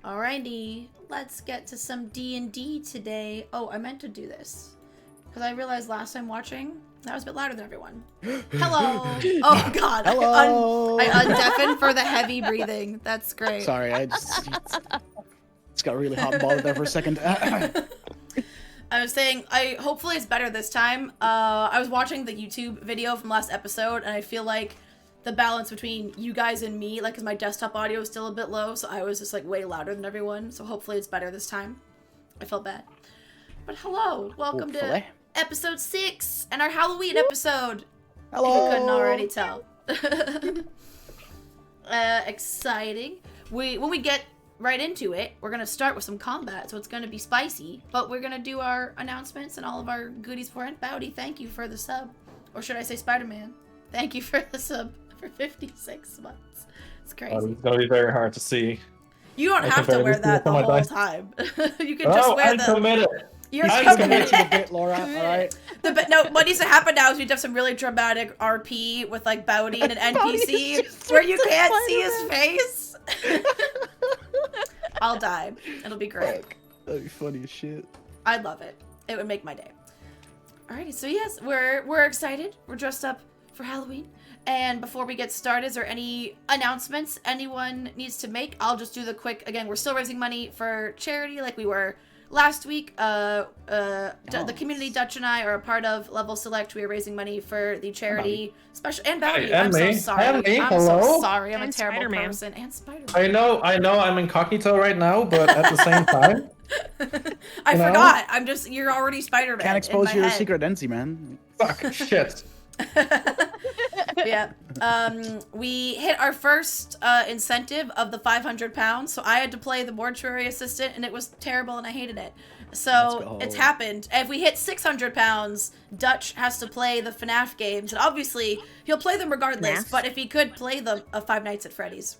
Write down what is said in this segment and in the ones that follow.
Alrighty, let's get to some D&D today. Oh, I meant to do this. Because I realized last time watching, that was a bit louder than everyone. Hello! Oh god, Hello! I undeafened for the heavy breathing. That's great. Sorry, it's got really hot and bothered there for a second. I was saying, hopefully it's better this time. I was watching the YouTube video from last episode, and I feel like the balance between you guys and me, like, cause my desktop audio is still a bit low, so I was just, like, way louder than everyone, so hopefully it's better this time. I felt bad. But hello, welcome to episode 6, and our Halloween episode. Hello! If you couldn't already tell. Exciting. When we get right into it, we're gonna start with some combat, so it's gonna be spicy, but we're gonna do our announcements and all of our goodies for it. Bowdy, thank you for the sub. Or should I say Spider-Man? Thank you for the sub for 56 months. It's crazy. It's gonna be very hard to see. You don't have to wear that the whole time. You can just wear the... committed. You're committed to the bit, Laura, alright? No, what needs to happen now is we have some really dramatic RP with, like, Bowdy and an NPC where you can't see his face. I'll die. It'll be great. That'd be funny as shit. I'd love it. It would make my day. Alrighty, so yes, we're excited. We're dressed up for Halloween. And before we get started, is there any announcements anyone needs to make? I'll just do the quick, again, we're still raising money for charity like we were last week. The community Dutch and I are a part of Level Select. We are raising money for the charity special, and Bowdy. Hey, I'm so sorry. I'm so sorry. I'm a terrible person. And Spider-Man. I know I'm incognito right now, but at the same time. I forgot. I'm just, you're already Spider-Man. Can't expose your secret identity, man. Fuck, shit. Yeah. We hit our first incentive of the £500, so I had to play the mortuary assistant, and it was terrible, and I hated it. So it's happened. If we hit £600, Dutch has to play the FNAF games, and obviously he'll play them regardless. But if he could play them, Five Nights at Freddy's.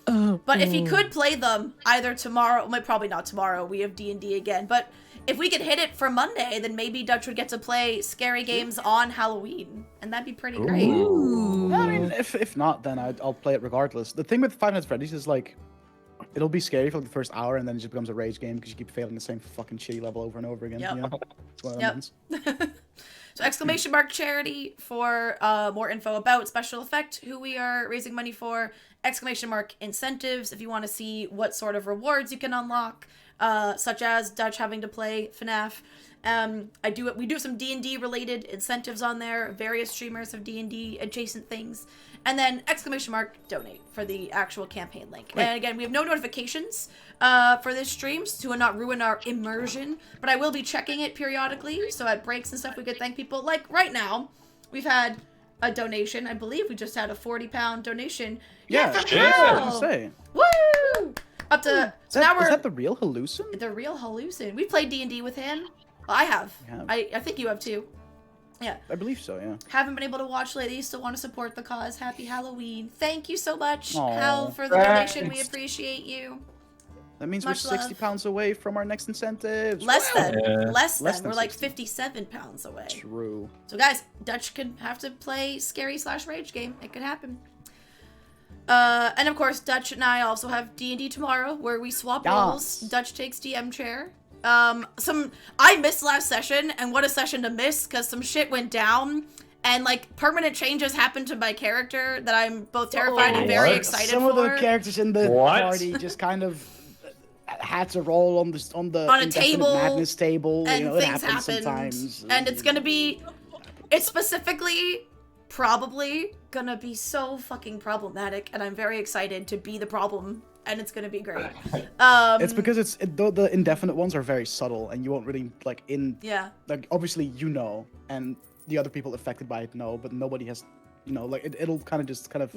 But if he could play them either tomorrow, well, probably not tomorrow. We have D&D again, but if we could hit it for Monday, then maybe Dutch would get to play scary games on Halloween, and that'd be pretty great. Ooh. I mean, if not, then I'll play it regardless. The thing with Five Nights at Freddy's is, like, it'll be scary for like the first hour, and then it just becomes a rage game because you keep failing the same fucking shitty level over and over again. Yep. You know? It's one of them ones. So exclamation mark charity for more info about Special Effect, who we are raising money for. Exclamation mark incentives if you want to see what sort of rewards you can unlock, such as Dutch having to play FNAF. We do some D&D related incentives on there. Various streamers have D&D adjacent things. And then exclamation mark donate for the actual campaign link. Right. And again, we have no notifications for this stream to not ruin our immersion, but I will be checking it periodically. So at breaks and stuff, we could thank people. Like right now, we've had a donation. I believe we just had a £40 donation. Yeah, from I was Hal. gonna say. Woo! Up to so now we're. Is that the real Hallucin? The real Hallucin. We played D&D with him. Well, I have. I think you have too. Yeah. I believe so, yeah. Haven't been able to watch lately, still want to support the cause. Happy Halloween. Thank you so much, Aww. Hal, for the donation. We appreciate you. That means Much we're £60 away from our next incentives. Less than. Less We're than like 60. £57 away. True. So guys, Dutch could have to play scary/rage game. It could happen. And of course, Dutch and I also have D&D tomorrow, where we swap roles. Dutch takes DM chair. I missed last session, and what a session to miss, because some shit went down, and like permanent changes happened to my character that I'm both terrified and very excited Some for. of the characters in the party just kind of had to roll on a table, madness table, and you know, it things happens happened. Sometimes. And it's specifically probably gonna be so fucking problematic, and I'm very excited to be the problem, and it's gonna be great. It's because the indefinite ones are very subtle, and you won't really like obviously you know, and the other people affected by it know, but nobody has, you know, like it'll kind of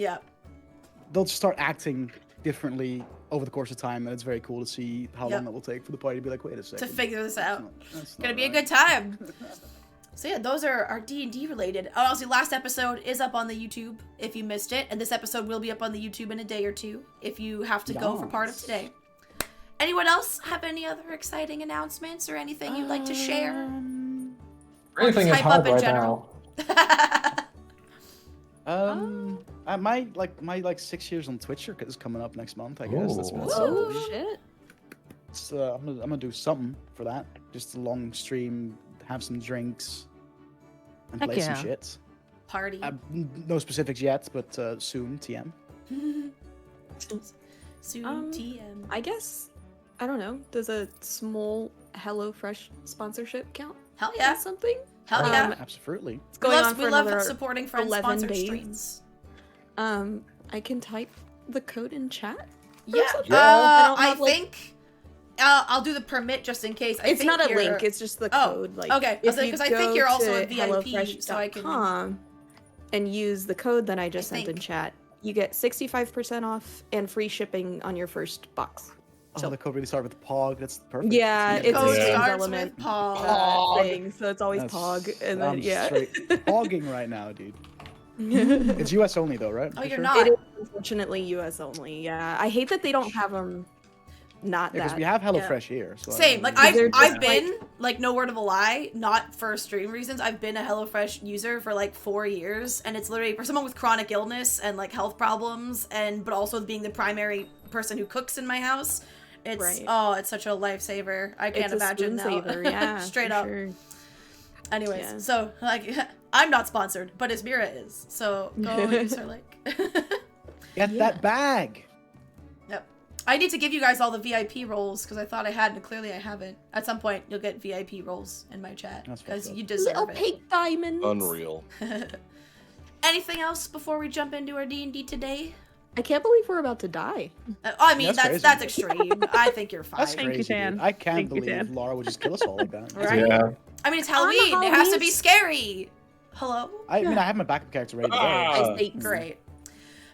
they'll just start acting differently over the course of time, and it's very cool to see how long that will take for the party to be like, wait a second, to figure this out. It's gonna be a good time. So yeah, those are our D&D related. Obviously, last episode is up on the YouTube if you missed it, and this episode will be up on the YouTube in a day or two if you have to go for part of today. Anyone else have any other exciting announcements or anything you'd like to share? Everything is hard right now. My 6 years on Twitch is coming up next month. I guess that's what it said. Oh shit! So I'm gonna do something for that. Just a long stream, have some drinks, and play some shit. Party. No specifics yet, but soon. TM. Soon. TM. I guess. I don't know. Does a small HelloFresh sponsorship count? Hell yeah. Something? Hell yeah. Absolutely. It's going on for we love another supporting friends 11 sponsored days. streams. I can type the code in chat. Yeah. I think I'll do the permit just in case. It's not a link. It's just the code. Okay. Because I think you're also a VIP, so I can. And use the code that I just sent in chat. You get 65% off and free shipping on your first box. So the code really started with POG. That's perfect. Yeah, it's code a starts element with POG. thing, so it's always POG. And then straight POGing right now, dude. It's US only though, right? Oh, you're not. It is unfortunately US only. Yeah, I hate that they don't have them. Not because that. we have HelloFresh here. So Same. Like I've been no word of a lie, not for stream reasons. I've been a HelloFresh user for like 4 years, and it's literally for someone with chronic illness and like health problems, but also being the primary person who cooks in my house. It's it's such a lifesaver. I can't imagine now. Yeah, straight up. Sure. Anyways, so like I'm not sponsored, but Ismira is. So go use her link. Get that bag. Yep. I need to give you guys all the VIP roles because I thought I had, and clearly I haven't. At some point, you'll get VIP roles in my chat because you deserve Little it. pink diamonds. Unreal. Anything else before we jump into our D&D today? I can't believe we're about to die. I mean, that's extreme. I think you're fine. That's crazy, Thank you, Dan. dude. I can't Thank you, believe Dan. Laura would just kill us all like that. Right? Yeah. I mean, it's Halloween. It has to be scary. Hello? I mean, I have my backup character ready to go. Ah. Great.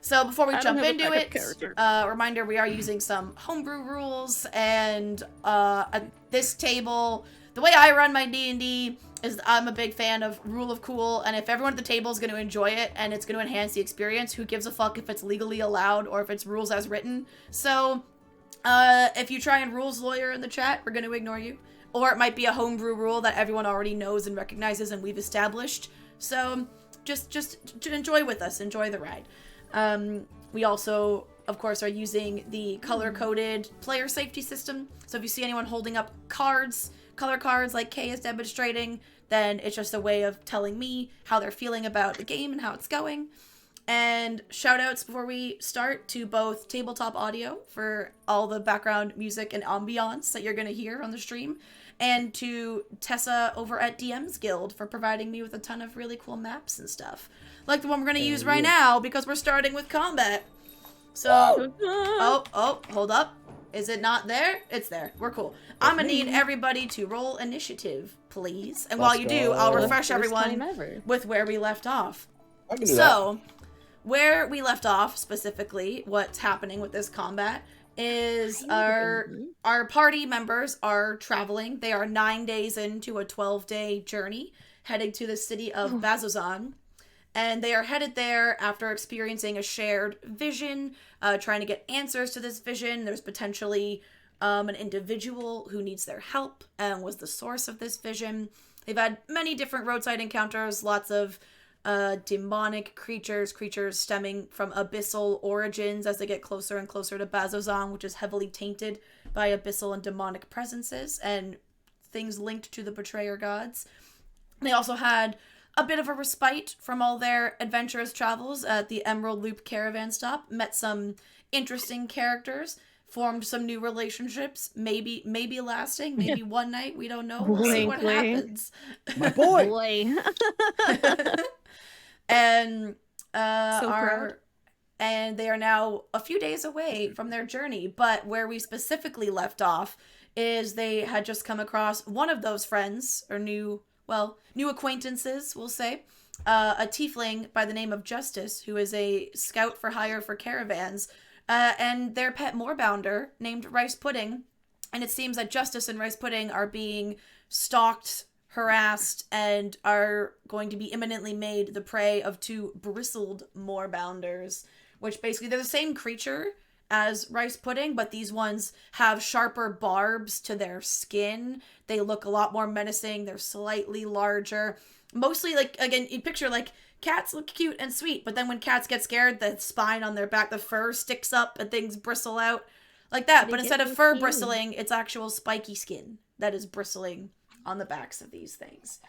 So before we I jump don't have a into backup it, character. reminder, we are using some homebrew rules, and at this table, the way I run my D&D is I'm a big fan of rule of cool, and if everyone at the table is going to enjoy it and it's going to enhance the experience, who gives a fuck if it's legally allowed or if it's rules as written? So if you try and rules lawyer in the chat, we're going to ignore you. Or it might be a homebrew rule that everyone already knows and recognizes and we've established. So just enjoy with us. Enjoy the ride. We also, of course, are using the color-coded player safety system. So if you see anyone holding up cards, color cards like Kay is demonstrating, then it's just a way of telling me how they're feeling about the game and how it's going. And shout outs before we start to both Tabletop Audio for all the background music and ambiance that you're going to hear on the stream, and to Tessa over at DM's Guild for providing me with a ton of really cool maps and stuff. Like the one we're going to use right now because we're starting with combat. So, hold up. Is it not there? It's there. We're cool. I'm going to need everybody to roll initiative, please. And while you do, I'll refresh everyone with where we left off. So, where we left off, specifically, what's happening with this combat is our party members are traveling. They are 9 days into a 12-day journey, heading to the city of Bazzoxan. And they are headed there after experiencing a shared vision, trying to get answers to this vision. There's potentially an individual who needs their help and was the source of this vision. They've had many different roadside encounters, lots of demonic creatures stemming from abyssal origins as they get closer and closer to Bazzoxan, which is heavily tainted by abyssal and demonic presences and things linked to the betrayer gods. They also had a bit of a respite from all their adventurous travels at the Emerald Loop caravan stop, met some interesting characters, formed some new relationships, maybe maybe one night, we don't know. We'll see what happens. My boy! And proud. and they are now a few days away from their journey, but where we specifically left off is they had just come across one of those friends, or new acquaintances, we'll say, a tiefling by the name of Justice, who is a scout for hire for caravans, and their pet moorbounder named Rice Pudding. And it seems that Justice and Rice Pudding are being stalked, harassed, and are going to be imminently made the prey of two bristled moorbounders, which basically they're the same creature as Rice Pudding, but these ones have sharper barbs to their skin. They look a lot more menacing. They're slightly larger. Mostly, like, again, you picture, like, cats look cute and sweet, but then when cats get scared, the spine on their back, the fur sticks up and things bristle out like that. But instead of fur bristling, it's actual spiky skin that is bristling on the backs of these things.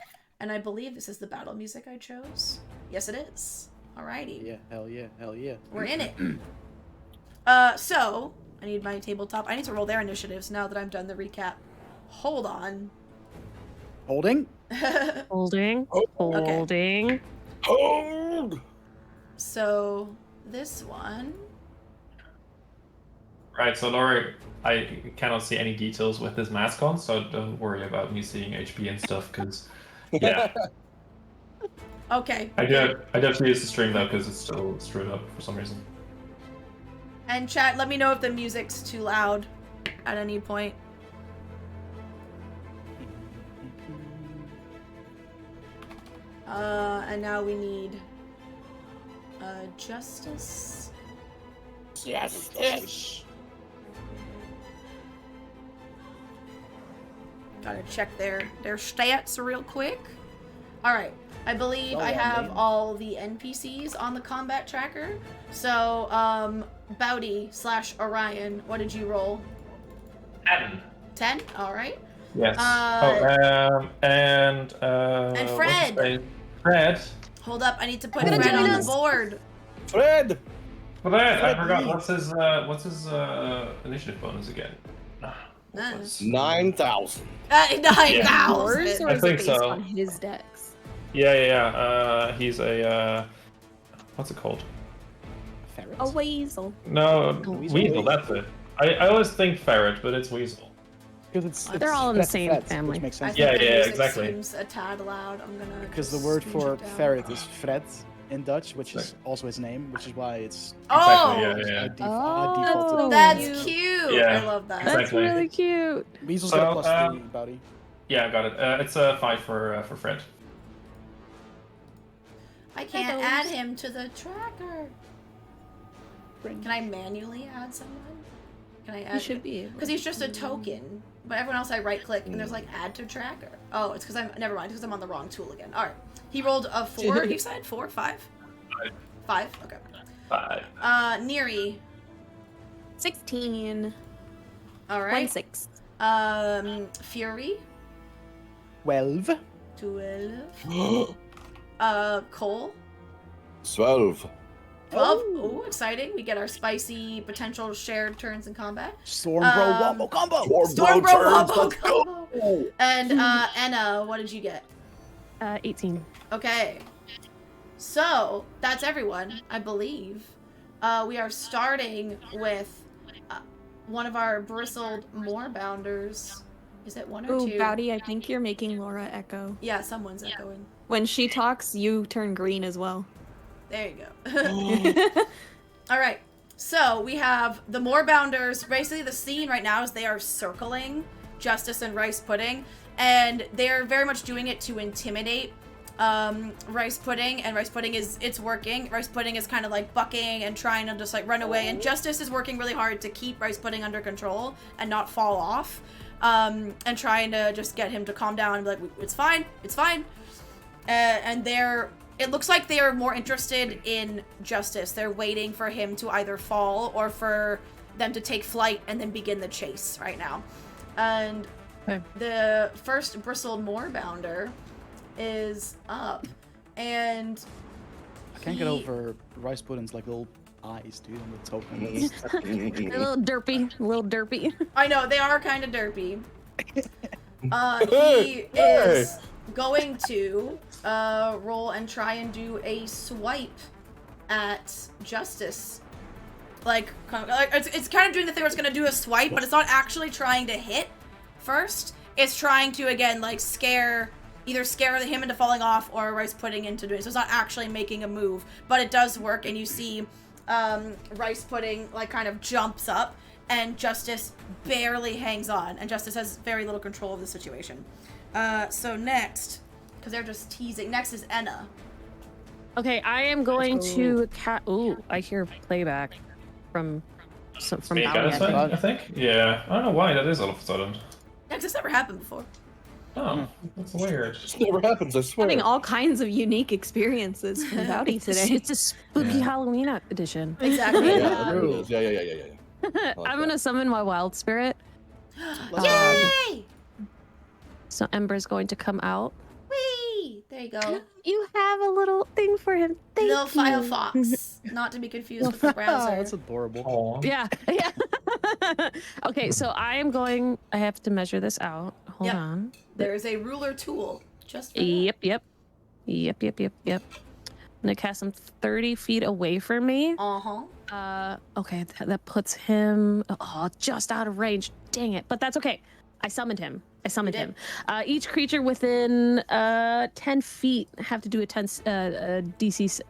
And I believe this is the battle music I chose. Yes, it is. Alrighty. Yeah, hell yeah, hell yeah. We're in it. So, I need my tabletop. I need to roll their initiatives now that I'm done the recap. Hold on. Holding? Holding. Holding. Hold! So, this one... Right, so Laura, I cannot see any details with this mask on, so don't worry about me seeing HP and stuff, because, yeah. Okay. I do have to use the stream, though, because it's still screwed up for some reason. And chat, let me know if the music's too loud at any point. And now we need Justice. Justice. Gotta check their stats real quick. All right, I believe Oh, I yeah, have man. all the NPCs on the combat tracker. So, Bowdy / Orion, what did you roll? 10. 10. All right. Yes. And Fred. what's his name? Fred. Hold up, I need to put Gonna Fred join on us. the board. Fred! Fred, I Fred forgot. Lee. What's his initiative bonus again? Nice. 9,000. 9,000. Yours, or I is think it based so. on his dex? Yeah. He's a what's it called? Ferret? A weasel. No, Weasel. weasel. That's it. I always think ferret, but it's weasel. Because it's They're all in the Fred same Fred, family. Which makes I sense. think Yeah, the yeah, music exactly. seems a tad loud. I'm gonna. Because the just word screenshot for down. ferret is Fred in Dutch, which is also his name, which is why it's Oh, Exactly, yeah. defaulted. that's cute. Yeah. I love that. That's Exactly. really cute. Weasel's So, got a +3, Bowdy. Yeah, I got it. It's a 5 for Fred. I can't add him to the tracker. Can I manually add someone? Can I add? You should be able. Because he's just a token. But everyone else I right click and there's like add to tracker. Oh, it's because I'm never mind, because I'm on the wrong tool again. Alright. He rolled a 4, you said? 4? 5? 5? Okay. 5. Neri. 16. Alright. 6. Fury. 12. 12. Cole. 12. 12. Ooh, exciting. We get our spicy potential shared turns in combat. Storm Bro Wombo Combo! Storm Bro turns, Wombo let's go! combo. And Anna, what did you get? 18. Okay. So, that's everyone, I believe. We are starting with one of our bristled moorbounders. Is it 1 or Ooh, 2? Bowdy, I think you're making Laura echo. Yeah, someone's echoing. When she talks, you turn green as well. There you go. All right. So we have the moorbounders. Basically, the scene right now is they are circling Justice and Rice Pudding, and they're very much doing it to intimidate Rice Pudding. And Rice Pudding it's working. Rice Pudding is kind of like bucking and trying to just like run away, and Justice is working really hard to keep Rice Pudding under control and not fall off, and trying to just get him to calm down and be like, it's fine, it's fine. And it looks like they are more interested in Justice. They're waiting for him to either fall or for them to take flight and then begin the chase right now. And Okay. the first bristled moorbounder is up, and I can't get over Rice Pudding's like little eyes, dude, on the token. A little derpy. A little derpy. I know they are kind of derpy. He is going to roll and try and do a swipe at Justice. Like it's kind of doing the thing where it's gonna do a swipe, but it's not actually trying to hit first. It's trying to again like either scare him into falling off or Rice Pudding into doing it. So it's not actually making a move, but it does work, and you see Rice Pudding like kind of jumps up, and Justice barely hangs on, and Justice has very little control of the situation. So next, because they're just teasing, next is Enna. Okay, I am going Let's to Ooh, I hear playback from Me Bowdy, again, I think. I think. Yeah, I don't know why that is all of a sudden. Yeah, 'cause this never happened before. Oh, that's weird. This never happens, I swear. Having all kinds of unique experiences from Bowdy today. It's a spooky Yeah. Halloween edition. Exactly. Yeah, it is. Yeah. I'm gonna summon my wild spirit. Yay! So Ember's going to come out. Whee! There you go. You have a little thing for him. Thank Little you. Firefox. Not to be confused with the Oh, browser. that's adorable. Aw. Yeah. Okay, so I have to measure this out. Hold Yep. on. There is a ruler tool. Just for that. Yep. I'm gonna cast him 30 feet away from me. Uh-huh. Okay, that puts him just out of range. Dang it, but that's okay. I summoned him. did. Each creature within 10 feet have to do a DC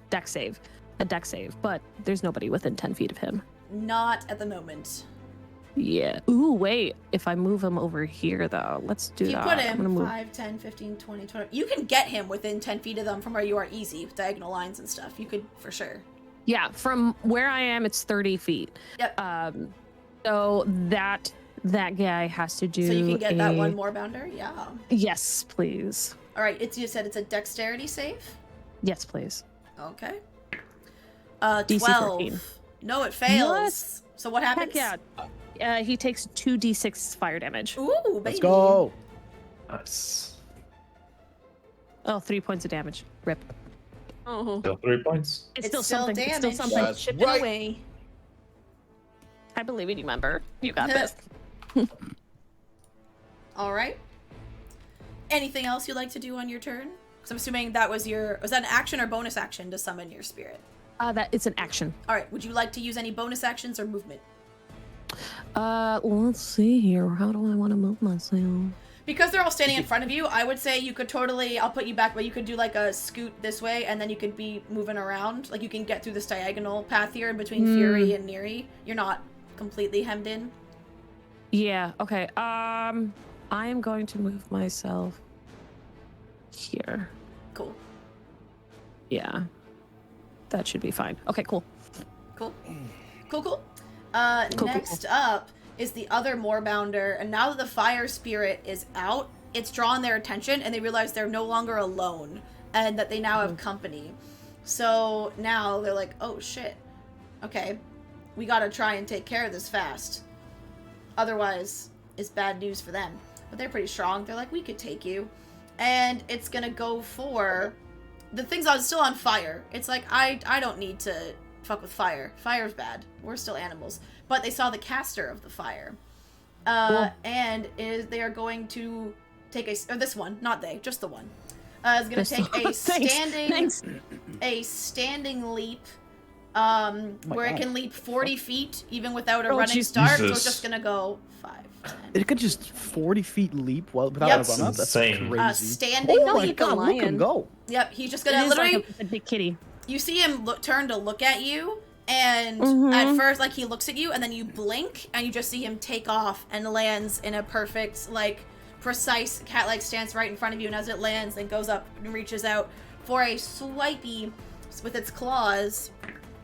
dex save. A dex save, but there's nobody within 10 feet of him. Not at the moment. Yeah. Ooh, wait. If I move him over here, though, let's do If you that. put I'm gonna him move. 5, 10, 15, 20, 20. You can get him within 10 feet of them from where you are easy with diagonal lines and stuff. You could, for sure. Yeah, from where I am, it's 30 feet. Yep. So that guy has to do. So you can get that one more bounder? Yeah. Yes, please. All right, you said it's a dexterity save? Yes, please. Okay. DC 12. 14. No, it fails. What? So what happens? Heck yeah. He takes 2d6 fire damage. Ooh, baby. Let's go. Nice. Oh, 3 points of damage. Rip. Oh, Still 3 points. It's It's, still still something. It's still damage. something. That's chipping right. away. I believe in you, member. You got this. All right. Anything else you'd like to do on your turn? Because I'm assuming was that an action or bonus action to summon your spirit? That it's an action. All right. Would you like to use any bonus actions or movement? Let's see here. How do I want to move myself? Because they're all standing in front of you, I would say you could totally, I'll put you back, but you could do like a scoot this way, and then you could be moving around. Like you can get through this diagonal path here in between Fury and Neri. You're not completely hemmed in. Yeah. Okay. I am going to move myself here. Cool. Yeah. That should be fine. Okay. Cool. Cool. Cool. Cool, Next up is the other Moorbounder, and now that the fire spirit is out, it's drawn their attention, and they realize they're no longer alone, and that they now have company. So now they're like, oh shit, okay, we gotta try and take care of this fast. Otherwise, it's bad news for them. But they're pretty strong. They're like, we could take you. And it's gonna go for... The thing's still on fire. It's like, I don't need to fuck with fire. Fire's bad. We're still animals. But they saw the caster of the fire. Cool. And they are going to take this one, not they, just the one. Is going to take a standing leap, where it can leap 40 feet even without a running start. So it's Jesus. just going to go 5, 10. It could just 40 feet leap without Yep. a run up. That's Insane. crazy. Standing Oh my leap. god, look him go. Yep, he's just It going to is literally... like a big kitty. You see him turn to look at you, and at first, like, he looks at you, and then you blink, and you just see him take off and lands in a perfect, like, precise cat-like stance right in front of you, and as it lands, it goes up and reaches out for a swipey with its claws,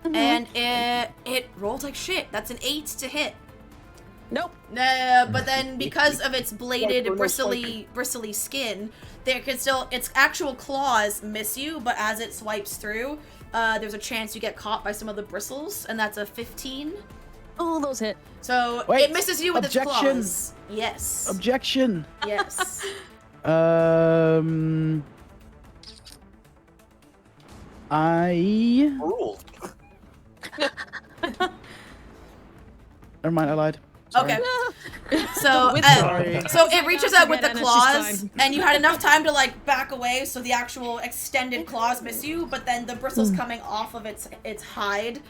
and it rolls like shit. That's an 8 to hit. Nope. But then because of its bladed, bristly skin, there can still its actual claws miss you, but as it swipes through, there's a chance you get caught by some of the bristles, and that's a 15. Oh, those hit. So Wait, it misses you with its objection. claws. Yes. Objection. Yes. I. Ruled. Never mind, I lied. Sorry. Okay. So, Sorry. so it reaches out with the And it's claws, just fine. and you had enough time to like back away, so the actual extended claws miss you. But then the bristles coming off of its hide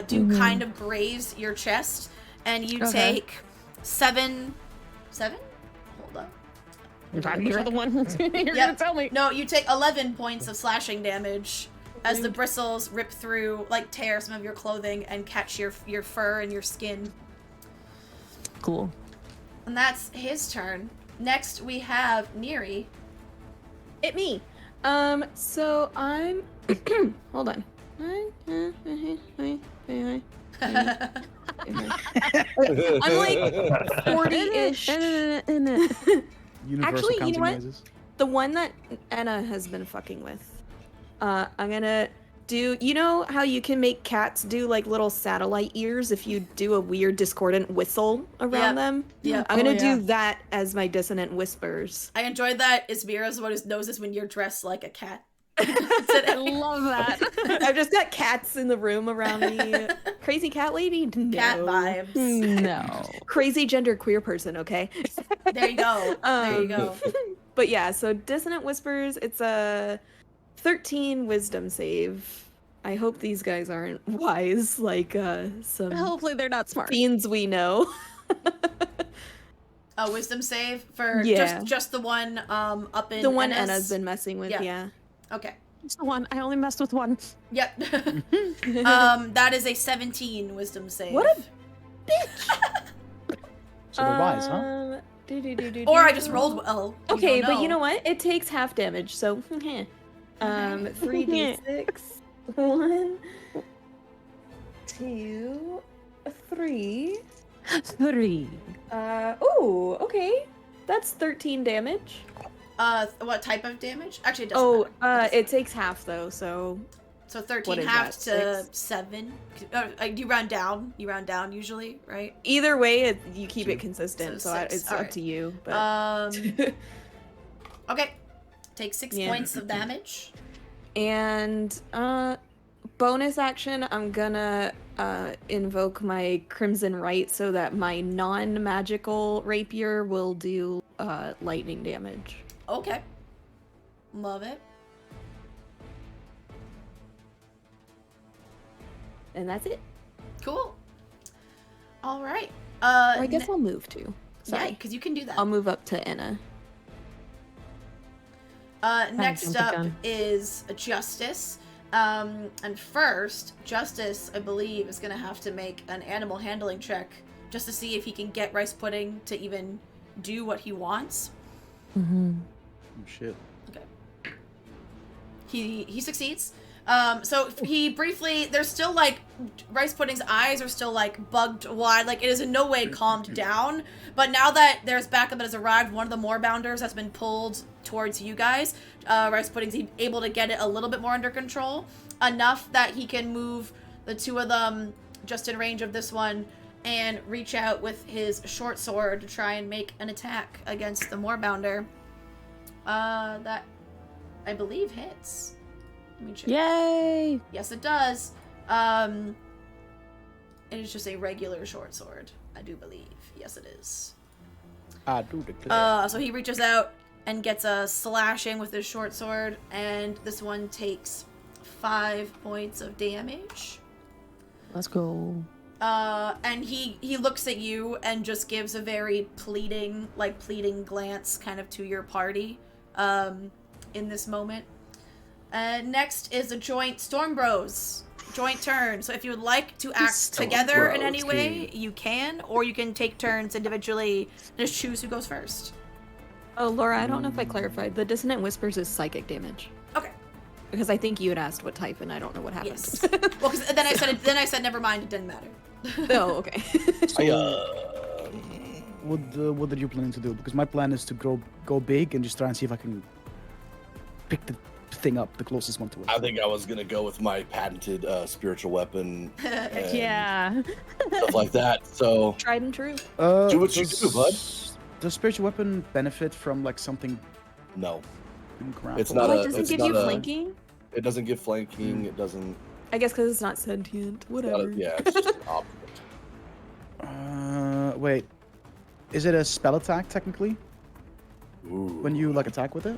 do kind of graze your chest, and you Okay. take 7. Hold up. You're the one. You're Yep. gonna tell me. No, you take 11 points of slashing damage as the bristles rip through, like tear some of your clothing and catch your fur and your skin. Cool. And that's his turn. Next, we have Neri. It me. So I'm. Hold on. I'm like 40-ish. universal Actually, you counting know what? noises. The one that Anna has been fucking with. I'm gonna do. You know how you can make cats do like little satellite ears if you do a weird discordant whistle around them? Yeah. I'm gonna do that as my dissonant whispers. I enjoyed that. Ismira's one who knows this when you're dressed like a cat. I love that. I've just got cats in the room around me. Crazy cat lady? No. Cat vibes. No. Crazy gender queer person, okay? There you go. There you go. But yeah, so dissonant whispers, it's a 13 wisdom save. I hope these guys aren't wise like some Hopefully they're not smart. fiends we know. A wisdom save for just the one up in the one Ennis? Anna's been messing with, yeah. Okay. It's the one. I only messed with one. Yep. That is a 17 wisdom save. What a bitch! So they're wise, huh? Or I just rolled well. Okay, but you know what? It takes half damage, so 3d6. 1, 2, 3. 3. Oh, okay. That's 13 damage. What type of damage? Actually, it doesn't matter. It takes half though, so 13 is half that, to 7. You round down. You round down usually, right? either way, you keep it consistent, So so six, it's alright. up to you. But Okay. Take 6 points of damage. and bonus action, I'm gonna invoke my Crimson Right so that my non-magical rapier will do lightning damage. Okay. Love it. And that's it. Cool. All right. Or I guess I'll move too. Yeah, Sorry. because you can do that. I'll move up to Anna. Next jump the up gun. is Justice. And first, Justice, I believe, is going to have to make an animal handling check just to see if he can get Rice Pudding to even do what he wants. Mm-hmm. Oh, shit. Okay. He succeeds. So he briefly, there's still like, Rice Pudding's eyes are still like bugged wide, like it is in no way calmed down, but now that there's backup that has arrived, one of the Moorbounders has been pulled towards you guys. Rice Pudding's able to get it a little bit more under control, enough that he can move the two of them just in range of this one and reach out with his short sword to try and make an attack against the Moorbounder. That, I believe, hits. Let me check. Yay! Yes, it does. It is just a regular short sword, I do believe. Yes, it is. I do declare. So he reaches out and gets a slashing with his short sword, and this one takes 5 points of damage. Let's go. And he looks at you and just gives a very pleading glance kind of to your party, in this moment. Next is a joint Storm Bros. Joint turn. So if you would like to act Storm together in Bros, any way, you can, or you can take turns individually and just choose who goes first. Oh, Laura, I don't know if I clarified. The Dissonant Whispers is psychic damage. Okay. Because I think you had asked what type, and I don't know what happened. Yes. Well, because then I said never mind. It didn't matter. Oh, okay. What did you plan to do? Because my plan is to go big and just try and see if I can pick the thing up, the closest one to it. I think I was gonna go with my patented spiritual weapon. And Yeah. Stuff like that. So Tried and true. do what you do, bud. Does spiritual weapon benefit from like something No, in grapple? it's not Oh, a. it doesn't it's give not you a- flanking? It doesn't give flanking. It doesn't. I guess because it's not sentient. Whatever. Yeah, it's just an option. Wait. Is it a spell attack technically? Ooh. When you like attack with it?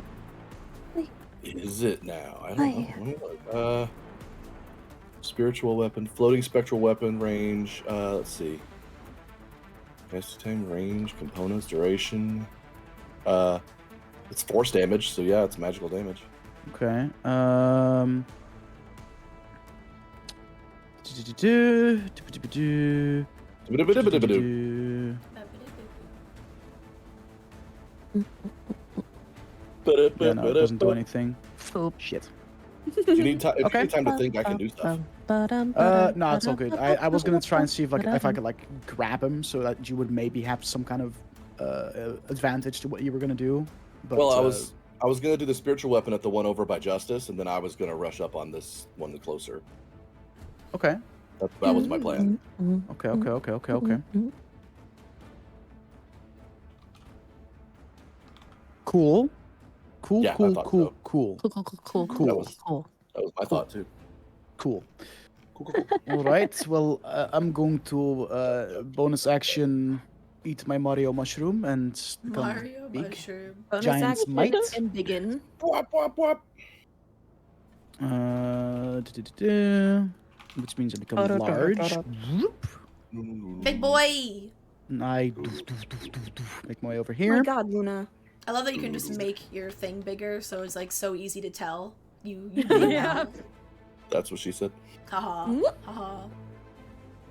Is it now? I don't know. Let me look. Spiritual weapon, floating spectral weapon, range. Let's see. Cast time, range, components, duration. It's force damage, so yeah, it's magical damage. Okay. Yeah, no, it doesn't do anything. Oop. Shit. If you need time Okay. to think, I can do stuff. No, it's all good. I was gonna try and see if I could like grab him so that you would maybe have some kind of advantage to what you were gonna do. But, well, I was gonna do the spiritual weapon at the one over by Justice, and then I was gonna rush up on this one closer. Okay. That was my plan. Okay. Cool. Yeah, I thought so. Cool. That was my thought too. Cool. All right. Well, I'm going to bonus action eat my Mario mushroom and become Mario big. mushroom. Bonus Giant's action might. and begin. Whop, whop, whop. Which means I become large. Big boy. And I make my way over Oh here. my god, Luna. I love that you can just make your thing bigger, so it's like so easy to tell. You big now. That's what she said. Haha. Whoop. Haha.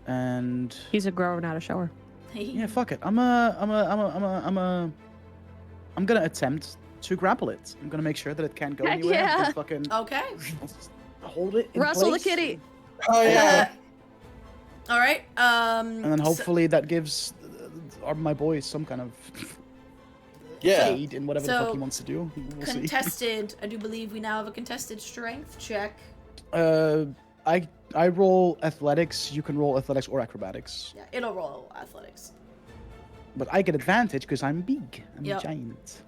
And He's a grower, not a shower. yeah, fuck it. I'm gonna attempt to grapple it. I'm gonna make sure that it can't go Heck anywhere. yeah. Just fucking Okay. hold it in Rustle the place. kitty. Oh yeah. All right. And then hopefully that gives my boy some kind of Yeah. aid in whatever the So, fuck he wants to do. We'll see. Contested. I do believe we now have a contested strength check. I roll athletics. You can roll athletics or acrobatics, Yeah, it'll roll athletics. but I get advantage because I'm big. I'm Yep. a giant.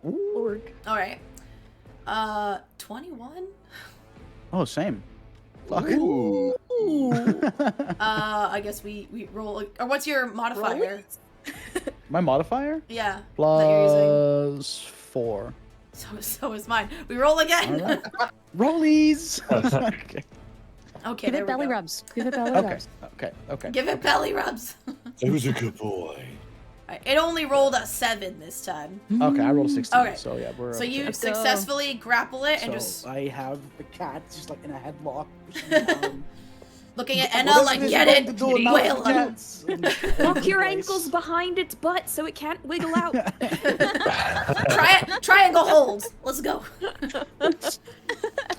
Lord. All right. 21. Oh, same. Fuck. Ooh. I guess we roll. Or what's your modifier? My modifier Yeah. That you're using. plus 4. So is mine. We roll again. All right. Rollies. Okay. Okay. Give There it we belly go. rubs. Give it belly Okay. rubs. Okay. Give it belly rubs. Who's a good boy? Alright, it only rolled a 7 this time. Okay, I rolled a 16. Okay. So yeah, we're So you Let's go. successfully grapple it and So just I have the cat just like in a headlock. pushing down. looking at Whatever Enna like, is get going it, to do now wail with the him. cats, and Lock your place. ankles behind its butt so it can't wiggle out. Triangle hold. Let's go.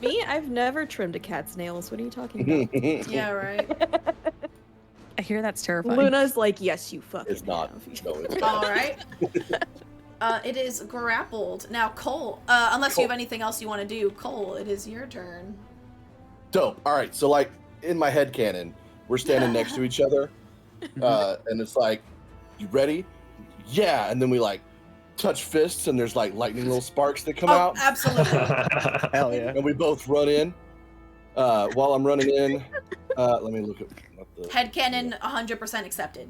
Me? I've never trimmed a cat's nails. What are you talking about? Yeah, right. I hear that's terrifying. Luna's like, yes, you fucking It's not. have. No, it's All not. right. It is grappled. Now, Cole, unless you have Cole. anything else you want to do, Cole, it is your turn. Dope. All right. So like in my head canon, we're standing next to each other, and it's like, you ready? Yeah. And then we like touch fists, and there's like lightning little sparks that come Oh, out, absolutely. Hell yeah. and we both run in. While I'm running in, let me look at what the. Headcanon 100% accepted.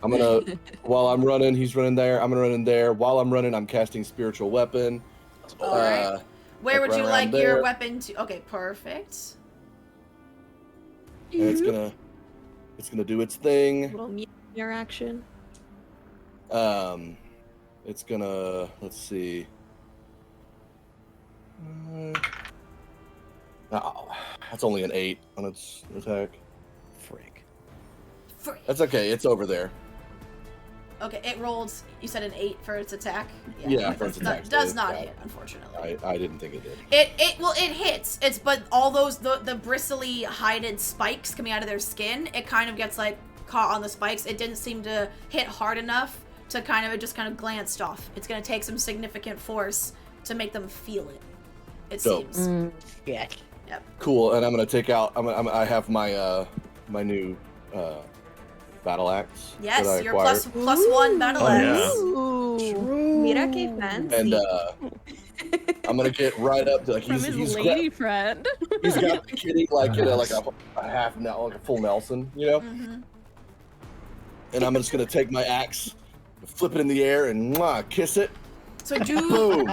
I'm gonna. While I'm running, he's running there. I'm gonna run in there. While I'm running, I'm casting spiritual weapon. All right. Where would right you around like your there. weapon to? Okay, perfect. And it's gonna do its thing. Little mirror action. It's gonna, let's see. Oh, that's only an 8 on its attack. Freak. That's okay. It's over there. Okay, it rolled. You said an 8 for its attack. Yeah, for its does attack, does so not yeah. hit, unfortunately. I didn't think it did. It hits. It's but all those the bristly hided spikes coming out of their skin. It kind of gets like caught on the spikes. It didn't seem to hit hard enough to it just kind of glanced off. It's gonna take some significant force to make them feel it. It Dope. seems. Yeah. Yep. Cool. And I'm gonna take out. I have my my new battle axe. Yes, that I your acquired. +1 battle Oh, axe. yeah. Ooh. Mira que fancy. And I'm gonna get right up to like From he's his gra- lady friend. he's got the kitty like in a half now like a full Nelson, you know. Mm-hmm. And I'm just gonna take my axe, flip it in the air, and kiss it. So do Boom.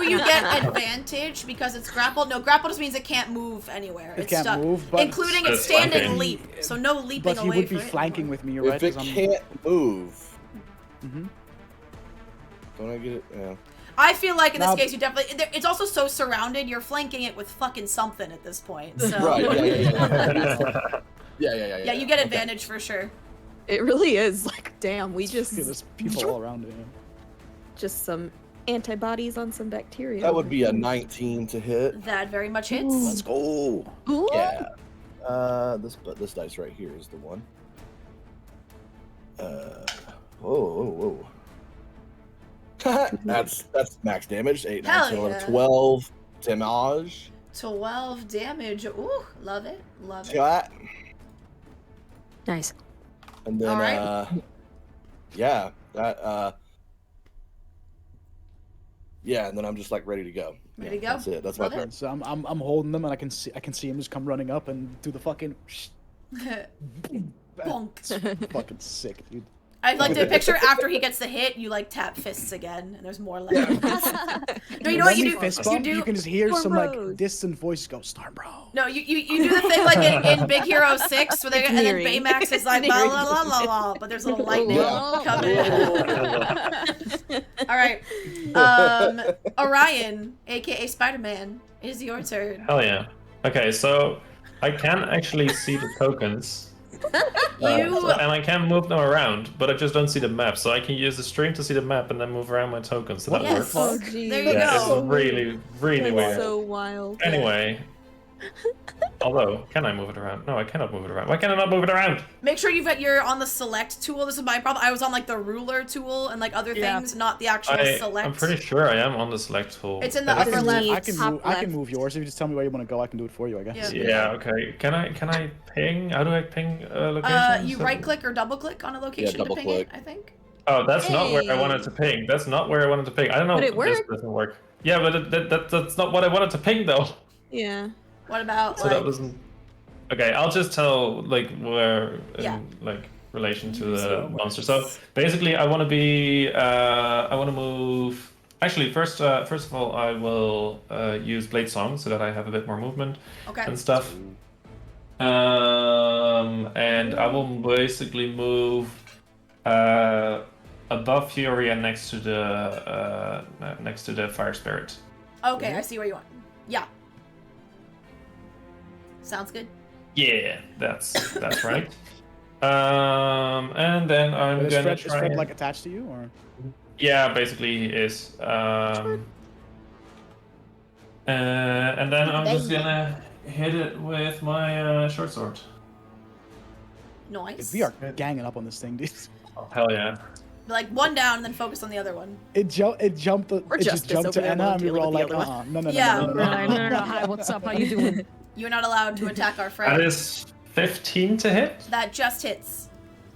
you get advantage because it's grappled? No, grapple just means it can't move anywhere. It It's can't stuck, move, but including its It's standing flanking. leap. So no leaping But he away would be from it flanking anymore. with me, you're right? If it 'cause I'm- can't move, Mhm. don't I get it? Yeah. I feel like in this Now- case you definitely. It's also so surrounded. You're flanking it with fucking something at this point. So Right. Yeah. yeah, you get Okay. advantage for sure. It really is like, damn, we Yeah, just there's people all around it. some antibodies on some bacteria. That would be a 19 to hit. That very much hits. Let's go. Ooh. Yeah. This dice right here is the one. Whoa. that's max damage. 8, 9, Hell 10, 11, yeah. 12 damage. 12 damage. Ooh, love it. Love it. Shot. Nice. And then, All right. yeah, that, yeah, and then I'm just like ready to go. Ready to go? That's it. That's my Love it. turn. So I'm holding them, and I can see him just come running up and do the fucking. Bonk. It's fucking sick, dude. I'd like to picture after he gets the hit, you like tap fists again, and there's more left. No, you know what you do? Fist You bump, do. you can just hear some like Stormbro. distant voices go, Stormbro. No, you do the thing like in Big Hero 6 where they and then Nearing. Baymax is like la la la la la, but there's little lightning Yeah. coming. All right, Orion, aka Spider-Man, it is your turn. Hell yeah. Okay, so I can actually see the tokens. You And I can move them around, but I just don't see the map. So I can use the stream to see the map and then move around my tokens. So that Yes. works. Oh, geez. There you Yeah, go. it's really, really That's weird. so wild. Anyway. Although, can I move it around? No, I cannot move it around. Why can I not move it around? make sure you're on the select tool. This is my problem. I was on like the ruler tool and like other Yeah. things, not the actual select. I'm pretty sure I am on the select tool. It's in the But upper left. I can move yours. If you just tell me where you want to go, I can do it for you, I guess. Yeah. Yeah, okay. Can I ping? How do I ping locations? You right click or double click on a location to double ping click. it, I think. Oh, that's not where I Hey. wanted to ping. That's not where I wanted to ping. I don't know. But it This worked. doesn't work. Yeah, but that's not what I wanted to ping though. Yeah. What about So like that wasn't. Okay, I'll just tell like where in Yeah. like relation to Use the your monster. words. So basically, I want to be. I want to move. Actually, first of all, I will use Blade Song so that I have a bit more movement okay. and stuff. And I will basically move above Fury and next to the Fire Spirit. Okay, I see where you want. Yeah. Sounds good. Yeah, that's right. And then I'm Is gonna Fred, try. and- like attached to you, or? Yeah, basically he is. And then I'm just gonna hit it with my short sword. Nice. We are ganging up on this thing, dude. Oh, hell yeah! Like one down and then focus on the other one. It jumped. It just Justice jumped over to there Anna, and we dealing were all with like, the other one. no. Yeah. No. Hi, what's up? How you doing? You're not allowed to attack our friend. That is 15 to hit. That just hits.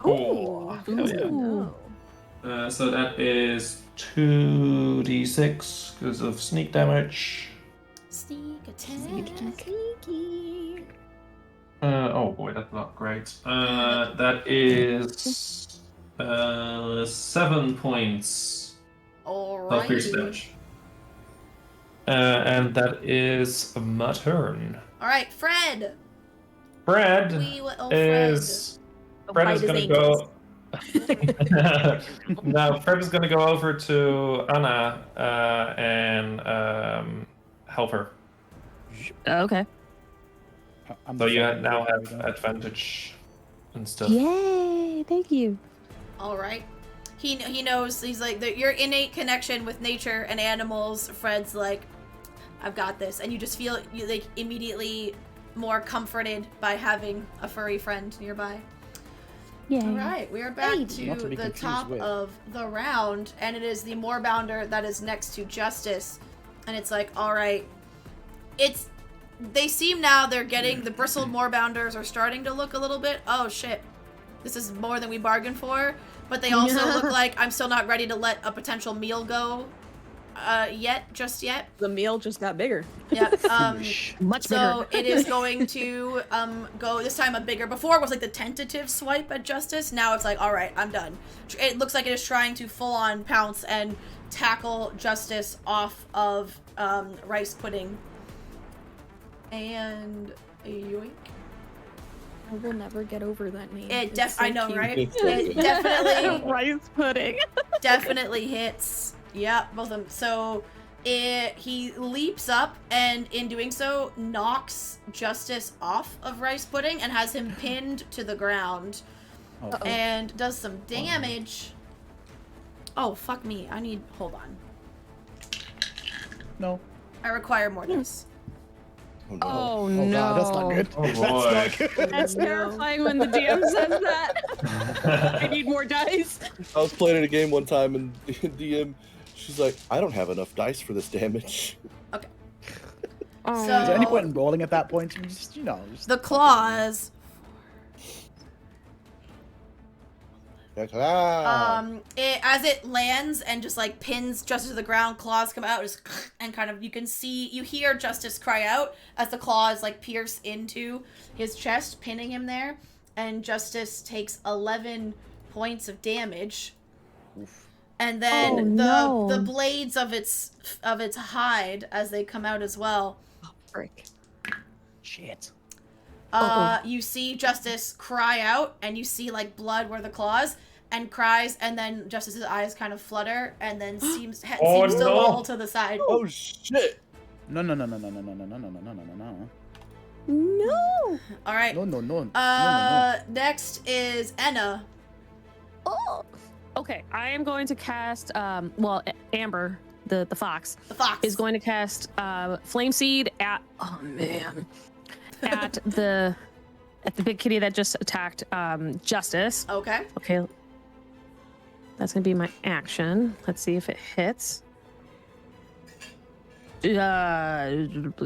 Oh, hell yeah. No. So that is 2d6 because of sneak damage. Sneak attack. Sneaky. Oh boy, that's not great. That is 7 points of pierce Alright. damage. And that is my turn. Alright, Fred. Fred Fred. is. Fred is gonna go. Now Fred is gonna go over to Anna and help her. Okay. So you now have advantage and stuff. Yay! Thank you. Alright. He knows, he's like, your innate connection with nature and animals, Fred's like, I've got this. And you just feel you like immediately more comforted by having a furry friend nearby. Yay. Alright, we are back Not to to be the confused top with. of the round, and it is the Moorbounder that is next to Justice. And it's like, alright, they seem now they're getting, the bristled Moorbounders are starting to look a little bit, oh shit, this is more than we bargained for. But they also look like I'm still not ready to let a potential meal go just yet. The meal just got bigger. Yeah. Much So bigger. it is going to go this time a bigger. Before it was like the tentative swipe at Justice. Now it's like, all right, I'm done. It looks like it is trying to full on pounce and tackle Justice off of Rice Pudding. And yoink. I will never get over that name. I know, cute. right? It's so It cute. definitely Rice pudding. definitely hits. Yeah, both of them. So he leaps up and in doing so knocks Justice off of Rice Pudding and has him pinned to the ground Oh, and does some damage. Oh, fuck me. Hold on. no. I require more dice. Oh, Oh no. god, that's not good. Oh, That's boy. not good. That's terrifying when the DM says that. I need more dice. I was playing a game one time and DM, she's like, I don't have enough dice for this damage. Okay. Oh, So- Is there any point in rolling at that point? You just, just The claws. As it lands and just like pins Justice to the ground, claws come out, just and kind of you hear Justice cry out as the claws like pierce into his chest, pinning him there, and Justice takes 11 points of damage. Oof. And then Oh, no. the blades of its hide as they come out as well. Frick. Shit. You see Justice cry out, and you see like blood where the claws, and cries, and then Justice's eyes kind of flutter, and then seems to roll to the side. Oh shit! No. No. No. All right. No. Next is Enna. Oh. Okay, I am going to cast. Amber, the fox, The fox is going to cast Flame Seed at. Oh man. At the big kitty that just attacked Justice. Okay. Okay. That's gonna be my action. Let's see if it hits.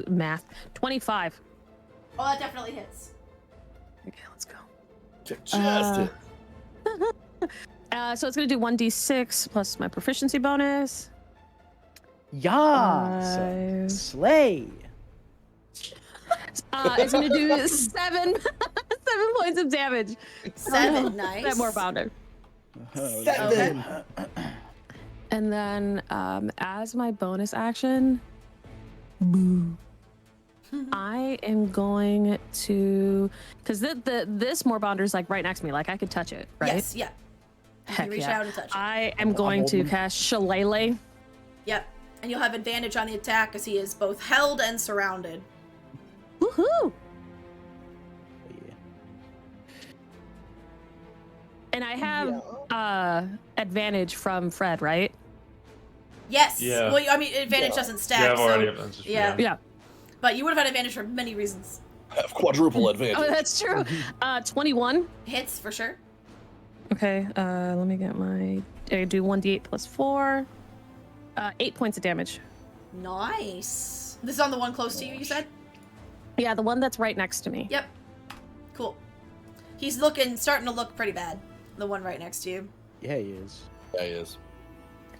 Math. 25. Oh, that definitely hits. Okay, let's go. Just it. So it's gonna do 1d6 plus my proficiency bonus. Yes. Five. Slay. It's gonna do 7 points of damage. 7, nice. That more bounder. 7. And then as my bonus action, I am going to, because this Moorbounder is like right next to me, like I could touch it, right? Yes, yeah. You Heck can reach yeah. out and touch it. I am going to holding. cast Shillelagh. Yep. And you'll have advantage on the attack as he is both held and surrounded. Woohoo! Yeah. And I have advantage from Fred, right? Yes. Yeah. Well, I mean, advantage doesn't stack. Yeah, I've already so, advantage. yeah. Yeah. But you would have had advantage for many reasons. Have quadruple advantage. Oh, that's true. 21. Hits for sure. Okay, let me get my. I do 1d8 plus 4. 8 points of damage. Nice. This is on the one close to you, you said? Yeah, the one that's right next to me. Yep. Cool. He's starting to look pretty bad. The one right next to you. Yeah, he is. Yeah, he is.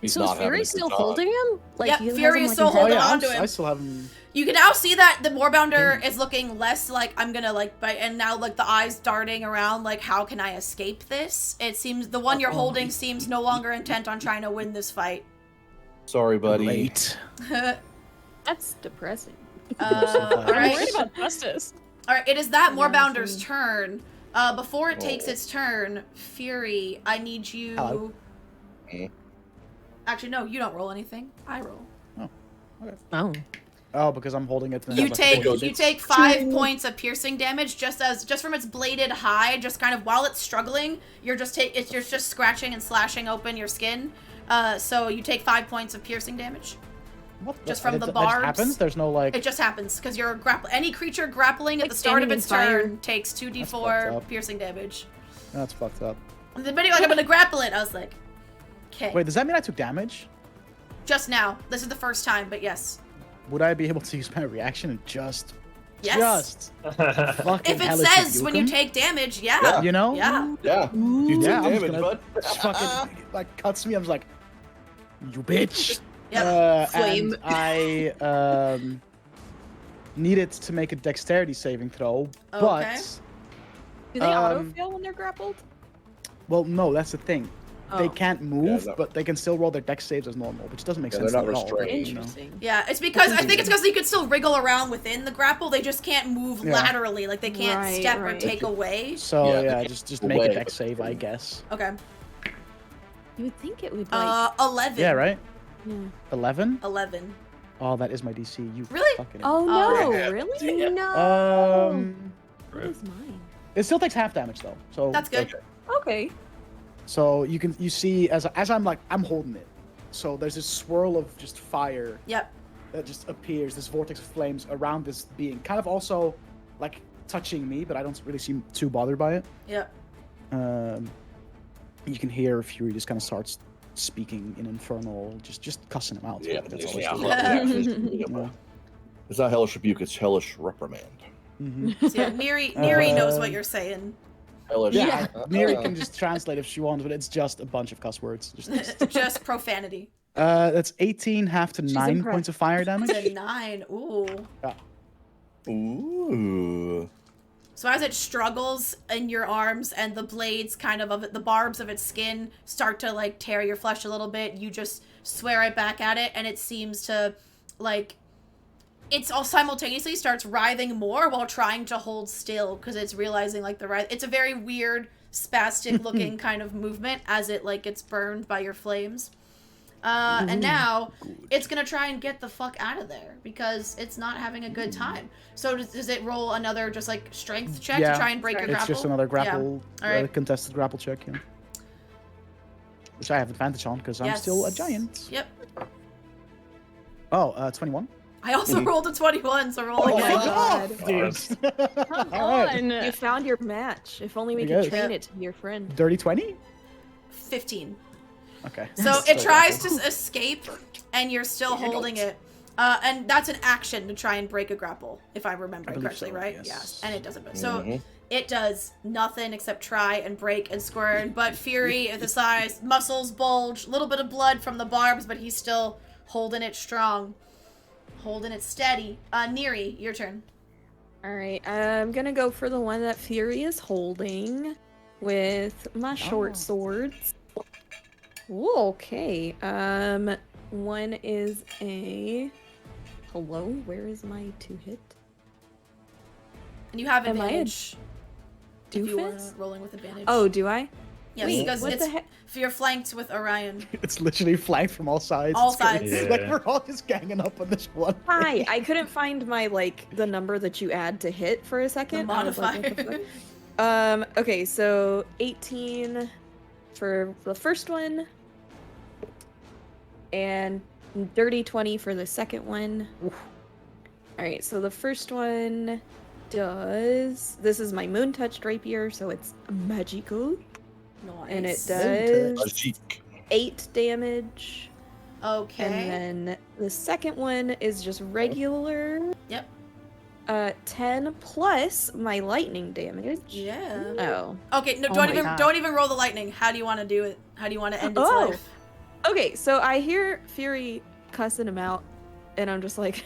He's So not is having a Fury good still time. holding him? Yep, he has Fury him, is like, still in holding his- on to him. I still have him. You can now see that the Moorbounder is looking less like I'm gonna like bite, and now like the eyes darting around like how can I escape this? It seems the one you're holding seems no longer intent on trying to win this fight. Sorry, buddy. Late. That's depressing. All I'm worried right. about Justice. All right. It is that Yeah, Moorbounder's same. turn. Before it takes its turn, Fury, I need you. Hello. Actually, no, you don't roll anything. I roll. Oh. Oh, because I'm holding it. You take 5 points of piercing damage just from its bladed hide. Just kind of while it's struggling, you're just scratching and slashing open your skin. So you take 5 points of piercing damage. What just from the that barbs. just happens? There's no like. It just happens because you're any creature grappling at Like the start of standing its in fire. turn takes fucked 2d4 up. piercing damage. That's fucked up. And the minute like I'm gonna grapple it, I was like, okay. Wait, does that mean I took damage? Just now. This is the first time, but yes. Would I be able to use my reaction and just Yes. fucking If it hellish says when you rebuke him? take damage, yeah. Yeah. You know? Yeah. Yeah. You Yeah, took I'm just damage, gonna bud. just fucking like cuts me. I'm just like, you bitch. Yep. Flame. And I needed to make a dexterity saving throw, Okay. but Do they Um, autofail when they're grappled? well, no, that's the thing. They Oh. can't move, no. but they can still roll their dex saves as normal, which doesn't make Yeah, sense they're at not all. restrained. You know? Interesting. Yeah, it's because I think it's because you could still wriggle around within the grapple. They just can't move Yeah. laterally, like they can't Right, step or right. take away. So Yeah, yeah, they just can't make a away, dex but- save, I guess. Okay. You would think it would like. 11. Yeah, right. Yeah. 11. 11. Oh, that is my DC. You Really? fucking. Oh no! yeah. Really? No. What is mine? It still takes half damage though. So That's good. Okay. Okay. So you see as I'm holding it. So there's this swirl of just fire Yep. that just appears, this vortex of flames around this being, kind of also like touching me, but I don't really seem too bothered by it. Yep. You can hear Fury just kind of starts speaking in infernal, just cussing him out. Yeah, That's all yeah. Yeah. It's not hellish rebuke, it's hellish reprimand. Mm-hmm. So yeah, Neri knows what you're saying. Hellish. Yeah, Neri can just translate if she wants, but it's just a bunch of cuss words. Just profanity. That's 18, half to 9 points of fire damage. To 9. Ooh. Yeah. Ooh. So as it struggles in your arms and the blades kind of it, the barbs of its skin start to like tear your flesh a little bit, you just swear right back at it, and it seems to like it's all simultaneously starts writhing more while trying to hold still because it's realizing like the writhe. It's a very weird spastic looking kind of movement as it like gets burned by your flames. And now it's gonna try and get the fuck out of there because it's not having a good time. So does it roll another just like strength check to try and break your grapple? It's just another grapple, Alright. contested grapple check, yeah. Which I have advantage on because I'm still a giant. Yep. Oh, 21. I also rolled a 21, so roll again. My God, Come Alright. on. You found your match. If only we There could you go. train it to be your friend. Dirty 20? 15. Okay. So it tries to escape, and you're still holding it. And that's an action to try and break a grapple, if I remember correctly, so, right? yes. And it doesn't. So it does nothing except try and break and squirm. But Fury, at the size, muscles bulge, a little bit of blood from the barbs, but he's still holding it strong, holding it steady. Neri, your turn. All right, I'm gonna go for the one that Fury is holding with my short swords. Ooh, okay. One is a. Hello, where is my 2-hit? And you have Am I a advantage. If you were doofus? rolling with advantage. Oh, do I? yes, wait, because what it's the heck? you're flanked with Orion. It's literally flanked from all sides. All It's great. sides. Like Yeah. we're all just ganging up on this one. Hi, I couldn't find my the number that you add to hit for a The second. I was like, what the modifier. fuck? Okay, so 18 for the first one, and dirty 20 for the second one. All right, so the first one does. This is my moon touched rapier, so it's magical, Nice. and it Moon-touched. does Ajik. 8 damage. Okay. And then the second one is just regular. Yep. 10 plus my lightning damage. Yeah. Oh. Okay, no, Oh don't my even God. don't even roll the lightning. How do you want to do it? How do you want to end its Oh. life? Okay, so I hear Fury cussing him out, and I'm just like,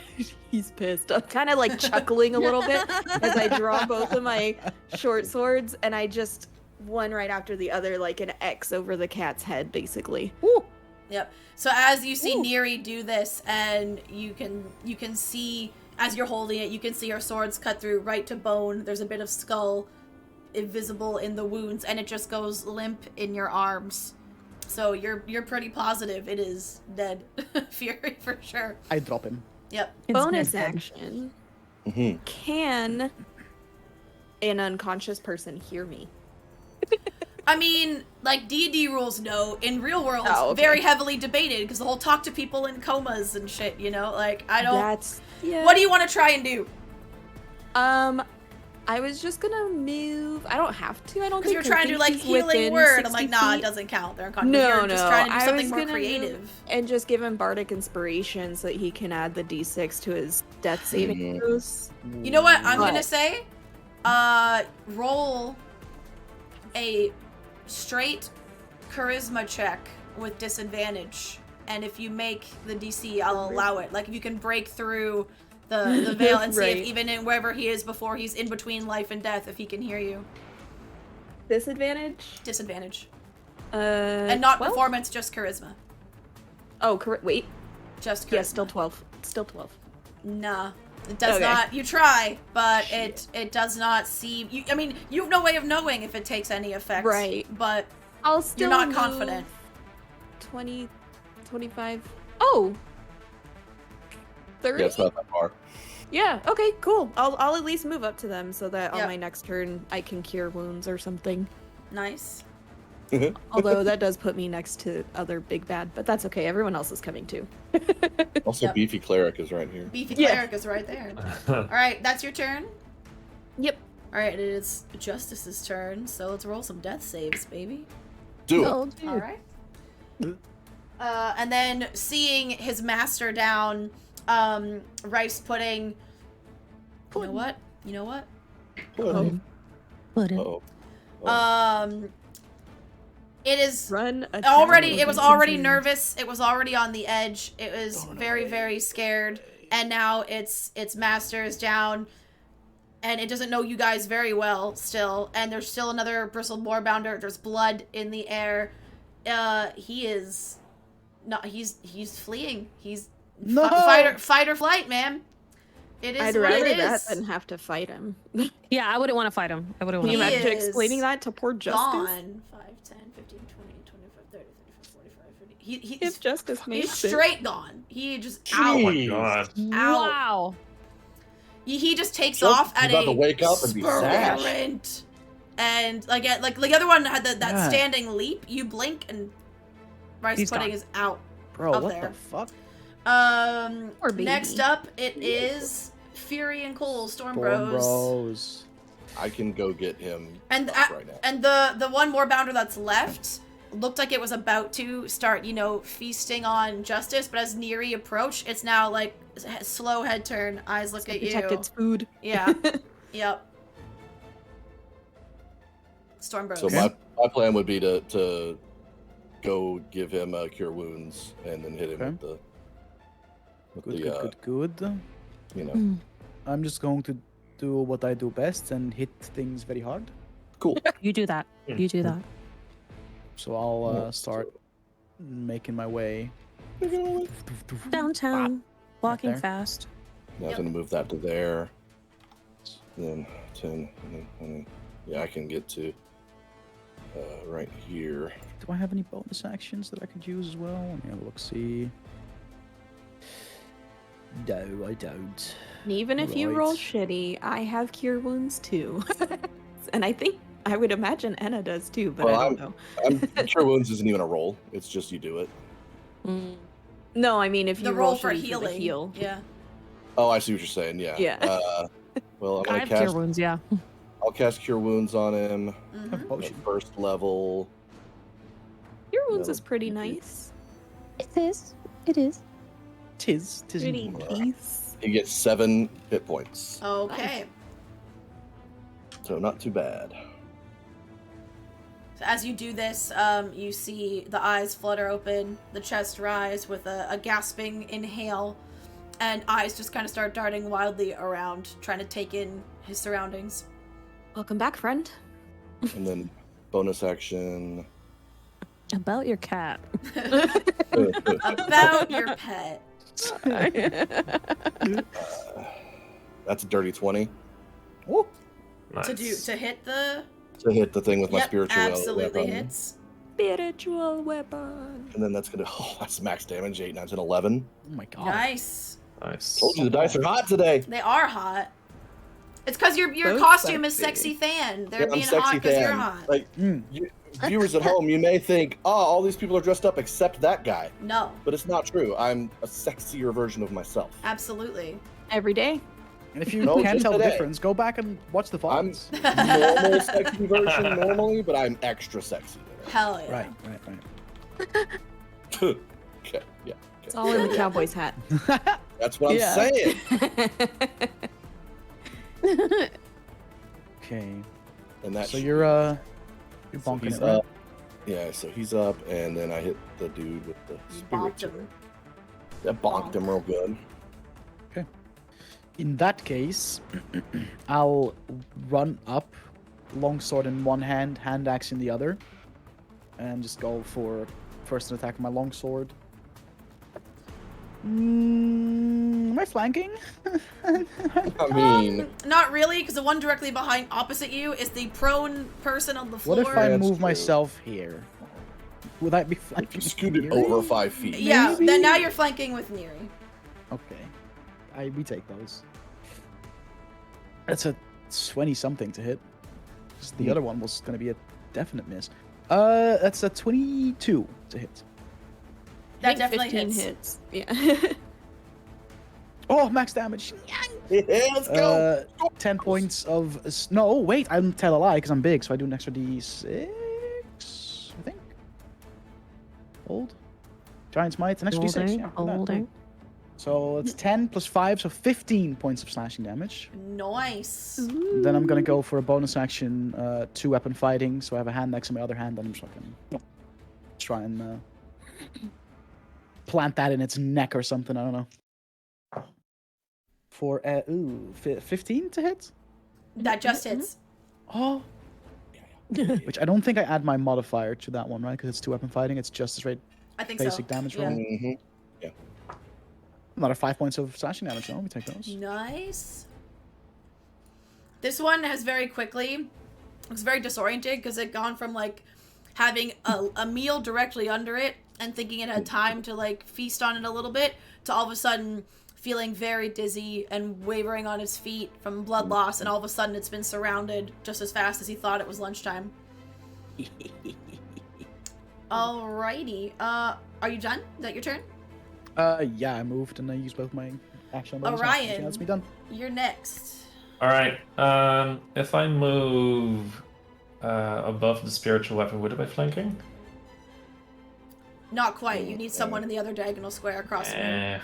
he's pissed. I'm kind of like chuckling a little bit as I draw both of my short swords, and I just one right after the other, like an X over the cat's head, basically. Woo. Yep. So as you see Ooh. Neri do this, and you can see as you're holding it, you can see her swords cut through right to bone. There's a bit of skull invisible in the wounds, and it just goes limp in your arms. So you're pretty positive it is dead. Fury for sure. I drop him. Yep. Bonus dead. action. Mm-hmm. Can an unconscious person hear me? I mean, like D&D rules, no. In real world, Oh, okay. very heavily debated because the whole talk to people in comas and shit. You know, like I don't. That's yeah. What do you want to try and do? I was just gonna move. I don't have to. I don't Because think you're trying to do like he's healing within word. I'm 60 like, nah, it feet. doesn't count. They're unconscious. No, You're just no. trying to do I something was more gonna creative. and just give him bardic inspiration so that he can add the d6 to his death saving Mhm. throws. You know what I'm What? gonna say? Roll a straight charisma check with disadvantage, and if you make the DC, I'll allow it. Like if you can break through the veil and see Right. if even in wherever he is before he's in between life and death, if he can hear you. Disadvantage? Disadvantage. And And not performance, just charisma. Oh, wait. Just charisma. Yeah, still 12. Still 12. Nah. It does Okay. not. You try, but it does not seem. I mean, you have no way of knowing if it takes any effect. Right. But I'll still you're not move confident. 20, 25. Oh! 30? Yeah, it's not that far. Yeah, okay, cool. I'll at least move up to them so that Yep. on my next turn I can cure wounds or something. Nice. Although that does put me next to other big bad, but that's okay. Everyone else is coming too. Also, Yep. Beefy Cleric is right here. Beefy Yeah. Cleric is right there. All right, that's your turn. Yep. All right, it is Justice's turn, so let's roll some death saves, baby. Do it. Oh, dude. All right. And then seeing his master down, Rice Pudding. You know what? You know what? Oh. Pudding. Oh. It is Run. already. It was already nervous. It was already on the edge. It was very, very scared. And now its master is down, and it doesn't know you guys very well still. And there's still another bristled moorbounder. There's blood in the air. He is not. He's fleeing. He's No! fight or flight, man. It is I'd what rather it that is. than have to fight him. Yeah, I wouldn't want to fight him. I wouldn't Can you want to. He imagine is explaining that to poor Justice? Gone. 5, 10, 15, 20, 25, 30, 35, 45, 50. If Justice He's makes it. straight gone. He just Oh my Jeez. god. out. Wow. He just takes Just off at about a to wake up and be sashed. sprint. And like the other one had that Yeah. standing leap. You blink and Rice He's Pudding gone. is out. Bro, Up what there. the fuck? Poor baby. Next up it is Fury and Cole, Storm Bros. Bros. I can go get him And right now. and the one more bounder that's left looked like it was about to start, feasting on Justice, but as Neri approached, it's now like slow head turn, eyes look at Protect you. its food. Yeah. Yep. Storm Bros. So my plan would be to go give him Cure Wounds and then hit him Okay. with Good, the good. you know. Mm. I'm just going to do what I do best and hit things very hard. Cool. You do that. You do that. So I'll Yeah, start making my way. Downtown. Walking there. fast. Now I'm gonna move that to there. Then 10, and then 20. Yeah, I can get to right here. Do I have any bonus actions that I could use as well? Let me have a look. See. No, I don't. And even if you roll Right. shitty, I have Cure Wounds too. And I would imagine Enna does too, but Well, I don't know. Cure Wounds isn't even a roll. It's just you do it. No, I mean if you the roll for shitty the healing. heal. Yeah. Oh, I see what you're saying. Yeah. Yeah. Well, I'm I gonna have cast. cure wounds, yeah. I'll cast Cure Wounds on him I have a Mhm. at potion. first level. Cure Wounds Yeah. is pretty nice. It is. It is. Tis Pretty indeed. nice. He gets 7 hit points, Okay. so not too bad. So as you do this, you see the eyes flutter open, the chest rise with a gasping inhale, and eyes just kind of start darting wildly around, trying to take in his surroundings. Welcome back, friend. And then bonus action. About your cat. About your pet. That's a dirty 20 Oh, Nice. To hit the to hit the thing with my Yep, spiritual absolutely weapon. hits. Spiritual weapon. And then that's gonna that's max damage, 8, 9, 10, 11. oh my god. Nice. Nice. Told you the dice are hot today. They are hot. It's because your So costume is sexy. sexy fan. They're Yeah, I'm being sexy hot because you're fan. hot. Like viewers at home, you may think, oh, all these people are dressed up except that guy. No, But it's not true. I'm a sexier version of myself. absolutely. Every day. And if you No, can't just tell the today. difference, go back and watch the I'm VODs. normal sexy version normally, but I'm extra sexy today. Hell yeah. Right. Okay, yeah. It's all in the cowboy's hat. That's what Yeah. I'm saying. Okay. And that's So you're so bonking he's it, right? up. Yeah, so he's up, and then I hit the dude with the You spirit. bopped him. Yeah, bonked him real good. In that case, I'll run up, longsword in one hand, hand axe in the other, and just go for first an attack with my longsword. Am I flanking? I mean, Not really, because the one directly behind, opposite you, is the prone person on the floor. What if I That's move true. myself here? Would I be flanking? scooted here? over 5 feet. Yeah, Maybe? then now you're flanking with Neri. Okay. We take those. That's a 20-something to hit. 'Cause the other one was going to be a definite miss. That's a 22 to hit. That definitely 15 hits. Yeah. Oh, max damage. Yeah, let's go. 10 points of... No, wait, I'm tell a lie because I'm big, so I do an extra d6, I think. Hold. Giant Smite, an extra d6. Yeah, why not? Holding. So it's 10 plus 5, so 15 points of slashing damage. Nice. Then I'm gonna go for a bonus action, 2 weapon fighting, so I have a hand next to my other hand, and I'm just gonna try and plant that in its neck or something, I don't know. For 15 to hit? That just hits. Oh. Which I don't think I add my modifier to that one, right? Because it's 2 weapon fighting, it's just a straight I think basic so. damage Yeah. roll. Mm-hmm. Another 5 points of slashing damage, so let me take those. Nice. This one has very quickly, was very disoriented because it gone from like having a meal directly under it and thinking it had time to like feast on it a little bit to all of a sudden feeling very dizzy and wavering on its feet from blood loss, and all of a sudden it's been surrounded just as fast as he thought it was lunchtime. Alrighty. Are you done? Is that your turn? Yeah, I moved and I used both my action and bonus Orion. action. That's me done. You're next. All right. If I move above the spiritual weapon, would it be flanking? Not quite. You need someone in the other diagonal square across from you.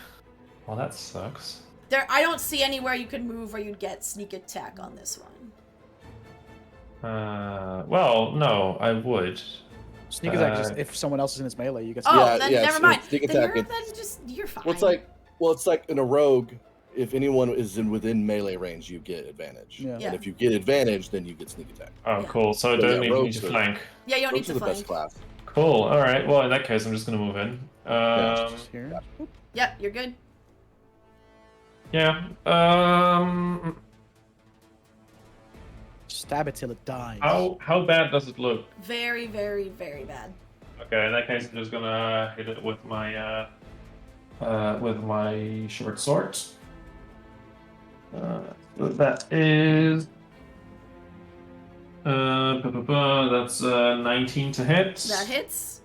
Well, that sucks. There, I don't see anywhere you could move where you'd get sneak attack on this one. Well, no, I would. Sneak attack, just if someone else is in its melee, you get. Oh, Yeah, then yeah, never so mind. sneak Then attack, you're fine. Well, it's like in a rogue. If anyone is within melee range, you get advantage. Yeah. And if you get advantage, then you get sneak attack. Oh, Yeah. cool. So I So, don't yeah, need rogues to are- flank. Yeah, you don't need Rogues are to the best flank. class. Cool. All right. Well, in that case, I'm just gonna move in. Just here. Yep, you're good. Yeah. Stab it till it dies. How bad does it look? Very, very, very bad. Okay, in that case, I'm just gonna hit it with my short sword. So that is that's 19 to hit. That hits.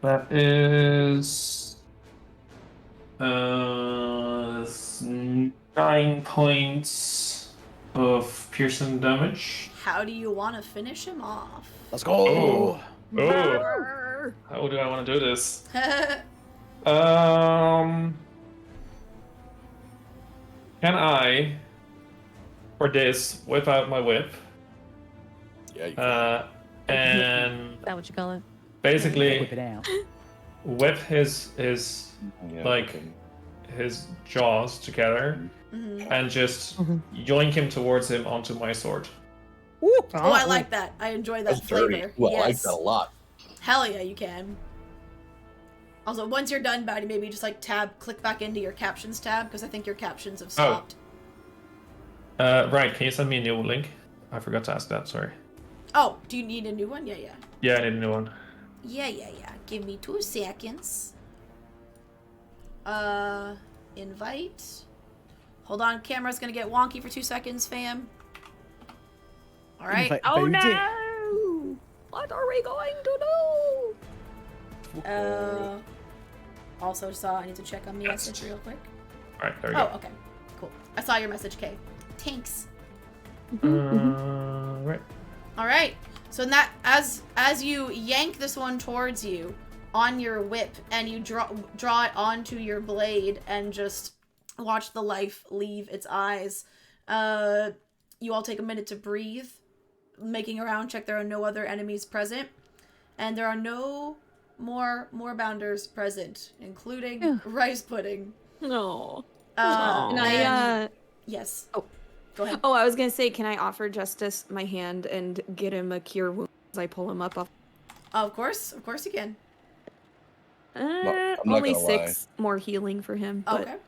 That is 9 points of piercing damage. How do you want to finish him off? Let's go. Oh, how do I want to do this? Can I, for this, whip out my whip? Yeah. You can. And Is that what you call it? basically Whip it out. whip his Yeah, like okay. his jaws together Mhm. and just yoink him towards him onto my sword. Oh, I like that. I enjoy that That's dirty. flavor. Well, I like Yes. that a lot. Hell yeah, you can. Also, once you're done, Batty, maybe just like click back into your captions tab, because I think your captions have stopped. Right, can you send me a new link? I forgot to ask that, sorry. Oh, do you need a new one? Yeah, yeah. Yeah, I need a new one. Yeah. Give me 2 seconds. Invite. Hold on, camera's gonna get wonky for 2 seconds, fam. Alright. Invite Oh Booty. no! What are we going to do? Also saw I need to check on the message real quick. Alright, there we Oh, go. okay. Cool. I saw your message, Kay. Thanks. Right. Alright. So in that as you yank this one towards you on your whip and you draw it onto your blade and just watch the life leave its eyes, you all take a minute to breathe, making around, check there are no other enemies present, and there are no more bounders present, including rice pudding. No. And yes. Oh. Go ahead. Oh, I was gonna say, can I offer Justice my hand and get him a cure wound as I pull him up off? Of course you can. I'm not Only gonna lie. 6 more healing for him. But Okay. I'm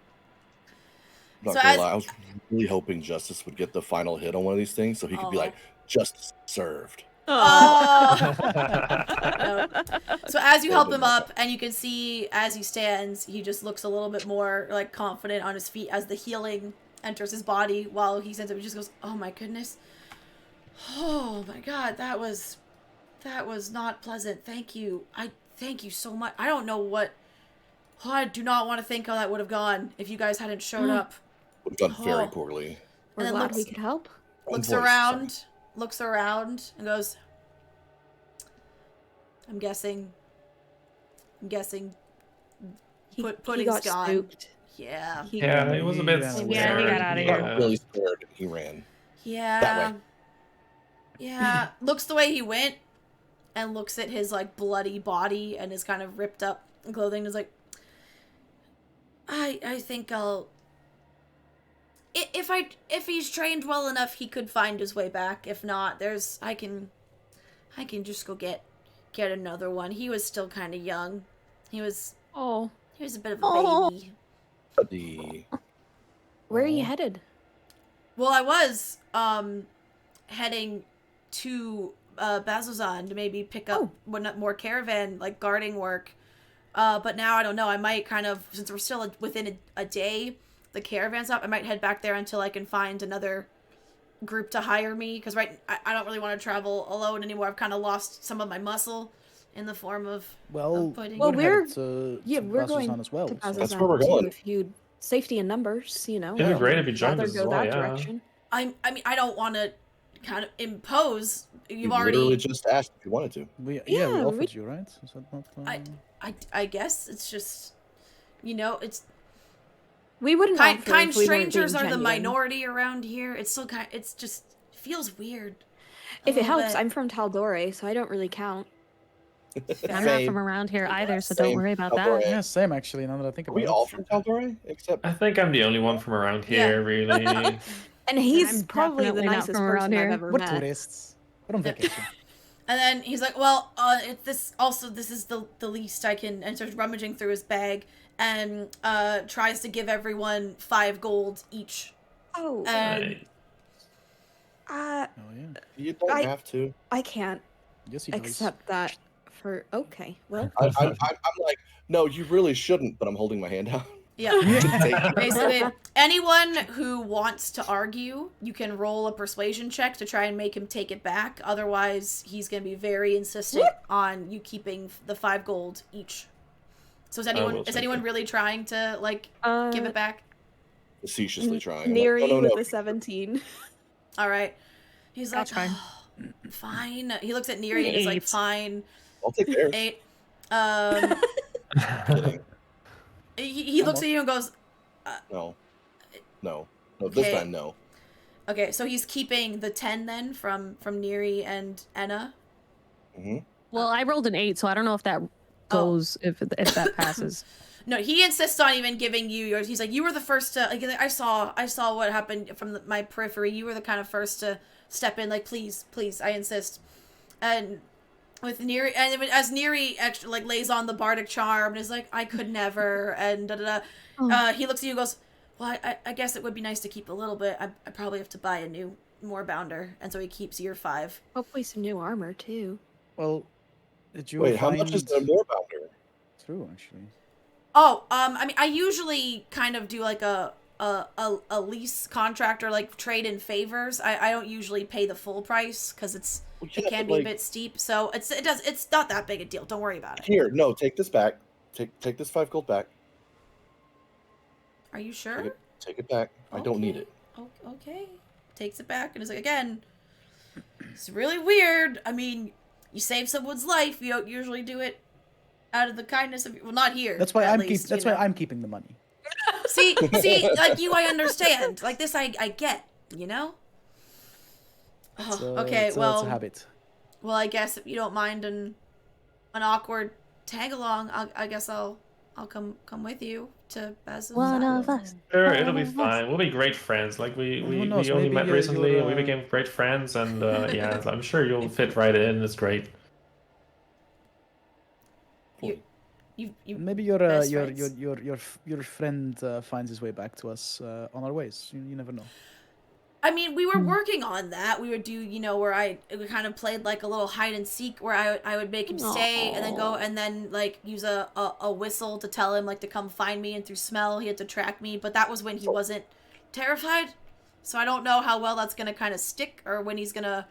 not So gonna as- lie, I was really hoping Justice would get the final hit on one of these things so he could be Aw. like, justice served. Oh. No. So as you help him up, and you can see as he stands, he just looks a little bit more like confident on his feet as the healing enters his body. While he stands up, he just goes, "Oh my goodness, oh my god, that was That was not pleasant. Thank you. Thank you so much. I don't know what... Oh, I do not want to think how that would have gone if you guys hadn't showed up. Would have gone very poorly. We're glad we could help. Looks around, and goes, I'm guessing Pudding's gone. Spooked. Yeah. Yeah, it was a bit Yeah, scary. he got out of He here. got really scared. He ran. Yeah. That way. Yeah. Looks the way he went and looks at his like bloody body and his kind of ripped up clothing and is like, I think I'll if he's trained well enough he could find his way back. If not, I can just go get another one. He was still kind of young. He was a bit of a baby. Where are you headed? Well, I was heading to Bazzoxan to maybe pick up more caravan like guarding work. But now I don't know. I might kind of, since we're still within a day, the caravan's up. I might head back there until I can find another group to hire me. Because I don't really want to travel alone anymore. I've kind of lost some of my muscle in the form of pudding. Well, we're we're going as well. to Bazzoxan That's where we're going. too. If you safety in numbers, you know. It'd be great if you joined rather us go as well, that yeah. direction. I mean, I don't want to kind of impose. You literally just asked if you wanted to. We Yeah, offered you, right? Is that not, I guess it's just, it's We wouldn't offer kind if we weren't strangers being are the genuine. minority around here. It's still it's just feels weird. If it helps, bit. I'm from Taldore, so I don't really count. I'm not from around here either, so don't worry about that. yeah, same actually. Now that I think Are about we it. all from Taldore? Except I think I'm the only one from around here, really. And he's I'm probably the definitely not nicest from around person I've here. ever We're met. tourists. We're on vacation. And then he's like, well, this is the least I can, and starts rummaging through his bag and tries to give everyone 5 gold each. Oh. Right. Oh yeah. you don't have to. I can't Yes, he does. accept that for... Okay, well... I'm like, no, you really shouldn't, but I'm holding my hand out. Yeah. Basically, anyone who wants to argue, you can roll a persuasion check to try and make him take it back. Otherwise, he's going to be very insistent on you keeping the 5 gold each. So is anyone really trying to give it back? Facetiously trying. Neri Like, no. with a 17. All right. He's like, That's fine. "Oh, fine. He looks at Neri and is like, 8. fine. I'll take theirs. 8. Kidding. He looks at you and goes, No. This Okay. time, no. okay, so he's keeping the 10 then from Neri and Enna. Mm-hmm. Well, I rolled an 8, so I don't know if that goes, if that passes. No, he insists on even giving you yours. He's like, you were the first to, I saw what happened from my periphery. You were the kind of first to step in, please, I insist. And with Neri, and as Neri actually lays on the bardic charm and is like, I could never, and he looks at you and goes, well, I guess it would be nice to keep a little bit. I probably have to buy a new more bounder, and so he keeps your 5. Hopefully some new armor, too. Well, did you Wait, how much is the more bounder? True, actually. Oh, I mean, I usually kind of do a lease contract or trade in favors. I don't usually pay the full price because it can be a bit steep. So it's not that big a deal. Don't worry about it. Here, no, take this back. Take this 5 gold back. Are you sure? Take it back. I don't need it. Okay. Takes it back and is like, again, it's really weird. I mean, you save someone's life. You don't usually do it out of the kindness of, well, not here. That's why at I'm least, why I'm keeping the money. See, I understand. This I get, Oh, okay, it's a well, habit. well, I guess if you don't mind an awkward tag along, I guess I'll come with you to Bazzoxan. One of us. Sure, it'll be fine. We'll be great friends. We Who knows, only maybe met recently, you're, and we became great friends. And yeah, I'm sure you'll fit right in. It's great. You Maybe best your friends. friend finds his way back to us on our ways. You never know. I mean, we were working on that. We would do, where we kind of played a little hide and seek, where I would make him stay and then go and then use a whistle to tell him to come find me, and through smell he had to track me. But that was when he wasn't terrified, so I don't know how well that's gonna kind of stick or when he's gonna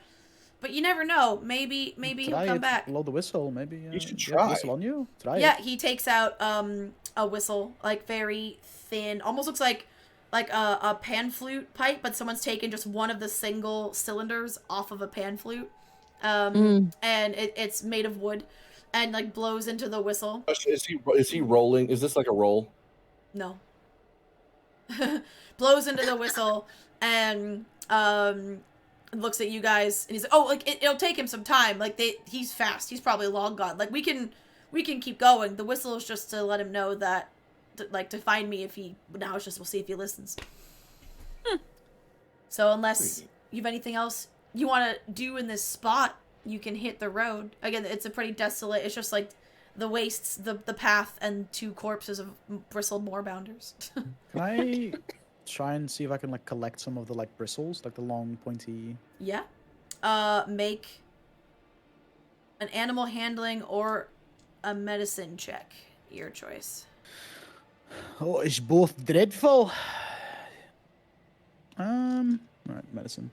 But you never know. Maybe he'll come back. Blow the whistle. Maybe You should you have a try. whistle on you. Try Yeah, it. he takes out a whistle, like very thin, almost looks like a pan flute pipe, but someone's taken just one of the single cylinders off of a pan flute, and it's made of wood, and like blows into the whistle. Is he rolling? Is this like a roll? No. Blows into the whistle and looks at you guys, and he's like, "Oh, like it'll take him some time. Like he's fast. He's probably long gone. Like we can keep going. The whistle is just to let him know that, to find me if he. Now it's just we'll see if he listens. So unless you have anything else you want to do in this spot, you can hit the road. Again, it's a pretty desolate. It's just like the wastes, the path, and 2 corpses of bristled moorbounders. Can I try and see if I can like collect some of the like bristles, like the long pointy? Yeah. Make an animal handling or a medicine check. Your choice. Oh, it's both dreadful. Alright, medicine.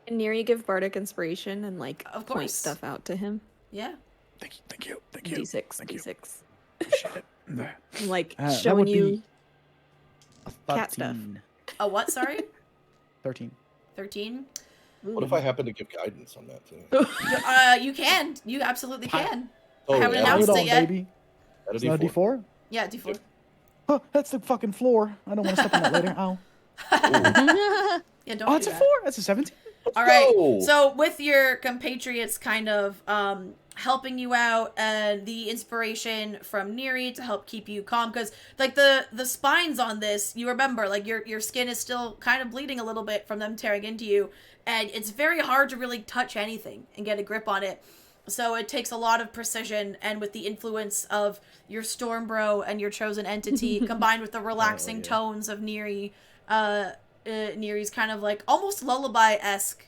And Neri give Bardic inspiration and like Of point course. stuff out to him. Yeah. Thank you. D6, Thank you. D6. Appreciate it. Like That showing would be you a cat stuff. 13. A what? Sorry. 13. 13. What if I happen to give guidance on that too? You can. You absolutely can. Oh, I haven't yeah. announced Hold it on, yet. baby. Add a It's not a D4. D4? Yeah, D4. Huh, that's the fucking floor. I don't want to step on that later. Ow. Yeah, don't Oh, do it's a that. 4. That's a 17. All right. go! So with your compatriots kind of helping you out, and the inspiration from Neri to help keep you calm, because like the spines on this, you remember, like your skin is still kind of bleeding a little bit from them tearing into you, and it's very hard to really touch anything and get a grip on it. So it takes a lot of precision, and with the influence of your Storm Bro and your chosen entity, combined with the relaxing tones of Neri, Neri's kind of like almost lullaby-esque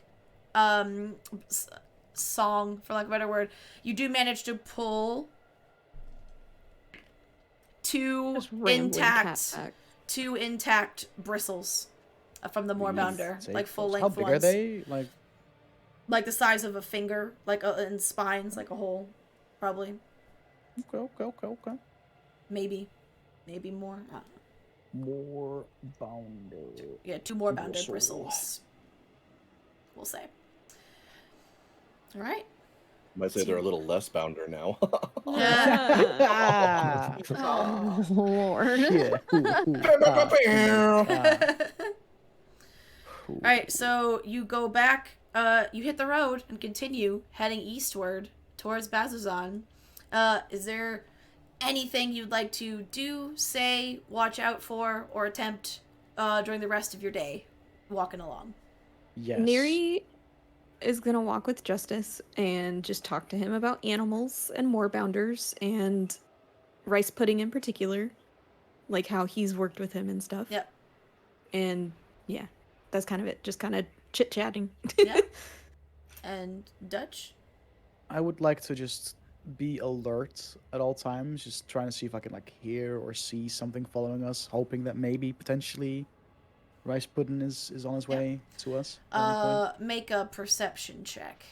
song, for lack of a better word, you do manage to pull 2 Just rambling cat intact bristles from the Moorbounder, like full-length How ones. big are they? Like the size of a finger, like and spines, like a whole, probably. Okay. Maybe more. More bounder. Yeah, 2 Moorbounder Bristle. bristles. We'll say. All right. Might say they're a little less bounder now. Yeah. Oh, Lord. Yeah. All right, so you go back, you hit the road and continue heading eastward towards Bazuzan. Is there anything you'd like to do, say, watch out for, or attempt during the rest of your day walking along? Yes. Neri is gonna walk with Justice and just talk to him about animals and moorbounders and rice pudding in particular, like how he's worked with him and stuff. Yep. And yeah, that's kind of it. Just kind of chit chatting. Yeah. And Dutch? I would like to just be alert at all times, just trying to see if I can like hear or see something following us, hoping that maybe potentially rice pudding is on his way to us. at any point. Make a perception check.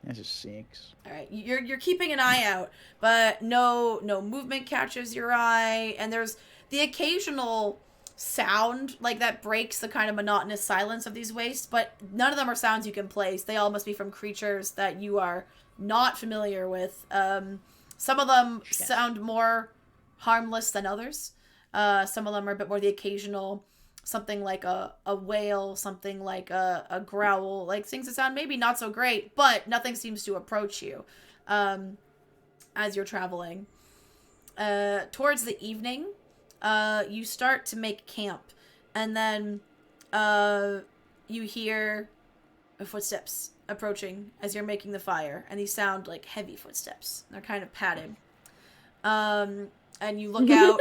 That's a 6. All right, you're keeping an eye out, but no movement catches your eye, and there's the occasional sound like that breaks the kind of monotonous silence of these wastes, but none of them are sounds you can place. They all must be from creatures that you are not familiar with. Some of them sound more harmless than others. Some of them are a bit more the occasional, something like a wail, something like a growl, like things that sound maybe not so great, but nothing seems to approach you as you're traveling. Towards the evening, you start to make camp, and then you hear footsteps approaching as you're making the fire, and these sound like heavy footsteps. They're kind of padded. And you look out,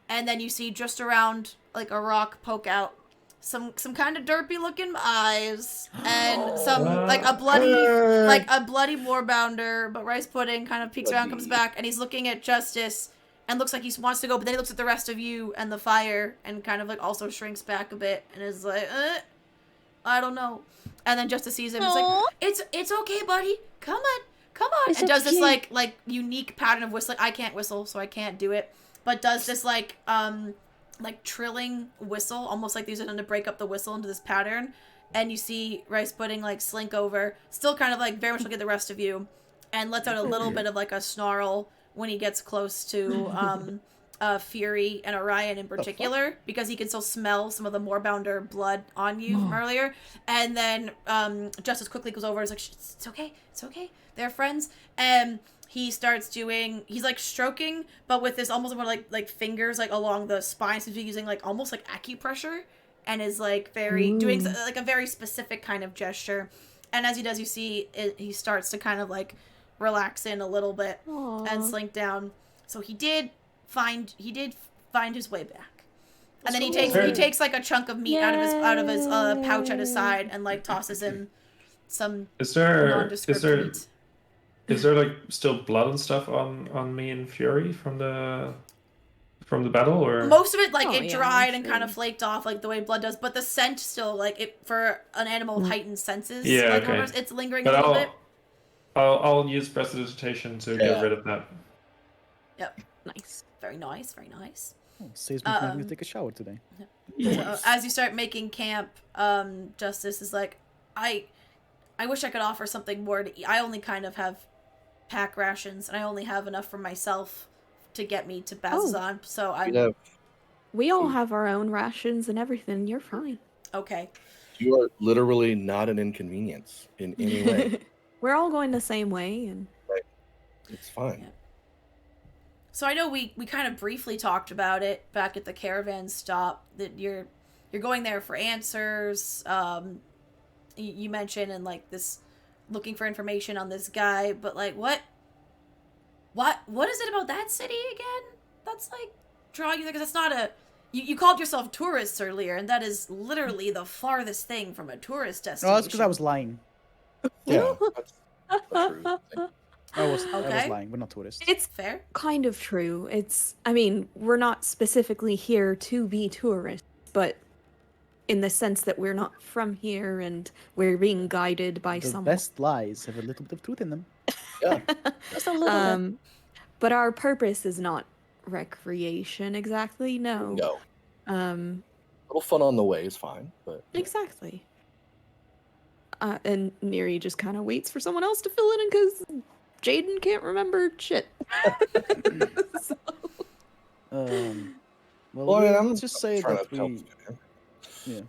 and then you see just around like a rock poke out some kind of derpy looking eyes, and some like a bloody moorbounder, but rice pudding kind of peeks around, comes back, and he's looking at Justice and looks like he wants to go, but then he looks at the rest of you and the fire and kind of like also shrinks back a bit and is like, I don't know. And then Justice sees him. He's like, it's okay, buddy. Come on. It's and does this okay. like unique pattern of whistling. I can't whistle, so I can't do it. But does this like trilling whistle, almost like using it to break up the whistle into this pattern. And you see Rice Pudding like slink over, still kind of like very much looking at the rest of you, and lets out a little bit of like a snarl when he gets close to Fury and Orion in particular, because he can still smell some of the Moorbounder blood on you from earlier. And then Justice quickly goes over and is like, it's okay, they're friends. And he starts doing, he's like stroking, but with this almost more like fingers like along the spine, seems to be using like almost like acupressure, and is like very doing like a very specific kind of gesture. And as he does, you see he starts to kind of like relax in a little bit and slink down. So he did find his way back. And then he takes like a chunk of meat out of his pouch at his side and like tosses him some nondescript meat. Is there like still blood and stuff on me and Fury from the battle, or most of it it dried and kind of flaked off like the way blood does, but the scent still like it for an animal with heightened senses. Yeah, like, okay. It's lingering a little bit. I'll use prestidigitation to get rid of that. Yep. Nice. Very nice. Very nice. Saves me from having to take a shower today. So, as you start making camp, Justice is like, I wish I could offer something more to eat. I only kind of have pack rations, and I only have enough for myself to get me to Bazazan. So we all have our own rations and everything. You're fine. Okay. You are literally not an inconvenience in any way. We're all going the same way, and it's fine. Yeah. So I know we kind of briefly talked about it back at the caravan stop, that you're going there for answers. You mentioned and like this looking for information on this guy, but like what is it about that city again that's like drawing you there? Because it's not a you called yourself tourists earlier, and that is literally the farthest thing from a tourist destination. Oh, that's because I was lying. Yeah, that's true. I was lying. We're not tourists. It's fair. Kind of true. I mean, we're not specifically here to be tourists, but in the sense that we're not from here and we're being guided by someone. The best lies have a little bit of truth in them. Yeah. Just a little bit. But our purpose is not recreation exactly, no. No. A little fun on the way is fine, but exactly. And Neri just kind of waits for someone else to fill in because Jaden can't remember shit. So. Let's just say that we... Yeah.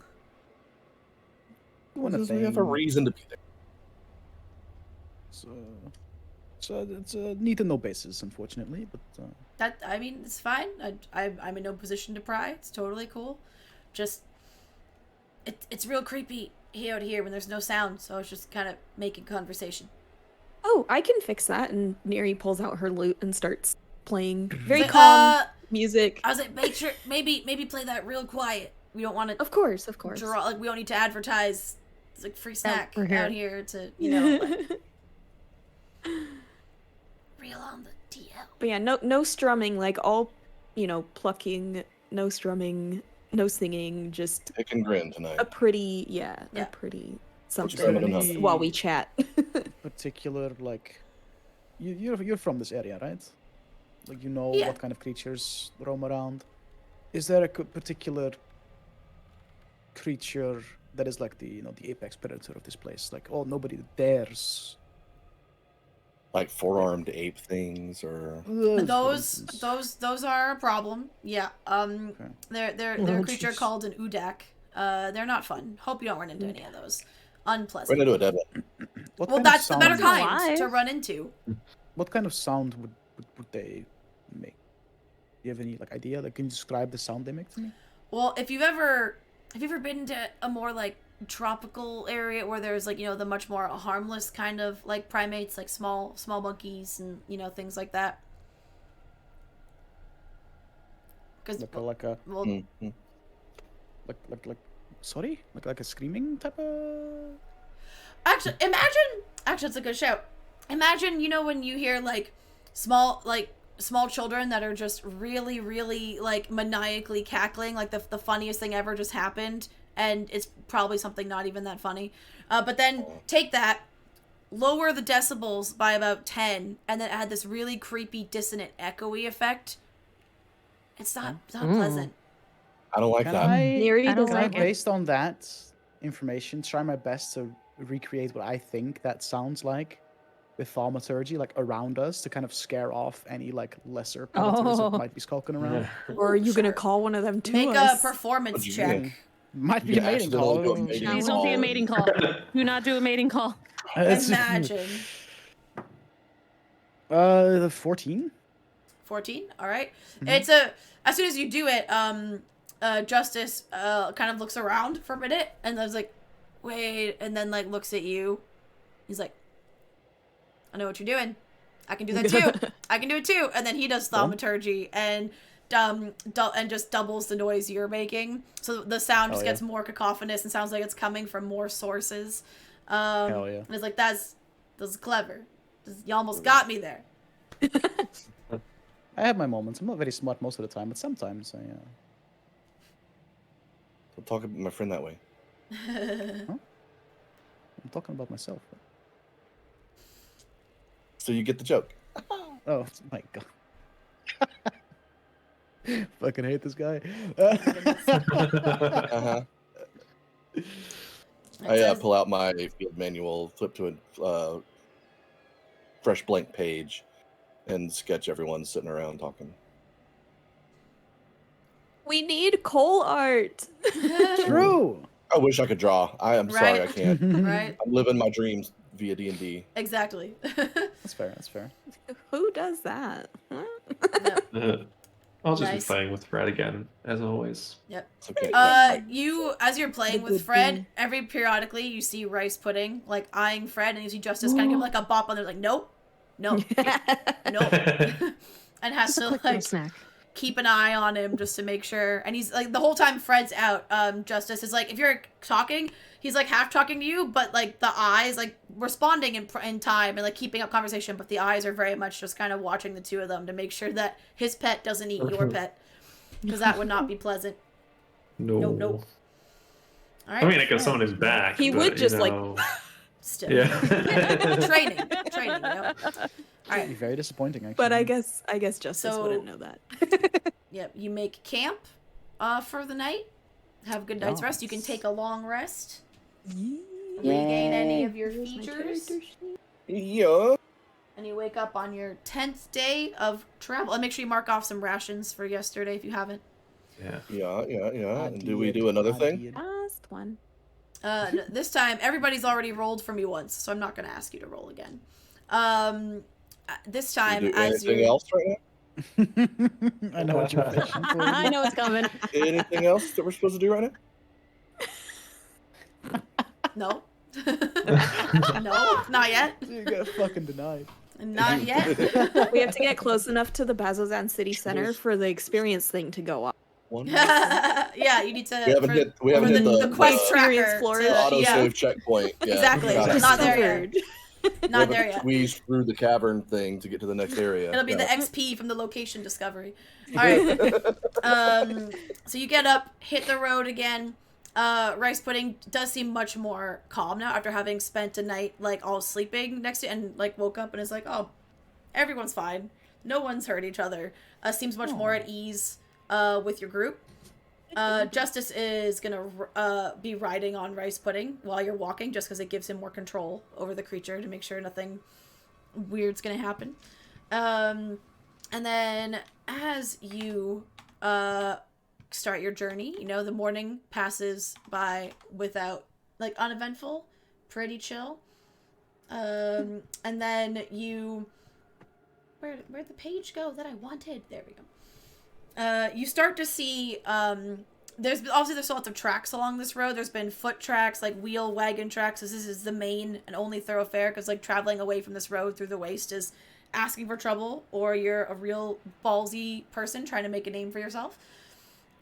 We have a reason to be there. So it's a need to know basis, unfortunately, but That, I mean, it's fine. I'm in no position to pry. It's totally cool. Just it's real creepy out here when there's no sound, so it's just kind of making conversation. Oh, I can fix that. And Neri pulls out her lute and starts playing very calm music. I was like, make sure maybe play that real quiet. We don't want to. Of course. Draw, like, we don't need to advertise like free snack out here to real on the DL. But yeah, no strumming, like all plucking, no strumming, no singing, just Pick and grin tonight. a pretty something while we chat. particular, like, you're from this area, right? Like, what kind of creatures roam around. Is there a particular creature that is like the apex predator of this place? Like, nobody dares. Like 4-armed ape things, or those are a problem. Yeah. Okay. They're a creature called an udak. They're not fun. Hope you don't run into any of those. Unpleasant. Run into a dead one. Well, that's the better kind to run into. What kind of sound would they make? Do you have any idea? Like, can you describe the sound they make to me? Well, if you've ever been to a more tropical area where there's the much more harmless kind of primates, like small monkeys and things like that. Because sorry, like a screaming type of. Actually, it's a good shout. Imagine when you hear small children that are just really, really maniacally cackling, like the funniest thing ever just happened, and it's probably something not even that funny. But then take that, lower the decibels by about 10, and then add this really creepy, dissonant, echoey effect. It's not pleasant. I don't like that. Can I, based on that information, try my best to recreate what I think that sounds like with thaumaturgy, like around us, to kind of scare off any like lesser predators that might be skulking around? Or are you gonna call one of them to Make us? a performance check. Might be a mating call. Please don't be a mating call. Do not do a mating call. Imagine. 14. 14. All right. It's as soon as you do it, Justice kind of looks around for a minute and then like, wait, and then like looks at you. He's like, I know what you're doing. I can do that too. I can do it too. And then he does thaumaturgy and just doubles the noise you're making, so the sound just gets more cacophonous and sounds like it's coming from more sources. Hell yeah! And it's like that's clever. You almost got me there. I have my moments. I'm not very smart most of the time, but sometimes I. Don't talk about my friend that way. Huh? I'm talking about myself. So you get the joke. Oh my god. Fucking hate this guy. I pull out my field manual, flip to a fresh blank page, and sketch everyone sitting around talking. We need coal art. True. I wish I could draw. I am sorry I can't. Right. I'm living my dreams via D&D. Exactly. That's fair. That's fair. Who does that? I'll just be playing with Fred again, as always. Yep. Okay. As you're playing with Fred, every periodically you see Rice Pudding like eyeing Fred, and you see Justice kind of give like a bop on there, like nope, nope, nope, and has to like keep an eye on him just to make sure. And he's like the whole time Fred's out, Justice is like if you're talking, he's like half talking to you, but like the eyes like responding in time and like keeping up conversation, but the eyes are very much just kind of watching the two of them to make sure that his pet doesn't eat your pet, because that would not be pleasant. No. Nope. All right. I mean, I guess on his back. He would just like. Still. Yeah. Training. Yep. All right. Very disappointing, actually. But I guess Justice wouldn't know that. Yep. You make camp for the night. Have a good night's rest. You can take a long rest. Regain any of your features. Yeah. And you wake up on your 10th day of travel. And make sure you mark off some rations for yesterday if you haven't. Yeah. And do we do another thing? Last one. This time, everybody's already rolled for me once, so I'm not going to ask you to roll again. This time, do as anything else right now? I know what you're fishing for. I know it's coming. Anything else that we're supposed to do right No. now? No, not yet. You got fucking denied. Not yet. We have to get close enough to the Bazzoxan City Center for the experience thing to go up. Yeah, you need to. We haven't hit the quest experience tracker. flourish. autosave checkpoint. Yeah, Exactly. Not there yet. Not there yet. Squeeze through the cavern thing to get to the next area. It'll be the XP from the location discovery. All right. So you get up, hit the road again. Rice Pudding does seem much more calm now after having spent a night like all sleeping next to it, and like woke up and is like, oh, everyone's fine. No one's hurt each other. Seems much more at ease with your group. Justice is gonna be riding on Rice Pudding while you're walking, just because it gives him more control over the creature to make sure nothing weird's gonna happen. And then as you start your journey, you know, the morning passes by without like uneventful, pretty chill. And then you where'd the page go that I wanted? There we go. You start to see, there's lots of tracks along this road. There's been foot tracks, like wheel wagon tracks. This is the main and only thoroughfare, because like traveling away from this road through the waste is asking for trouble, or you're a real ballsy person trying to make a name for yourself.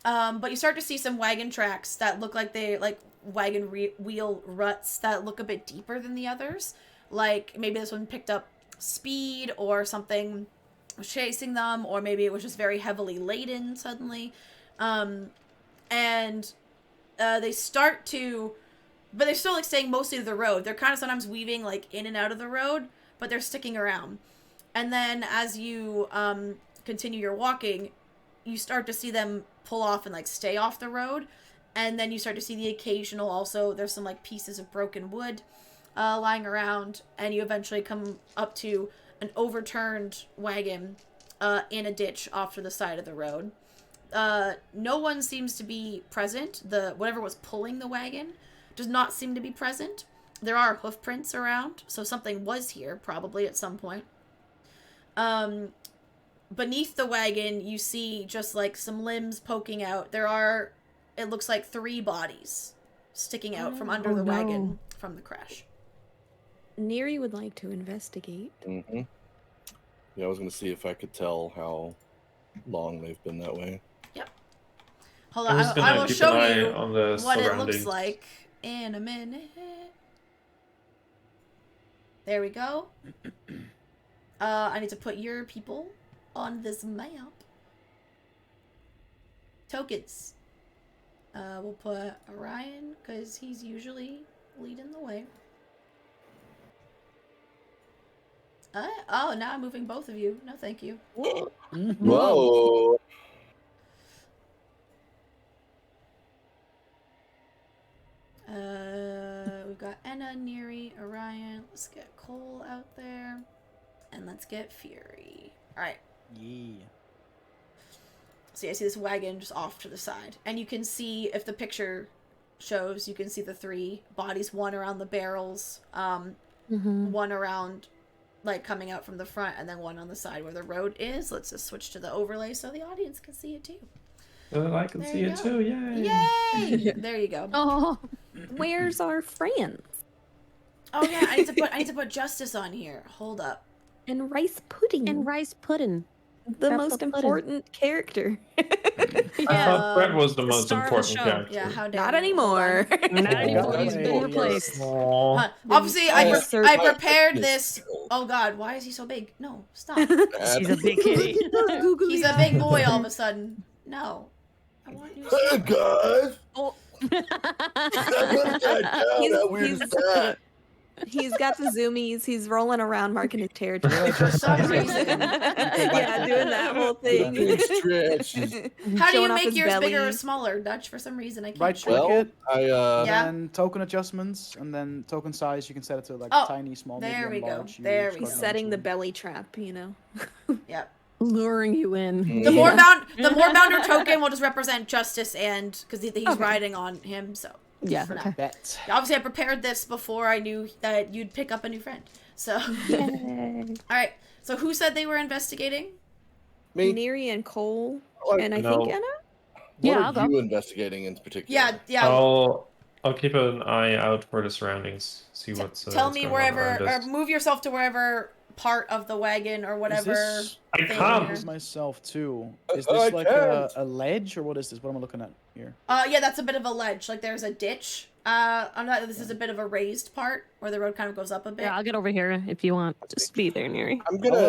But you start to see some wagon tracks that look like they like wagon wheel ruts that look a bit deeper than the others. Like maybe this one picked up speed or something was chasing them, or maybe it was just very heavily laden suddenly. And they start to, but they're still like staying mostly to the road. They're kind of sometimes weaving like in and out of the road, but they're sticking around. And then as you continue your walking, you start to see them pull off and like stay off the road. And then you start to see the occasional, also there's some like pieces of broken wood lying around, and you eventually come up to an overturned wagon in a ditch off to the side of the road. No one seems to be present. Whatever was pulling the wagon does not seem to be present. There are hoof prints around, so something was here probably at some point. Beneath the wagon, you see just like some limbs poking out. It looks like 3 bodies sticking out from under the wagon from the crash. Neri would like to investigate. Mm-hmm. Yeah, I was going to see if I could tell how long they've been that way. Yep. Hold on, I will show you what it looks like in a minute. There we go. I need to put your people on this map. Tokens. We'll put Orion, because he's usually leading the way. Oh, now I'm moving both of you. No, thank you. Whoa. We've got Enna, Neri, Orion. Let's get Cole out there. And let's get Fury. Alright. Yeah. So yeah, I see this wagon just off to the side. And you can see, if the picture shows, you can see the 3 bodies, one around the barrels, one around, like, coming out from the front, and then one on the side where the road is. Let's just switch to the overlay so the audience can see it too. I can see it too, yay! Yay! There you go. Oh, where's our friends? Oh yeah, I need to put Justice on here. Hold up. And rice pudding. The most important character. I thought Fred was the most important character. Yeah, how dare Not anymore. Not anymore. He's been replaced. Obviously, I prepared this. Oh God, why is he so big? No, stop. He's a big kitty. He's a big boy all of a sudden. No, I want you. Hey guys. Oh. He's He's got the zoomies. He's rolling around, marking his territory. For some reason. Yeah, doing that whole thing. How do you make yours bigger or smaller, Dutch? For some reason, I can't. Right click it. Yeah. And then token adjustments, and then token size. You can set it to like tiny, small, there medium, we go. large. There we go. He's setting the belly trap, you know. Yep. Luring you in. The more bounder token will just represent Justice, and because he's riding on him, so. Yeah. For now. Bet. Obviously, I prepared this before I knew that you'd pick up a new friend. So. Yay. All right. So who said they were investigating? Me. Neri and Cole, and I No. think Anna. What I'll are go. you investigating in particular? Yeah. I'll keep an eye out for the surroundings. See what's. Tell what's me going on wherever, around or us. move yourself to wherever part of the wagon or whatever. Is I thing can't. here. myself too. Is I this like can't. a ledge, or what is this? What am I looking at here? Yeah, that's a bit of a ledge. Like there's a ditch. This is a bit of a raised part where the road kind of goes up a bit. Yeah, I'll get over here if you want. Just be there, Neri. I'm I'll gonna.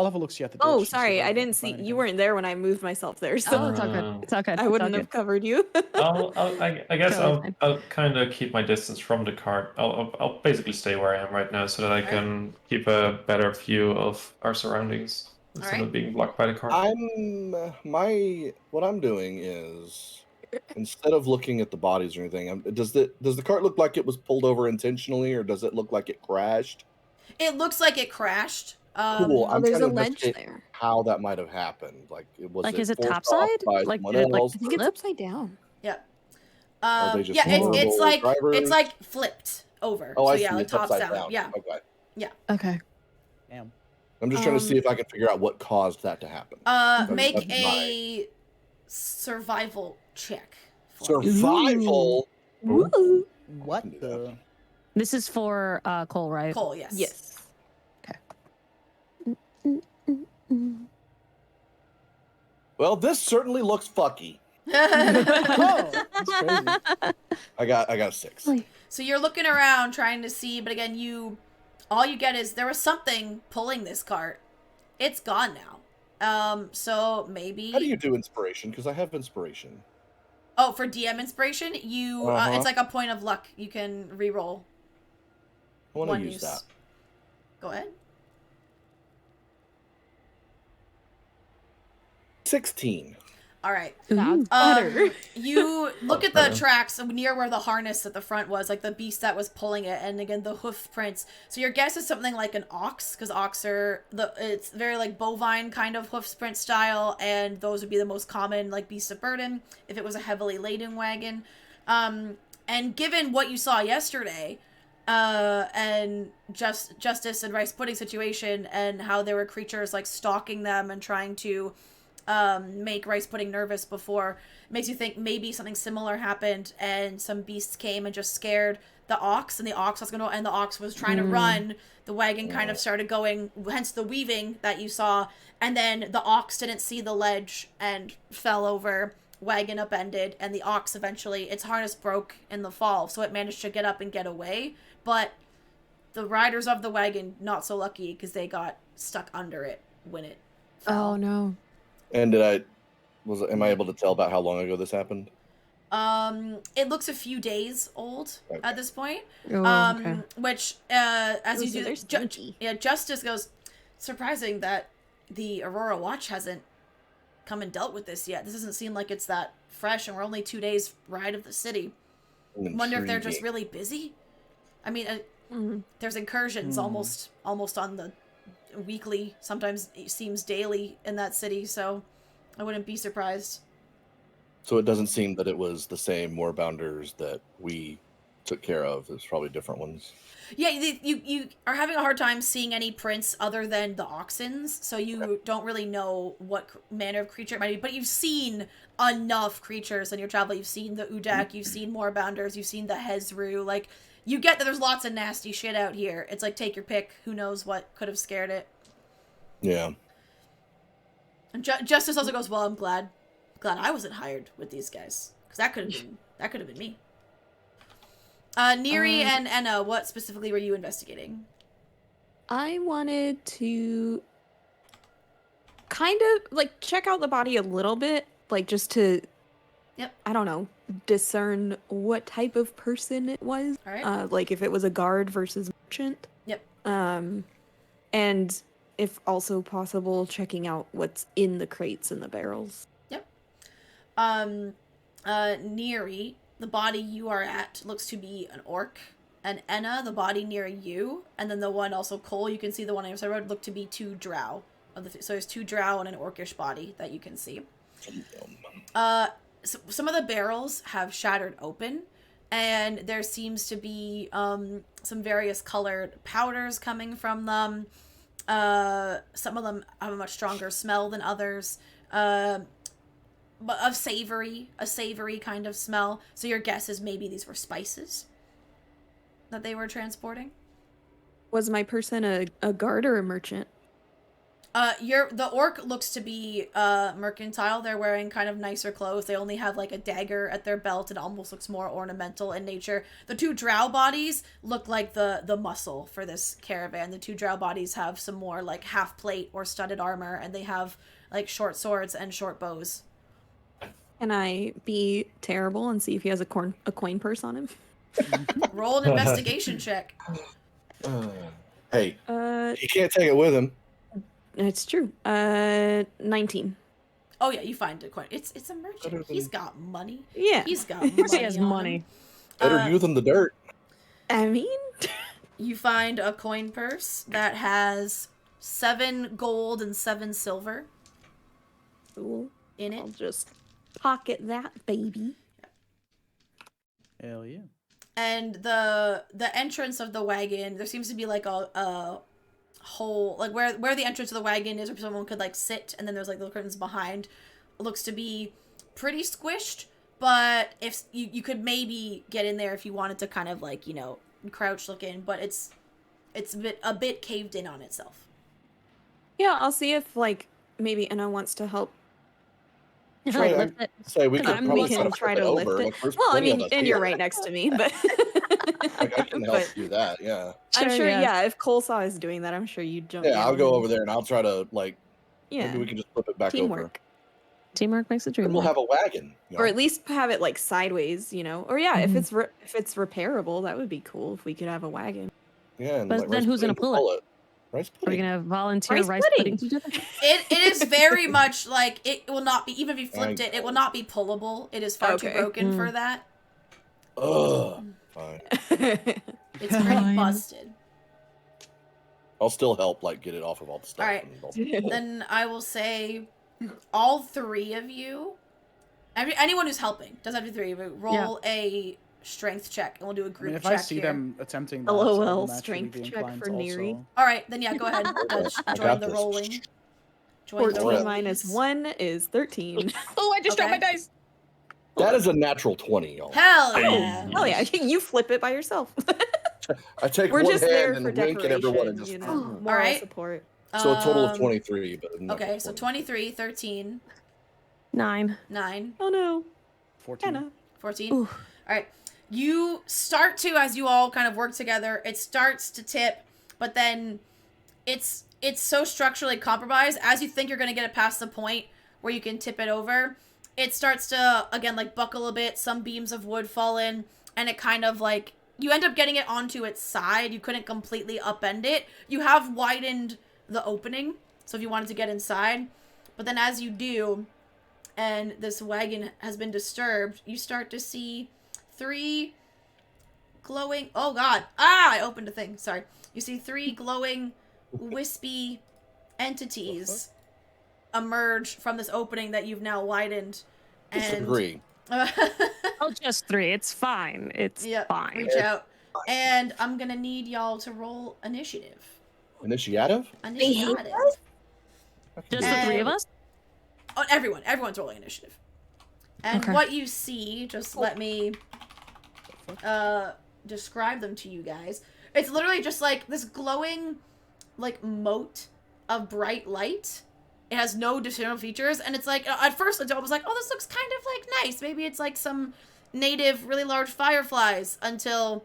have a look see at the ditch. Oh, and see sorry, if I can didn't find see. anything. You weren't there when I moved myself there, so Oh, it's all good. It's all good. I wouldn't It's all have covered you. I guess Totally fine. I'll kind of keep my distance from the cart. I'll basically stay where I am right now so that I can keep a better view of our surroundings instead Alright. of being blocked by the cart. What I'm doing is, instead of looking at the bodies or anything, does the cart look like it was pulled over intentionally, or does it look like it crashed? It looks like it crashed. Cool. I'm There's trying a to ledge investigate there. how that might have happened. Like, Is it forced topside? off by Like, someone like- else? I think it's upside down. Yep. Are they just Yeah, it's horrible like drivers? it's like flipped over. Oh, so I yeah, see. like It's tops upside down. Yeah. Okay. Okay. Damn. I'm just trying to see if I can figure out what caused that to happen. Make that's a survival check. Survival. Woo! What do the? This is for Cole, right? Cole, yes. Yes. Well, this certainly looks fucky. Oh, that's crazy. I got a 6. So you're looking around trying to see, but again, all you get is there was something pulling this cart. It's gone now. So maybe. How do you do inspiration? Because I have inspiration. Oh, for DM inspiration, you it's like a point of luck. You can re-roll. I want to use that. Go ahead. 16. All right. That's better. You look at the tracks near where the harness at the front was, like the beast that was pulling it, and again the hoof prints. So your guess is something like an ox, because ox are it's very like bovine kind of hoof print style, and those would be the most common like beast of burden if it was a heavily laden wagon. And given what you saw yesterday, and Justice and Rice Pudding situation, and how there were creatures like stalking them and trying to make Rice Pudding nervous before, makes you think maybe something similar happened and some beasts came and just scared the ox, and the ox was trying to run. The wagon kind of started going, hence the weaving that you saw, and then the ox didn't see the ledge and fell over, wagon upended, and the ox eventually, its harness broke in the fall, so it managed to get up and get away, but the riders of the wagon not so lucky because they got stuck under it when it fell. Oh no. And am I able to tell about how long ago this happened? It looks a few days old at this point. Oh, okay. Which, as you do, Justice goes, surprising that the Aurora Watch hasn't come and dealt with this yet. This doesn't seem like it's that fresh, and we're only 2 days ride of the city. Wonder if they're just really busy. I mean, there's incursions almost on the weekly, sometimes it seems daily in that city, so I wouldn't be surprised. So it doesn't seem that it was the same Moorbounders that we took care of. It's probably different ones. Yeah, you are having a hard time seeing any prints other than the Oxens, so you don't really know what manner of creature it might be, but you've seen enough creatures in your travel. You've seen the Udak, you've seen Moorbounders, you've seen the Hezru, like, you get that there's lots of nasty shit out here. It's like, take your pick. Who knows what could have scared it. Yeah. And Justice also goes, well, I'm glad I wasn't hired with these guys, because that could have been me. Neri and Enna, what specifically were you investigating? I wanted to kind of like check out the body a little bit, like just to, I don't know, discern what type of person it was. All right. Like if it was a guard versus merchant. Yep. And if also possible, checking out what's in the crates and the barrels. Yep. Neri, the body you are at looks to be an orc, and Enna, the body near you, and then the one also Cole, you can see the one I road look to be 2 drow. So there's 2 drow and an orcish body that you can see. So some of the barrels have shattered open, and there seems to be some various colored powders coming from them. Some of them have a much stronger smell than others. But a savory kind of smell. So your guess is maybe these were spices that they were transporting. Was my person a guard or a merchant? The orc looks to be mercantile. They're wearing kind of nicer clothes. They only have like a dagger at their belt. It almost looks more ornamental in nature. The 2 drow bodies look like the muscle for this caravan. The 2 drow bodies have some more like half plate or studded armor, and they have like short swords and short bows. Can I be terrible and see if he has a coin purse on him? Roll an investigation check. Hey, he can't take it with him. It's true. 19. Oh yeah, you find it quite. It's a merchant. He's got money. Yeah, he's got money. He has money. Better you than the dirt. I mean, you find a coin purse that has 7 gold and 7 silver. Cool. In it. I'll just pocket that baby. Hell yeah. And the entrance of the wagon, there seems to be like a hole, like where the entrance of the wagon is, where someone could like sit, and then there's like little curtains behind. It looks to be pretty squished, but if you could maybe get in there if you wanted to kind of like, you know, crouch look in, but it's a bit caved in on itself. Yeah, I'll see if like maybe Anna wants to help. Lift it. Say we can try to lift it. Like, well, I mean, and you're right next to me, but like, I can help do that. Yeah. I'm sure. Yeah, if Colesaw is doing that, I'm sure you'd jump. Yeah, I'll go over there and I'll try to like. Yeah. Maybe we can just flip it back Teamwork. over. Teamwork makes a dream Then we'll work. have a wagon. Or at least have it like sideways, you know. Or yeah, if it's repairable, that would be cool if we could have a wagon. Yeah, and But like then who's gonna pull it? Rice Are we pudding. gonna volunteer rice pudding together? It is very much like it will not be, even if you flipped it, it will not be pullable. It is far too broken for that. Ugh. Fine. It's pretty busted. I'll still help, like, get it off of all the stuff. All right. Then I will say, all three of you, anyone who's helping, doesn't have to be three of you, roll a strength check, and we'll do a group check. If I see them attempting that, LOL, so strength check for Neri. All right, then yeah, go ahead. Join the rolling. 14 minus 1 is 13. Oh, I just dropped my dice. That is a natural 20, y'all. Hell yeah. Hell yeah, you flip it by yourself. I take We're one just hand there and for wink at everyone and just... you know, moral All right. support. So a total of 23. But Okay, so 23, 13, 9. 9. Oh no. 14. Anna. 14. All right. You start to, as you all kind of work together, it starts to tip, but then it's so structurally compromised. As you think you're going to get it past the point where you can tip it over, it starts to, again, like buckle a bit. Some beams of wood fall in, and it kind of like, you end up getting it onto its side. You couldn't completely upend it. You have widened the opening, so if you wanted to get inside. But then as you do, and this wagon has been disturbed, you start to see 3 glowing... Oh, God. I opened a thing. Sorry. You see 3 glowing, wispy entities emerge from this opening that you've now widened. And... Disagree. Oh, just 3. It's fine. It's fine. Reach out. And I'm going to need y'all to roll initiative. Initiative? Initiative. Just the 3 of us? Oh, everyone's rolling initiative. And what you see, just let me describe them to you guys. It's literally just like this glowing, like, moat of bright light. It has no discernible features, and it's like, at first I was like, oh, this looks kind of like nice. Maybe it's like some native, really large fireflies, until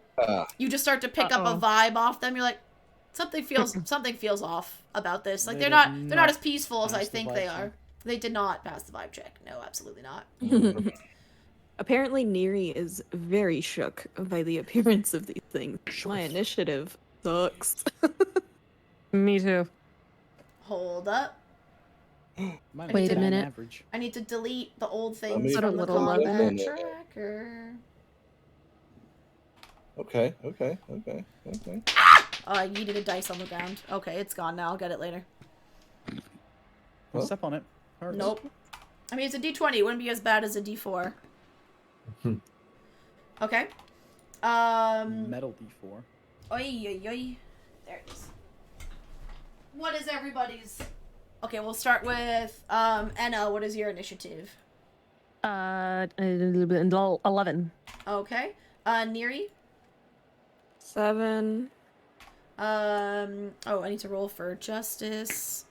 you just start to pick up a vibe off them. You're like, something feels off about this. Like they're not as peaceful as I think they are. They did not pass the vibe check. No, absolutely not. Apparently, Neri is very shook by the appearance of these things. My initiative sucks. Me too. Hold up. Wait a minute. Average. I need to delete the old things from the little combat tracker. Okay. Oh, I yeeted a dice on the ground. Okay, it's gone now. I'll get it later. Well, step on it. Hurts. Nope. I mean, it's a D20. It wouldn't be as bad as a D4. Okay. Metal D4. Oi. There it is. What is everybody's... Okay, we'll start with, Enna. What is your initiative? 11. Okay. Neri? 7. Oh, I need to roll for justice.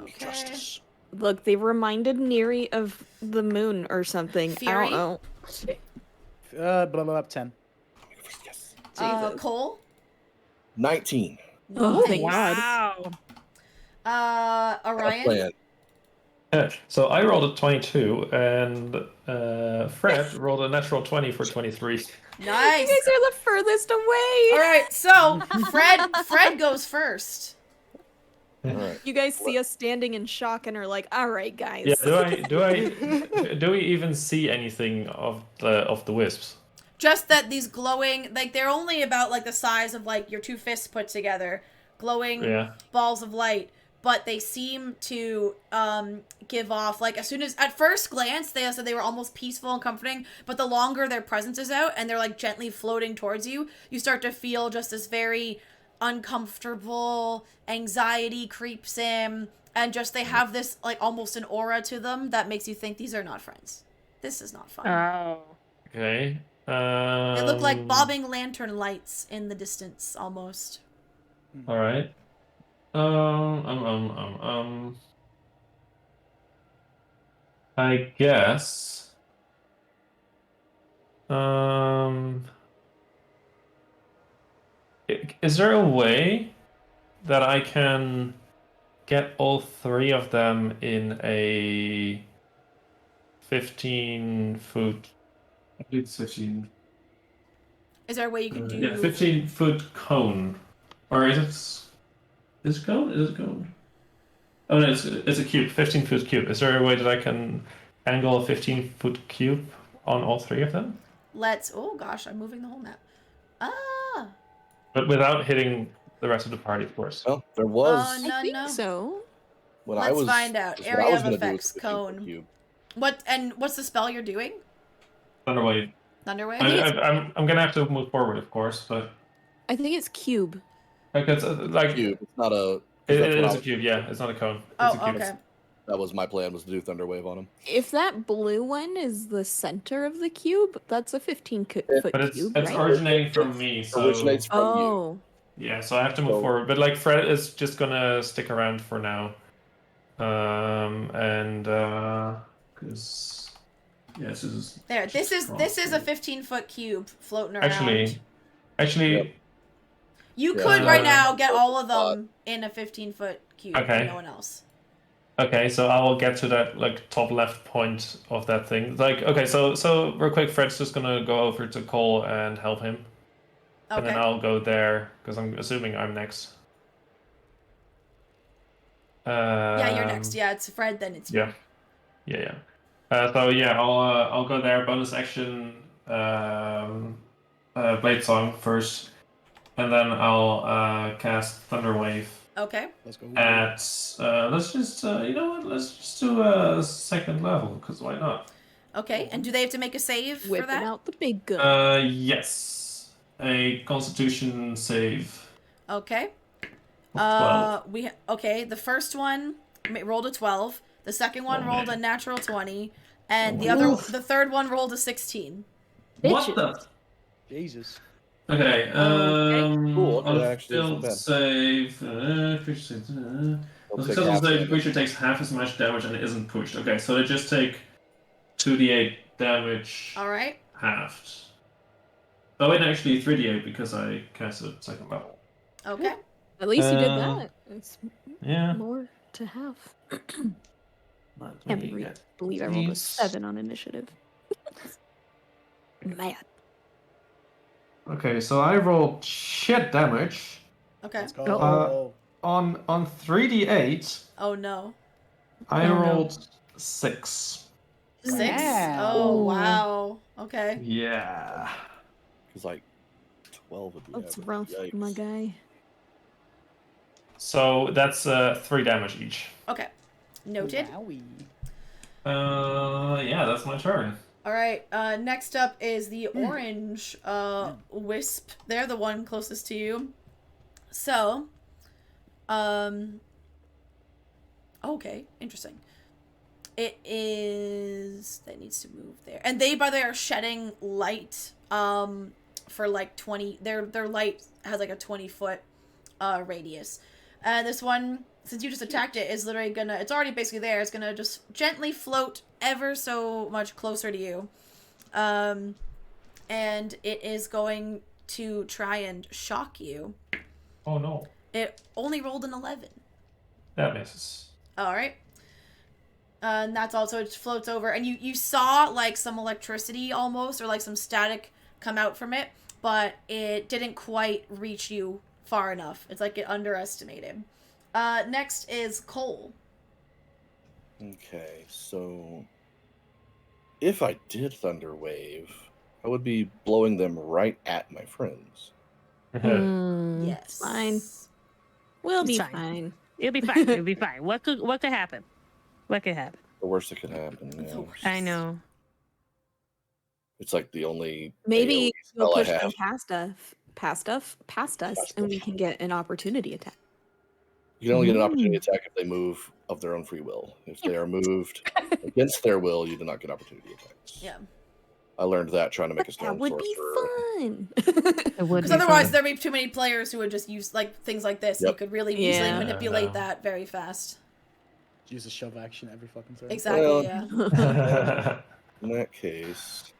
Okay. Justice. Look, they reminded Neri of the moon or something. Fury? I don't know. Blah, blah, 10. Yes. Cole? 19. Oh, thank Wow. Orion? So I rolled a 22, and Fred rolled a natural 20 for 23. Nice. You guys are the furthest away. All right, so Fred goes first. All right. You guys see us standing in shock and are like, "All right, guys." Yeah. Do we even see anything of the wisps? Just that these glowing, like they're only about like the size of like your 2 fists put together, glowing balls of light. But they seem to give off, like, as soon as, at first glance, they said they were almost peaceful and comforting, but the longer their presence is out and they're, like, gently floating towards you, you start to feel just this very uncomfortable, anxiety creeps in, and just they have this, like, almost an aura to them that makes you think these are not friends. This is not fun. Oh. Okay. They look like bobbing lantern lights in the distance, almost. All right. I guess. Is there a way that I can get all 3 of them in a 15-foot. I think it's 15. Is there a way you can do? Yeah, 15-foot cone, or is it? Is it cone? Is it cone? Oh no, it's a cube. 15-foot cube. Is there a way that I can angle a 15-foot cube on all 3 of them? Oh gosh, I'm moving the whole map. Ah. But without hitting the rest of the party, of course. Well, there was. Oh no, I think no. so. When Let's I was, find out. what Area I was of gonna do was effects, 15-foot cone. cube. What's the spell you're doing? Thunderwave. Thunderwave. I'm gonna have to move forward, of course, but I think it's cube. because like Cube. It's not a. it that's what I is a was- cube. Yeah, it's not a cone. It's Oh, a cube. okay. That was my plan, was to do Thunderwave on him. If that blue one is the center of the cube, that's a 15-foot But it's cube, it's right? originating from me, so Originates from you. Oh. yeah. So I have to move So- forward. But like Fred is just gonna stick around for now, and because this is There. This is a 15-foot cube floating around. Actually, You Yeah. could right now get all of them in a 15-foot cube. Okay. No one else. okay. So I will get to that like top left point of that thing. Like okay, so real quick, Fred's just gonna go over to Cole and help him. And then Okay. I'll go there because I'm assuming I'm next. Yeah, you're next. Yeah, it's Fred. Then it's you. Yeah. So yeah, I'll go there. Bonus action, Blade Song first, and then I'll cast Thunderwave Okay. Let's go. at. Let's just you know what? Let's just do a second level because why not? Okay. And do they have to make a save for Whipping that? out the big gun. Yes, a Constitution save. Okay. of 12. Okay. The first one rolled a 12. The second one Oh, rolled man. a natural 20, and Oh, the third one rolled a 16. What the? Jesus. Okay. Cool, On that a actually isn't field bad. save, creature saves, I'll on a take successful half save, the damage. creature takes half as much damage and isn't pushed. Okay, so they just take 2d8 damage All right. halved. Oh wait, actually 3d8 because I casted second level. Okay. At least you did uh, that. It's Yeah. more to have. Let Can't me believe I rolled a these. 7 on initiative. Mad. Okay, so I rolled shit damage Okay. Let's go. on 3d8. Oh no. I Oh, no. rolled 6. 6. Wow. Oh Ooh. wow. Okay. Yeah. It's like 12 would be That's average. rough, Yikes. my guy. So that's 3 damage each. Okay. Noted. Wowie. Yeah, that's my turn. All right. Next up is the orange wisp. They're the one closest to you. So, okay, interesting. It is that needs to move there, and they by the way are shedding light. For like 20. Their light has like a 20-foot radius. This one, since you just attacked it, is literally gonna. It's already basically there. It's gonna just gently float ever so much closer to you. And it is going to try and shock you. Oh no. It only rolled an 11. That misses. All right. And that's also, it floats over. And you saw like some electricity almost, or like some static come out from it, but it didn't quite reach you far enough. It's like it underestimated. Next is Cole. Okay, so if I did Thunder Wave, I would be blowing them right at my friends. Yes. Fine. We'll be It's fine. fine. It'll be fine. It'll be fine. What could happen? What could happen? The worst that could happen. The Yeah. worst. I know. It's like the only Maybe AoE you'll spell I push them have. past us, and we can get an opportunity attack. You can only get an opportunity attack if they move of their own free will. If they are moved against their will, you do not get opportunity attacks. Yeah. I learned that trying to make a storm That would be sorcerer. fun. It would Because be otherwise fun. there'd be too many players who would just use like things like this. You Yep. could really easily Yeah. manipulate No. that very fast. Use a shove action every fucking turn. Exactly, Well, yeah. In that case,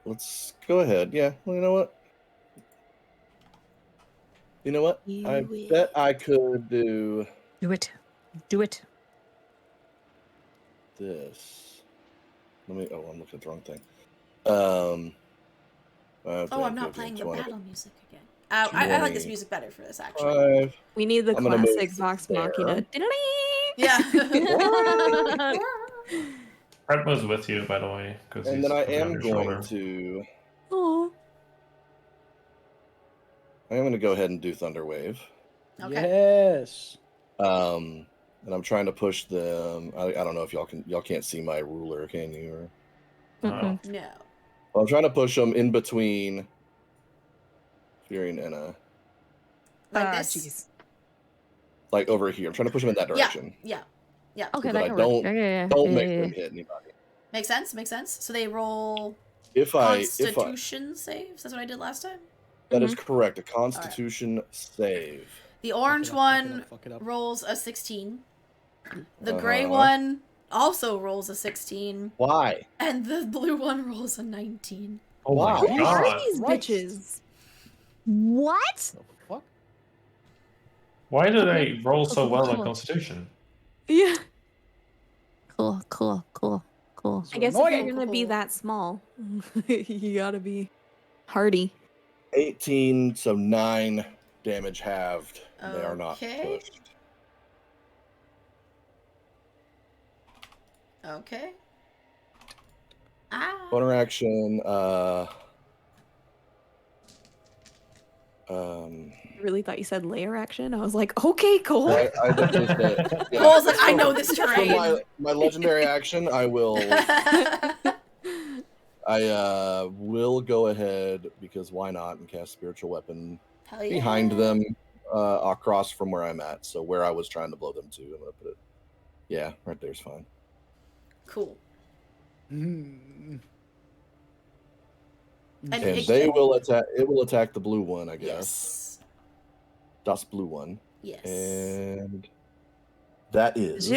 let's go ahead. Yeah, well, you know what? You know what? I bet I could do it. this. Let me. Oh, I'm looking at the wrong thing. I'm not playing the battle music again. I like this music better for this, actually. We need the classic Vox Machina. Yeah. Brent was with you, by the way. And then I am going to. Oh. I am going to go ahead and do Thunder Wave. Okay. Yes. And I'm trying to push them. I don't know if y'all can't see my ruler, can you? No. No. Well, I'm trying to push them in between Fury and Enna. Like this? Jeez. Like over here. I'm trying to push them in that direction. Yeah. Okay, So that that I can don't work. don't make them hit anybody. Makes sense. So they roll If Constitution saves. That's what I did last time. That is correct. A Constitution save. The orange one rolls a 16. The gray Uh-huh. one also rolls a 16. Why? And the blue one rolls a 19. Oh Wow. my Who are god. these bitches? What? Fuck. Why do they roll so well on Constitution? Yeah. Cool. I guess if annoying. you're gonna be that small, you gotta be hardy. 18, so 9 damage halved. They are not Okay. pushed. Okay. Bonus action. I really thought you said layer action. I was like, okay, Cole. I just said, yeah. Cole's like, I know this For terrain. my legendary action, I will go ahead because why not and cast spiritual weapon Hell yeah. behind them across from where I'm at. So where I was trying to blow them to, I'm gonna put it. Yeah, right there's fine. Cool. Mm. And And it they can- will attack. It will attack the blue one, I guess. Yes. Das blue one. Yes. And that is.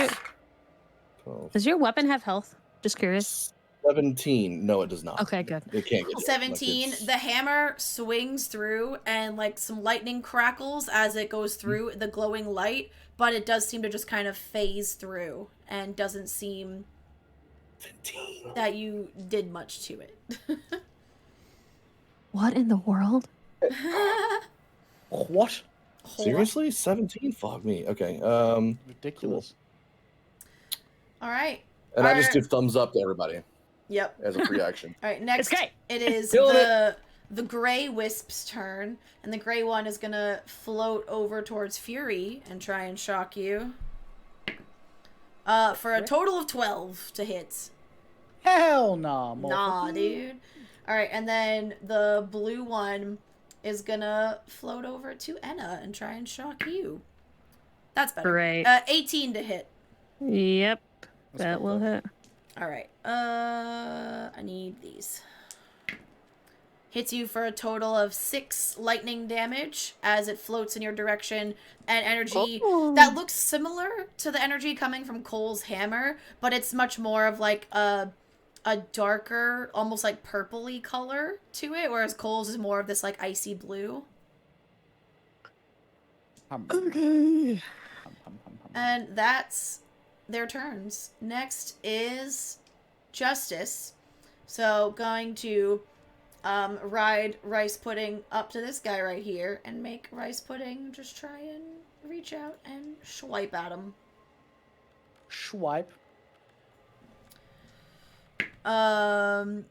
Does your weapon have health? Just curious. 17. No, it does not. Okay, good. It can't get 17. Like, The hammer swings through and like some lightning crackles as it goes through the glowing light, but it does seem to just kind of phase through and doesn't seem 17. that you did much to it. What in the world? What? Seriously? 17? Fuck me. Okay. Ridiculous. All right. And I just give thumbs up to everybody Yep. as a free action. All right, next great. it is Killed the gray wisp's turn, and the gray one is gonna float over towards Fury and try and shock you. For a total of 12 to hit. Hell nah, Nah, dude. All right, and then the blue one is gonna float over to Enna and try and shock you. That's better. Great. 18 to hit. Yep. That will hit. All right. I need these. Hits you for a total of 6 lightning damage as it floats in your direction, and energy that looks similar to the energy coming from Cole's hammer, but it's much more of like a darker, almost like purpley color to it, whereas Cole's is more of this like icy blue. Okay. And that's their turns. Next is Justice. So going to ride Rice Pudding up to this guy right here and make Rice Pudding just try and reach out and swipe at him. Swipe. Oh,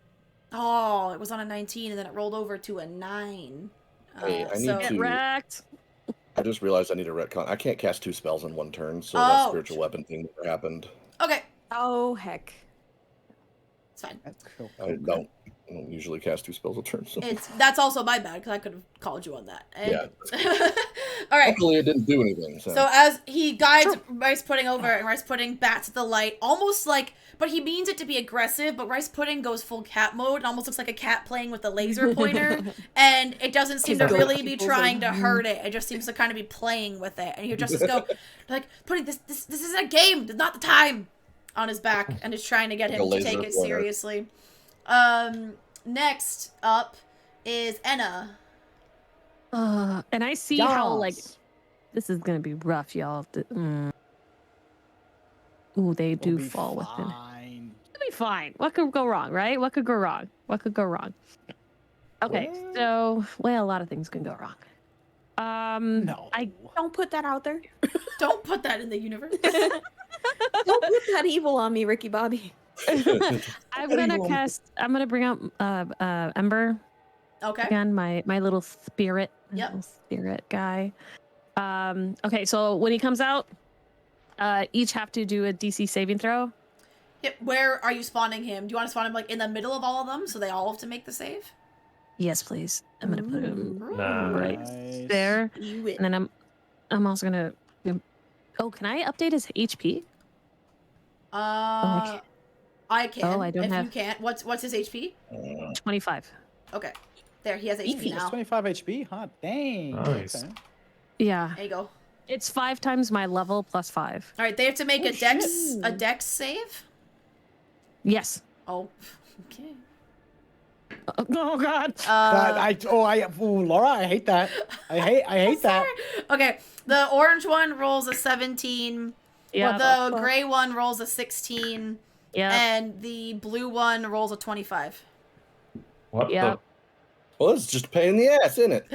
it was on a 19 and then it rolled over to a 9. Hey, I need so- to- Get wrecked. I just realized I need a retcon. I can't cast 2 spells in one turn, so Oh. that spiritual weapon thing never happened. Okay, Oh, heck. it's fine. That's cool. I don't usually cast 2 spells a turn. So. That's also my bad because I could have called you on that. And... Yeah. All right. Luckily, it didn't do anything. So, So as he guides Rice Pudding over, and Rice Pudding bats at the light, almost like, but he means it to be aggressive, but Rice Pudding goes full cat mode and almost looks like a cat playing with a laser pointer, and it doesn't seem to He's really like, be people's trying like, to hurt it. It just seems to kind of be playing with it, and you just go, like, Pudding, this isn't a game, this is not the time, on his back, and is trying to get him to take it seriously. Next up is Enna. And I see how like Yes. this is gonna be rough, y'all. Ooh, they We'll do be fall within. fine. It'll be fine. What could go wrong, right? What could go wrong? What could go wrong? Okay, Well- so well, a lot of things can go wrong. No. I Don't put that out there. Don't put that in the universe. Don't put that evil on me, Ricky Bobby. I'm gonna cast. I'm gonna bring out Ember Okay. again. My little spirit. My Yep. little spirit guy. Okay, so when he comes out, each have to do a DC saving throw. Yep. Where are you spawning him? Do you want to spawn him like in the middle of all of them so they all have to make the save? Yes, please. I'm gonna put him right Nice. there, You win. and then I'm also gonna. Oh, can I update his HP? I can. Oh, I don't if have- you can't. What's his HP? 25. Okay. There, he has HP Easy. That's now. 25 HP? Hot dang. Nice. Okay. Yeah, There you go. it's 5 times my level plus 5. All right, they have to make Oh, a dex save. Yes. Oh, okay. Oh God. Laura, I hate that. I hate that. Okay, the orange one rolls a 17. Yeah. The gray one rolls a 16. Yeah. And the blue one rolls a 25. What Yep. Well, it's just a pain in the ass, isn't it?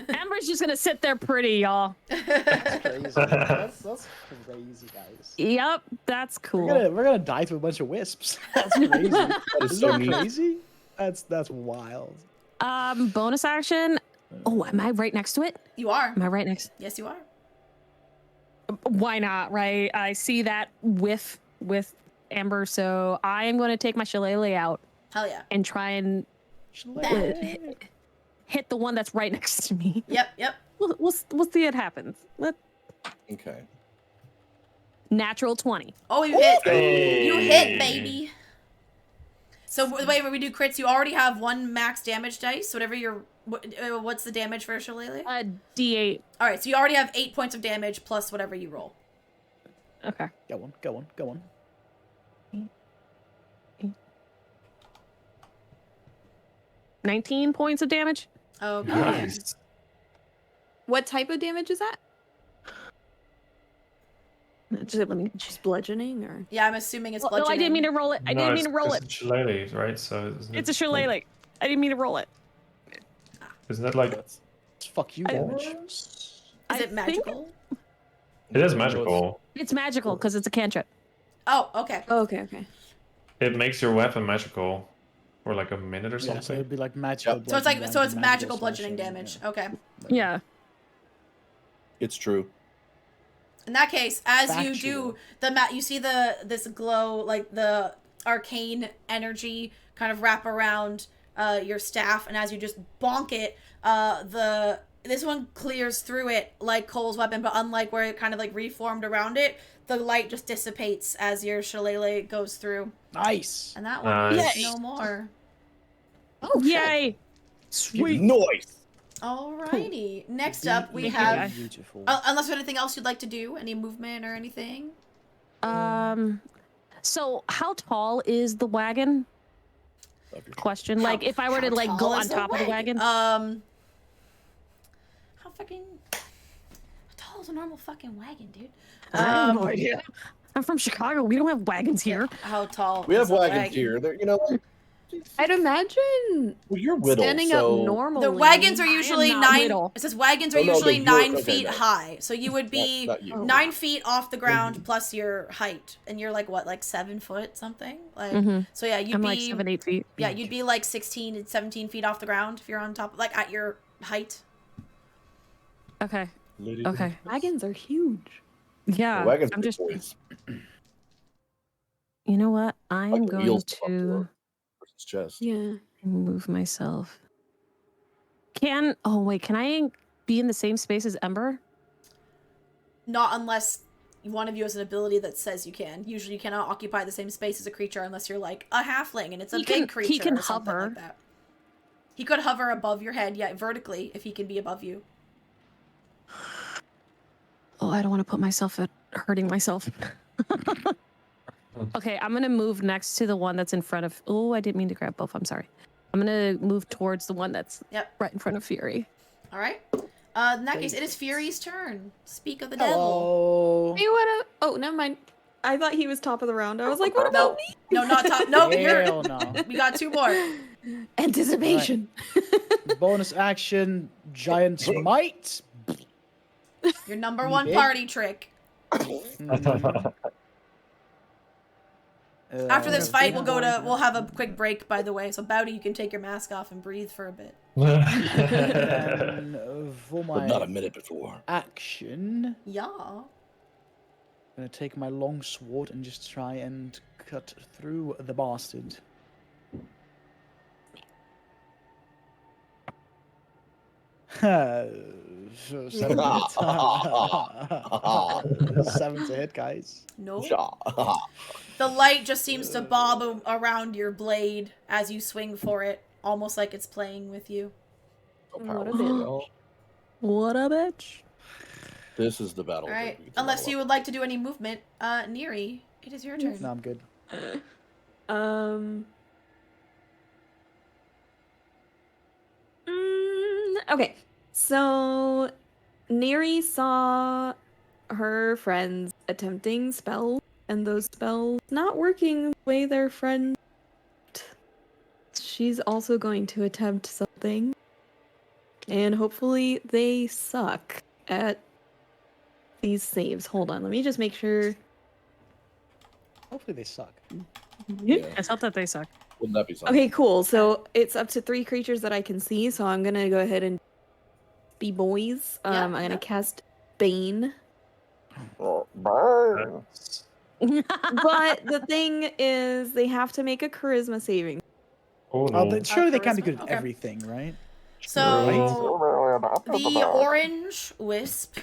Amber's just gonna sit there pretty, y'all. That's crazy. That's crazy, guys. Yep, that's cool. We're gonna die to a bunch of wisps. That's crazy. That is Isn't so that mean. crazy? That's wild. Bonus action. Oh, am I right next to it? You are. Am I right next? Yes, you are. Why not, right? I see that with Amber, so I am going to take my shillelagh out Hell yeah. and try and hit the one that's right next to me. Yep. We'll see what happens. Okay. Natural 20. Oh, you hit. Hey. You hit, baby. So the way when we do crits, you already have 1 max damage dice. So whatever your what's the damage for a shillelagh? D8. All right, so you already have 8 points of damage plus whatever you roll. Okay. Go on. 19 points of damage. Okay. Nice. What type of damage is that? Just, let me. Just bludgeoning or? Yeah, I'm assuming it's No, bludgeoning. I didn't mean to roll it. I didn't mean to roll it. It's a shillelagh, right? So It's a shillelagh. I didn't mean to roll it. Isn't that like? It's fuck you damage. Is I it think magical? It is magical. It's magical because it's a cantrip. Oh, okay. Oh, okay. It makes your weapon magical for like a minute or Yeah, so something. it'd be like magical. Yep. So it's like bludgeoning it's damage, magical slashing, bludgeoning damage. yeah. Okay. Yeah. It's true. In that case, as you Factual. do you see this glow, like the arcane energy kind of wrap around your staff, and as you just bonk it, this one clears through it like Cole's weapon, but unlike where it kind of like reformed around it, the light just dissipates as your shillelagh goes through, Nice. and that one Nice. is no more. Oh, Yay! Sweet. Noise. Alrighty. Next up, we Thank you, have. guys. Beautiful. Unless there's anything else you'd like to do, any movement or anything. So how tall is the wagon? Love your- Question. Like, if I were to How like tall go on is top of the wagon. How tall is a normal fucking wagon, dude? I have no idea. I'm from Chicago. We don't have wagons here. How tall? We is have a wagons wagon? here. They're, you know, like, I'd imagine well, you're whittle, standing so... up normally. The wagons are I am usually not 9. little. It says wagons are Oh, no, usually you're- 9 okay, feet no. high, so you would be Not you. 9 feet off the ground plus your height, and you're like what, like 7 foot something? Like Mhm. so, yeah, you'd I'm be like 7-8 feet. yeah, you'd be like 16 and 17 feet off the ground if you're on top, like at your height. Okay. Lady- Okay. Wagons are huge. Yeah. The wagons I'm are just. boys. You know what? Like I'm the going wheels up to to her person's chest. Yeah. move myself. Can I be in the same space as Ember? Not unless one of you has an ability that says you can. Usually you cannot occupy the same space as a creature unless you're like a halfling and it's a He big can- creature he can or something hover. like that. He could hover above your head, yeah, vertically, if he can be above you. Oh, I don't want to put myself at hurting myself. Okay, I'm gonna move next to the one that's in front of. Oh, I didn't mean to grab both. I'm sorry. I'm gonna move towards the one that's Yep. right in front of Fury. All right. In that case, it is Fury's turn. Speak of the devil. Hello. Hey, what? Oh, never mind. I thought he was top of the round. I was like, what about me? No, not top. No, Hell no. We got 2 more. Anticipation. Bonus action, giant might. Your number 1 Big. party trick. After this fight, we'll have a quick break, by the way. So, Bowdy, you can take your mask off and breathe for a bit. And for my But not a minute before. action, Yeah. I'm gonna take my long sword and just try and cut through the bastard. So 7 to hit. 7 to hit, guys. No. The light just seems to bob around your blade as you swing for it, almost like it's playing with you. What a bitch. What a bitch. This is the battle. All right. Unless you would like to do any movement, Neri, it is your turn. No, I'm good. Okay. So, Neri saw her friends attempting spells, and those spells not working the way their friend. She's also going to attempt something, and hopefully they suck at these saves. Hold on, let me just make sure. Hopefully they suck. Yeah. Let's hope that they suck. Wouldn't that be something? Okay, cool. So it's up to 3 creatures that I can see, so I'm gonna go ahead and be boys. I'm gonna cast Bane. But the thing is, they have to make a charisma saving. Oh, no. Surely they can't be good charisma? at Okay. everything, right? So, the orange wisp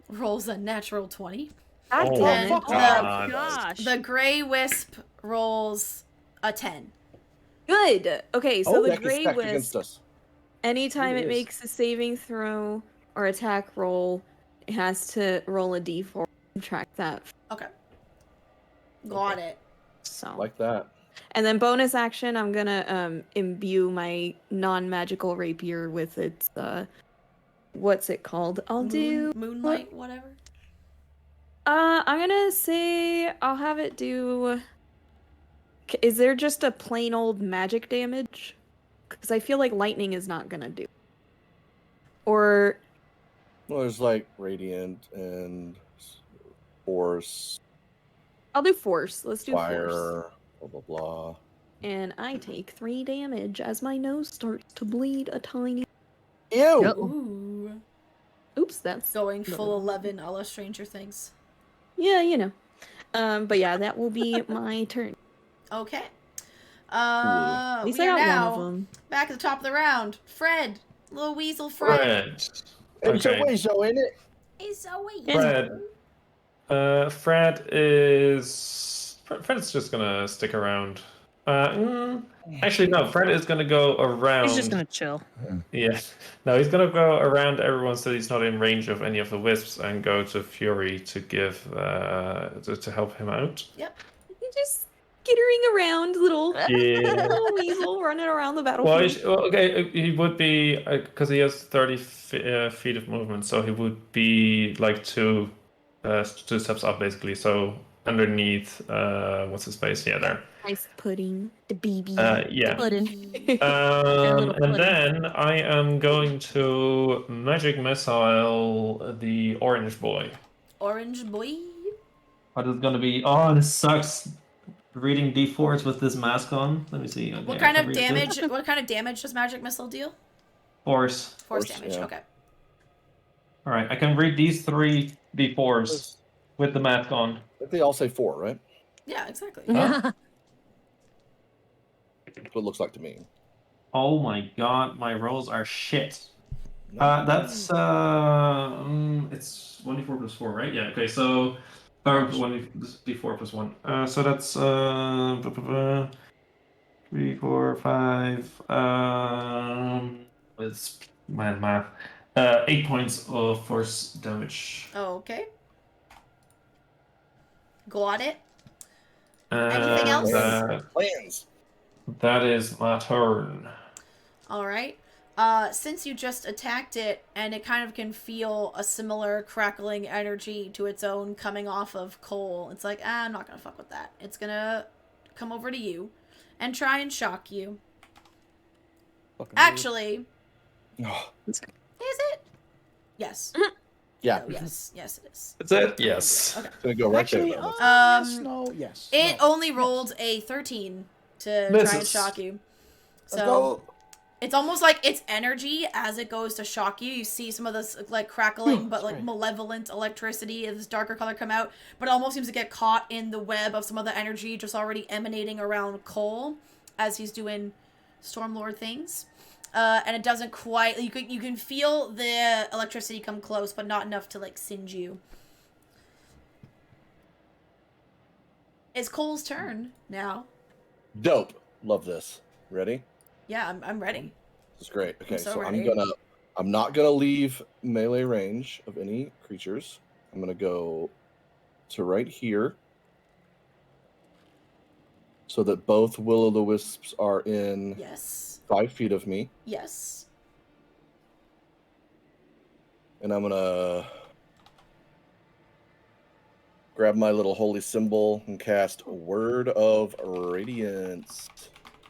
rolls a natural 20. God Oh, damn it. fuck God. Gosh. The gray wisp rolls a 10. Good. Okay, so the Deck is gray stacked wisp, against us. anytime It it is. makes a saving throw or attack roll, it has to roll a d4 and track that. Okay. Got it. So. Like that. And then bonus action, I'm gonna imbue my non-magical rapier with its what's it called? I'll do Moonlight, whatever. I'm gonna say I'll have it do. Is there just a plain old magic damage? Because I feel like lightning is not gonna do. Or Well, there's like radiant and force, I'll do force. Let's do force. fire, blah blah blah. And I take 3 damage as my nose starts to bleed a tiny. Ew! Yep. Ooh. Oops, that's Going full 11 a la Stranger Things. yeah, you know. But yeah, that will be my turn. Okay. At least We I are got now one of them. back at the top of the round. Fred. Little Weasel Fred. Fred. It's a Okay. weasel, ain't it? He's a weasel. Fred is. Fred's just gonna stick around. Actually, no. Fred is gonna go around. He's just gonna chill. Yeah. No, he's gonna go around everyone so he's not in range of any of the wisps and go to Fury to give to help him out. Yep. You just skittering around, little Yeah. little weasel running around the Well, battlefield. okay, he would be because he has 30 feet of movement, so he would be like two steps up basically. So underneath, what's his face? Yeah, there. Nice pudding, the baby. Yeah. Pudding. And pudding. then I am going to magic missile the orange boy. Orange boy. What is gonna be? Oh, this sucks. Reading D4s with this mask on. Let me see. Okay, What I kind can of read this. damage? What kind of damage does magic missile deal? Force. Force Force, damage. yeah. Okay. All right, I can read these 3 D4s with the mask on. I think they all say 4, right? Yeah, exactly. Huh? That's what it looks like to me. Oh my god, my rolls are shit. No. That's it's 1d4 plus 4, right? Yeah. Okay, so or 1d4 plus 1. So that's 3, 4, 5. It's my math. 8 points of force damage. Okay. Got it. And Anything else? Plans. That is my turn. All right. Since you just attacked it, and it kind of can feel a similar crackling energy to its own coming off of Cole, it's like, I'm not gonna fuck with that. It's gonna come over to you and try and shock you. Actually, is it? Yes. Yeah. No, yes, it is. Is it? Yes. Okay. It's gonna go right Actually, there. yes, no, yes. It no. only rolled a 13 to try and Misses. shock you. Let's So go. it's almost like its energy as it goes to shock you. You see some of this like crackling, but like sorry. malevolent electricity of this darker color come out, but it almost seems to get caught in the web of some of the energy just already emanating around Cole as he's doing Stormlord things. And it doesn't quite. You can feel the electricity come close, but not enough to like singe you. It's Cole's turn now. Dope. Love this. Ready? Yeah, I'm ready. This is great. Okay, so so ready. I'm not gonna leave melee range of any creatures. I'm gonna go to right here, so that both will-o'-the-wisps are in Yes. 5 feet of me, Yes. and I'm gonna grab my little holy symbol and cast Word of Radiance.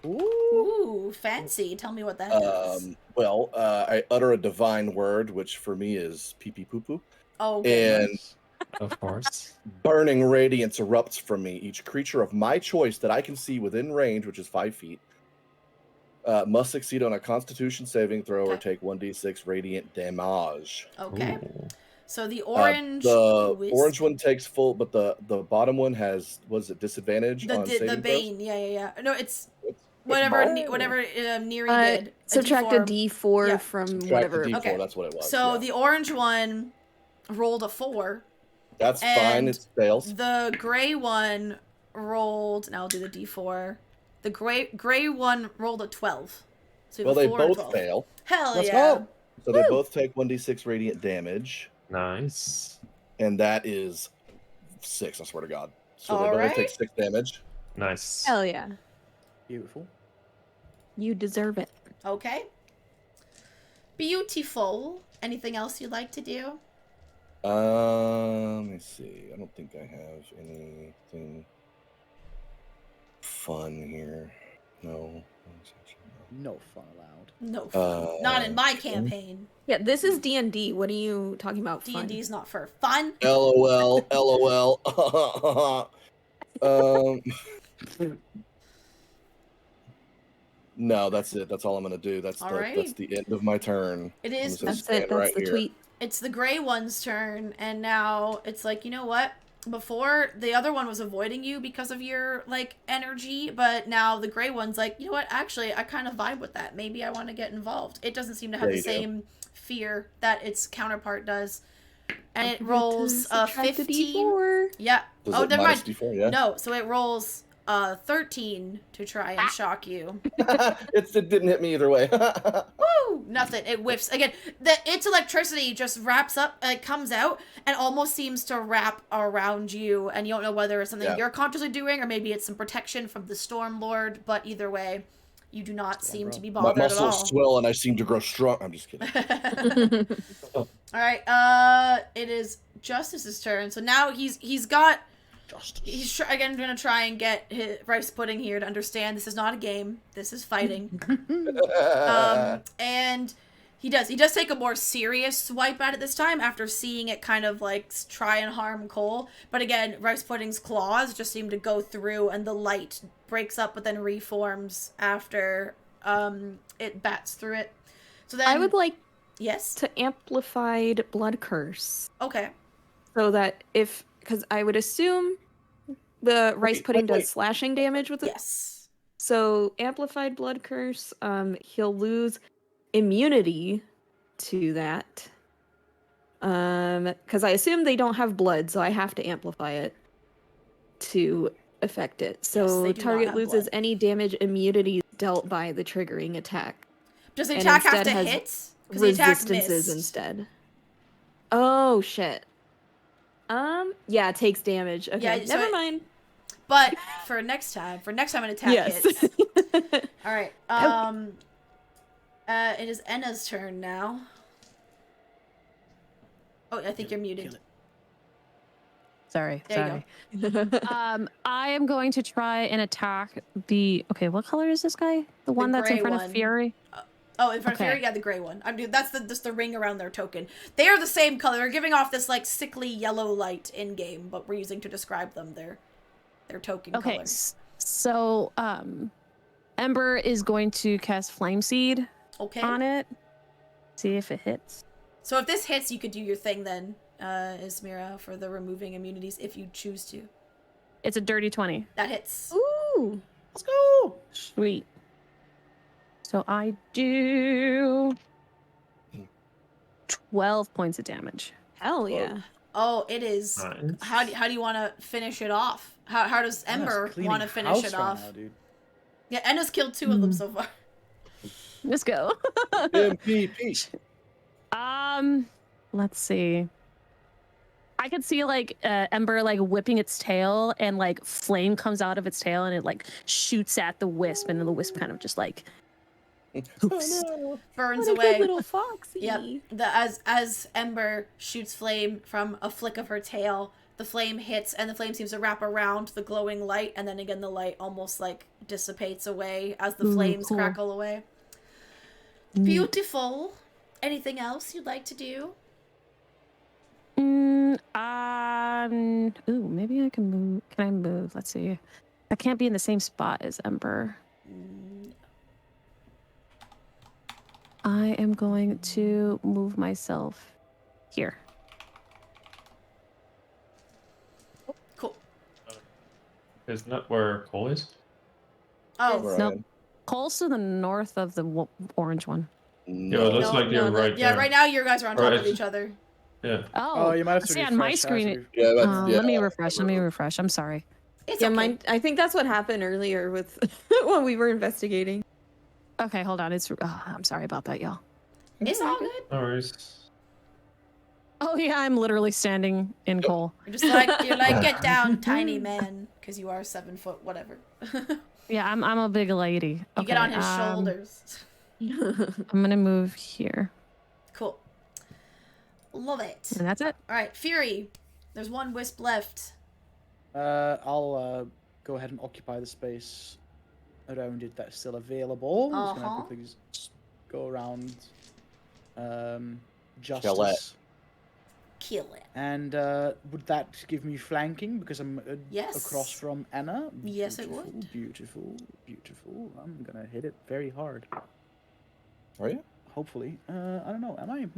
Ooh, fancy. Tell me what that is. Well, I utter a divine word, which for me is pee pee poo poo. Oh, okay. And Of course. burning radiance erupts from me. Each creature of my choice that I can see within range, which is 5 feet, must succeed on a Constitution saving throw or Okay. take 1d6 radiant damage. Okay. Ooh. So the orange. The wisp- orange one takes full, but the bottom one has, was it disadvantage on the saving bane. Yeah. No, it's throws? whatever. mine. Whatever Neri did. Subtract a D4 Yeah. from Subtract whatever. the D4, Okay. that's what it was. So yeah. the orange one rolled a 4. That's and fine, it fails. The gray one rolled. Now I'll do the D4. The gray one rolled a 12. So you Well, have a they 4 and a both 12. fail. Hell Let's yeah. go. So they both take 1d6 radiant damage. Nice. And that is 6, I swear to God. So they Alright. both take 6 damage. Nice. Hell yeah. Beautiful. You deserve it. Okay. Beautiful. Anything else you'd like to do? Let me see. I don't think I have anything fun here. No. No fun allowed. No fun. Not in my campaign. Yeah, this is D&D. What are you talking about? Fun? D&D is not for fun. LOL, LOL. No, that's it. That's all I'm gonna do. That's Alright. the end of my turn. It I'm is. just gonna That's stand it. That's right the here. tweet. It's the gray one's turn, and now it's like, you know what? Before, the other one was avoiding you because of your, like, energy, but now the gray one's like, you know what? Actually, I kind of vibe with that. Maybe I want to get involved. It doesn't seem to have Yeah, the you do. same fear that its counterpart does. And it Don't forget to rolls a subtract the 15. D4. Yeah. Does Oh, it never minus mind. D4? Yeah. No, so it rolls 13 to try and shock you. it didn't hit me either way. Woo! Nothing. It whiffs. Again, its electricity just wraps up, comes out, and almost seems to wrap around you, and you don't know whether it's something Yeah. you're consciously doing, or maybe it's some protection from the Storm Lord, but either way, you do not seem to be My bothered at muscles all. swell and I seem to grow strong. I'm just kidding. Alright, it is Justice's turn. So now he's again gonna try and get his rice pudding here to understand this is not a game. This is fighting. And he does take a more serious swipe at it this time after seeing it kind of like try and harm Cole. But again, rice pudding's claws just seem to go through, and the light breaks up but then reforms after it bats through it. So then I would like yes. to amplified blood curse. Okay. So that because I would assume the rice pudding wait. does slashing damage with it. Yes. So amplified blood curse, he'll lose immunity to that. Because I assume they don't have blood, so I have to amplify it to affect it. Yes, So they do not target have loses blood. any damage immunity dealt by the triggering attack. Does the And attack have instead to has hit? Because the attack Resistances missed. instead. Oh shit. Yeah, it takes damage. Okay, Yeah, so never it- mind. But for next time an attack Yes. hits. All right. It is Enna's turn now. Oh, I think you're muted. Sorry. There you go. I am going to try and attack the. Okay, what color is this guy? The one that's in front of Fury. Oh, in front of Fury, yeah, the gray one. I mean, that's just the ring around their token. They are the same color. They're giving off this like sickly yellow light in game, but we're using to describe them their token color. Okay, so Ember is going to cast Flame Seed on it. See if it hits. So if this hits, you could do your thing then, Ismira, for the removing immunities if you choose to. It's a dirty 20. That hits. Ooh. Let's go. Sweet. So I do 12 points of damage. Hell yeah. Oh, it is. Nice. How do you want to finish it off? How does Ember want to finish it off? Right now, dude. Yeah, Enna's killed 2 of them so far. Let's go. MVP. Let's see. I could see like Ember like whipping its tail, and like flame comes out of its tail, and it like shoots at the wisp, and then the wisp kind of just like Burns What a away. good little foxy. Yep. As Ember shoots flame from a flick of her tail, the flame hits, and the flame seems to wrap around the glowing light, and then again the light almost like dissipates away as the flames cool. crackle away. Beautiful. Anything else you'd like to do? Ooh, maybe I can move. Can I move? Let's see. I can't be in the same spot as Ember. I am going to move myself here. Cool. Isn't that where Cole is? Oh, Right. Nope. Cole's to the north of the orange one. Yeah, it looks like you're right yeah. there. Right now, you guys are on top of Right. each other. Yeah. Oh, you might have to see on my refresh, screen. Azure. Yeah, Let me refresh. Let me refresh. I'm sorry. It's Yeah, okay. mine. I think that's what happened earlier with when we were investigating. Okay, hold on. I'm sorry about that, y'all. It's all good. No worries. Oh yeah, I'm literally standing in Cole. You're like get down, tiny man, because you are 7 foot, whatever. Yeah, I'm a big lady. You get on his shoulders. I'm gonna move here. Cool. Love it. And that's it. All right, Fury. There's 1 wisp left. I'll go ahead and occupy the space around it that's still available. I'm just gonna quickly just go around. Justice. Kill it. And would that give me flanking because I'm Yes. across from Anna? Yes, it would. Beautiful, beautiful. I'm gonna hit it very hard. Are you? Hopefully. I don't know. Am I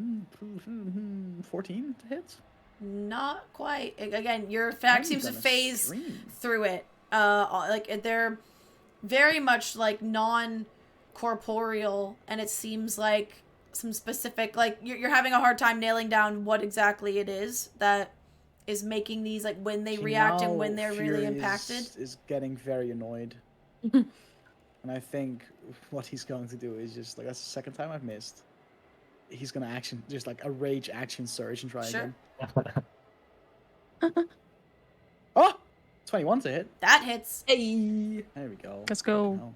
14 to hit? Not quite. Again, your fact seems to phase through it. Like they're very much like non-corporeal, and it seems like some specific, like you're having a hard time nailing down what exactly it is that is making these, like when they react and when they're really impacted. Is getting very annoyed. And I think what he's going to do is just like, that's the second time I've missed. He's gonna action, just like a rage action surge and try again. Oh! 21 to hit. That hits. Hey. There we go. Let's go.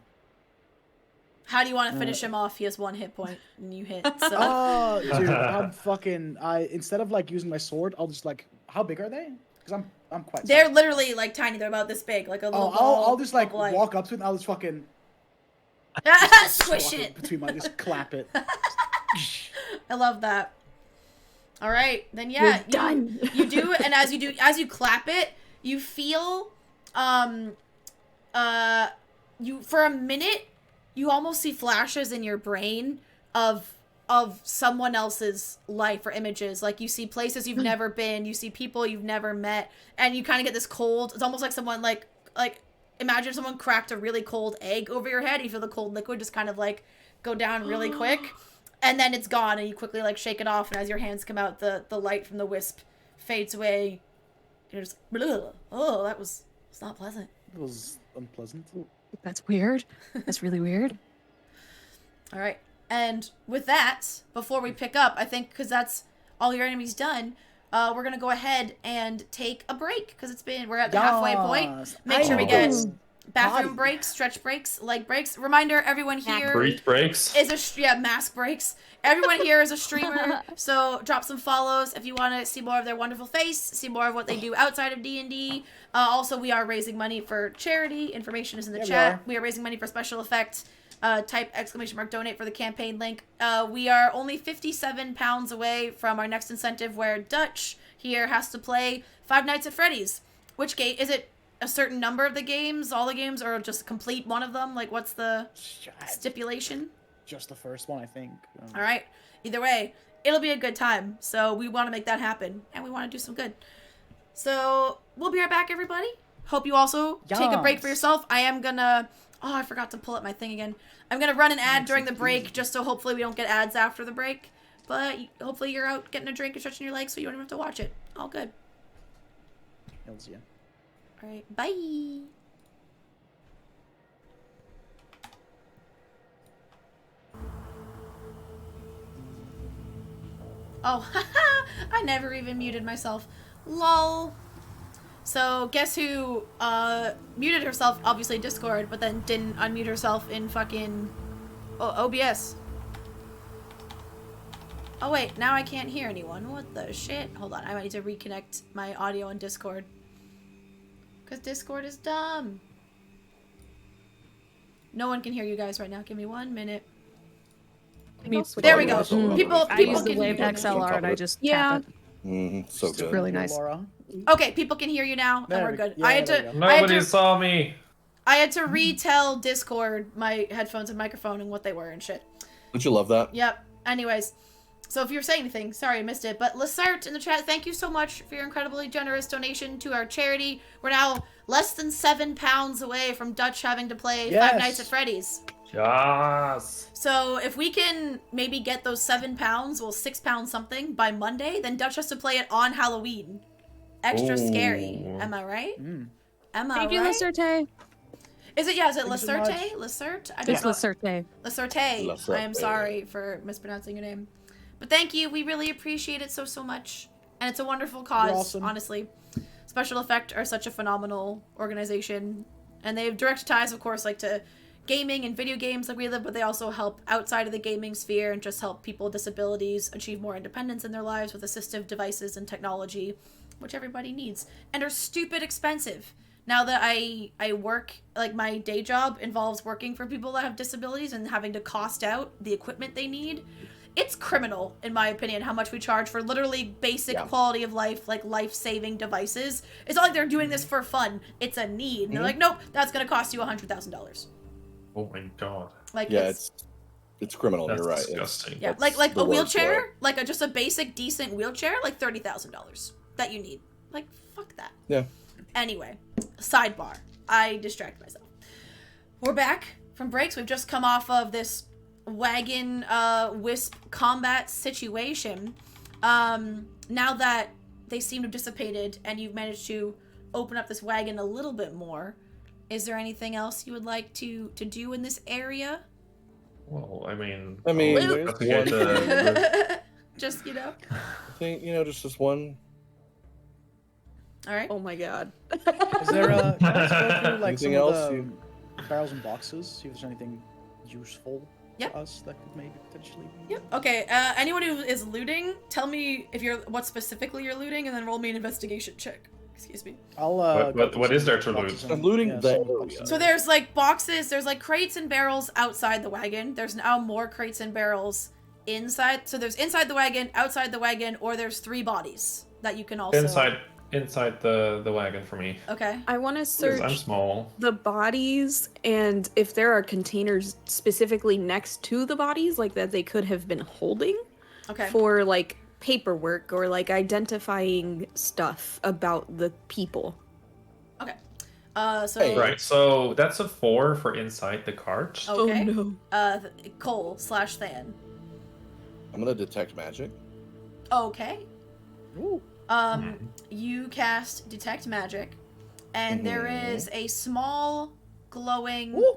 How do you want to finish him off? He has 1 hit point and you hit. So. Oh, dude, I'm fucking. Instead of like using my sword, I'll just like. How big are they? Because I'm quite. They're small. literally like tiny. They're about this big, like a little. I'll just like walk up to it and I'll just fucking. Squish it between my, just clap it. I love that. All right, then yeah, done. You do, and as you clap it, you feel, you for a minute, you almost see flashes in your brain of someone else's life or images. Like you see places you've never been, you see people you've never met, and you kind of get this cold. It's almost like someone like imagine someone cracked a really cold egg over your head. And you feel the cold liquid just kind of like go down really quick. And then it's gone, and you quickly like shake it off, and as your hands come out, the light from the wisp fades away. You're just like, oh, it's not pleasant. It was unpleasant. That's weird. That's really weird. All right, and with that, before we pick up, I think because that's all your enemies done, we're gonna go ahead and take a break because we're at the halfway point. Make sure we get bathroom breaks, stretch breaks, leg breaks. Reminder, everyone here Breathe breaks. is mask breaks. Everyone here is a streamer, so drop some follows if you want to see more of their wonderful face, see more of what they do outside of D&D. Also, we are raising money for charity. Information is in the chat. We are raising money for special effects. Type / donate for the campaign link. We are only 57 pounds away from our next incentive, where Dutch here has to play Five Nights at Freddy's. Which game is it? A certain number of the games, all the games, or just complete one of them? Like, what's the stipulation? Just the first one, I think. All right. Either way, it'll be a good time. So we want to make that happen, and we want to do some good. So we'll be right back, everybody. Hope you also take a break for yourself. I am gonna... Oh, I forgot to pull up my thing again. I'm gonna run an ad during the break, just so hopefully we don't get ads after the break. But hopefully you're out getting a drink and stretching your legs, so you don't even have to watch it. All good. Hells yeah. All right, bye. Oh, haha! I never even muted myself. Lol. So, guess who muted herself, obviously Discord, but then didn't unmute herself in fucking OBS. Oh wait, now I can't hear anyone. What the shit? Hold on, I might need to reconnect my audio on Discord. Because Discord is dumb. No one can hear you guys right now. Give me 1 minute. There we go. People I use the can Wave hear XLR and I just tap it. So It's good. really nice. Laura. Okay, people can hear you now, and we're good. I had to. Nobody saw me. I had to retell Discord my headphones and microphone and what they were and shit. Don't you love that? Yep. Anyways, so if you were saying anything, sorry I missed it. But Lissart in the chat, thank you so much for your incredibly generous donation to our charity. We're now less than 7 pounds away from Dutch having to play Five Nights at Freddy's. Yes. So if we can maybe get those 7 pounds, well, 6 pounds something by Monday, then Dutch has to play it on Halloween. Extra scary. Am I right? Am I right? Thank you, Lissarte. Is it, is it Thank you so Lissarte? Lissarte? I don't It's know. Lissarte. Lissarte. I am sorry for mispronouncing your name. But thank you. We really appreciate it so much. And it's a wonderful cause, awesome. honestly. Special Effect are such a phenomenal organization. And they have direct ties, of course, like to gaming and video games like we live, but they also help outside of the gaming sphere and just help people with disabilities achieve more independence in their lives with assistive devices and technology, which everybody needs, and are stupid expensive. Now that I work, like my day job involves working for people that have disabilities and having to cost out the equipment they need, it's criminal, in my opinion, how much we charge for literally basic quality of life, like life-saving devices. It's not like they're doing this for fun. It's a need. And they're like, nope, that's going to cost you $100,000. Oh my god. Like, it's criminal. That's You're right. disgusting. Yeah, That's like the a word wheelchair, for it. like just a basic, decent wheelchair, like $30,000 that you need. Like, fuck that. Yeah. Anyway, sidebar. I distracted myself. We're back from breaks. We've just come off of this wagon wisp combat situation. Now that they seem to have dissipated and you've managed to open up this wagon a little bit more, is there anything else you would like to do in this area? Well, I mean, there's one. Just, you know. I think just this one. All right. Oh my god. Is there can I just go through like Anything some else of the you- barrels and boxes, see if there's anything useful Yep. to us that could maybe potentially be. Yep. Okay. Anyone who is looting, tell me what specifically you're looting, and then roll me an investigation check. Excuse me. I'll what is there to boxes loot? and- I'm looting yeah, the some area. boxes. So there's like boxes, there's like crates and barrels outside the wagon. There's now more crates and barrels inside. So there's inside the wagon, outside the wagon, or there's 3 bodies that you can also Inside the wagon for me. Okay. I want to 'Cause I'm search small. the bodies and if there are containers specifically next to the bodies, like that they could have been holding Okay. for like paperwork or like identifying stuff about the people. Okay. So Hey. Right, so that's a 4 for inside the cart. Okay. Oh no. Cole/Than. I'm gonna detect magic. Okay. Ooh. You cast Detect Magic, and there is a small glowing, Ooh.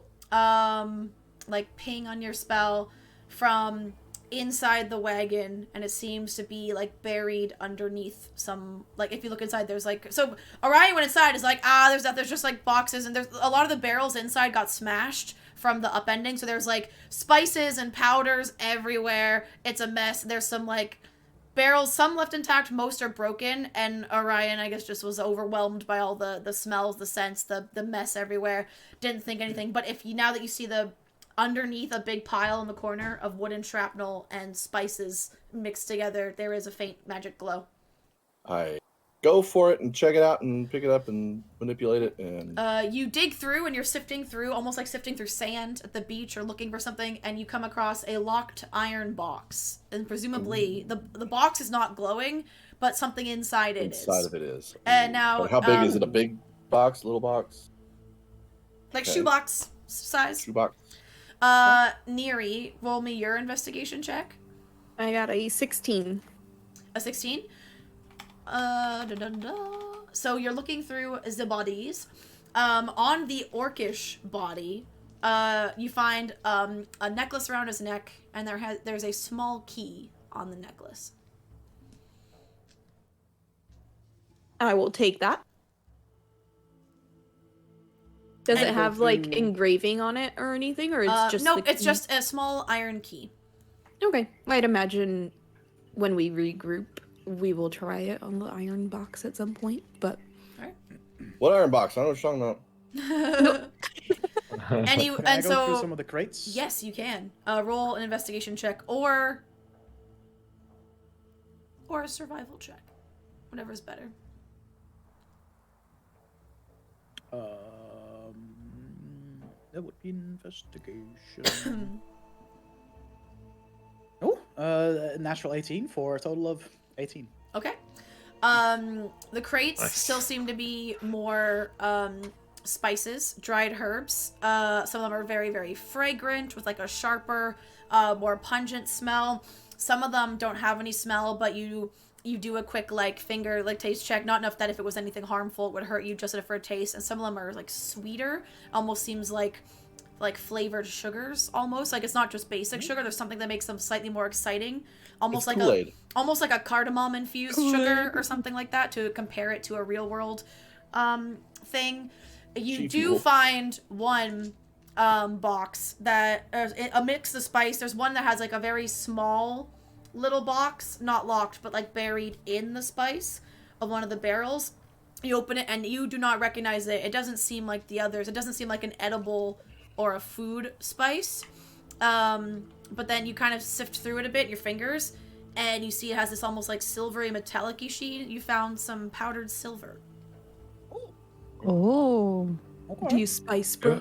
like ping on your spell from inside the wagon, and it seems to be like buried underneath some, like if you look inside, there's like, so Orion went inside, is like, there's just like boxes, and there's a lot of the barrels inside got smashed from the upending, so there's like spices and powders everywhere. It's a mess. There's some like barrels, some left intact, most are broken, and Orion, I guess, just was overwhelmed by all the smells, the scents, the mess everywhere. Didn't think anything, but now that you see the underneath a big pile in the corner of wooden shrapnel and spices mixed together, there is a faint magic glow. I go for it and check it out and pick it up and manipulate it. And you dig through, and you're sifting through, almost like sifting through sand at the beach or looking for something, and you come across a locked iron box. And presumably the box is not glowing, but something inside it is. Inside of it is. And now, like how big is it? A big box, little box? Like shoebox size. Shoebox. Neri, roll me your investigation check. I got a 16. A 16? So you're looking through the bodies. On the orcish body, you find a necklace around his neck, and there's a small key on the necklace. I will take that. Does it have like engraving on it or anything, or it's just no? It's just a small iron key. Okay, I'd imagine when we regroup, we will try it on the iron box at some point. But what iron box? I don't know what you're talking about. Can I go through some of the crates? Yes, you can. Roll an investigation check or a survival check, whatever's better. That would be an investigation. Natural 18 for a total of 18. Okay. The crates still seem to be more spices, dried herbs. Some of them are very, very fragrant with like a sharper, more pungent smell. Some of them don't have any smell, but you do a quick finger taste check. Not enough that if it was anything harmful it would hurt you, just for a taste. And some of them are sweeter. Almost seems like flavored sugars almost. It's not just basic sugar. There's something that makes them slightly more exciting. Almost like a cardamom infused sugar or something like that, to compare it to a real world thing. You do find one box that amidst the spice, there's one that has a very small little box, not locked, but buried in the spice of one of the barrels. You open it and you do not recognize it. It doesn't seem like the others. It doesn't seem like an edible or a food spice. But then you kind of sift through it a bit, your fingers, and you see it has this almost silvery metallic-y sheen. You found some powdered silver. Oh. Okay. Do you spice, bro?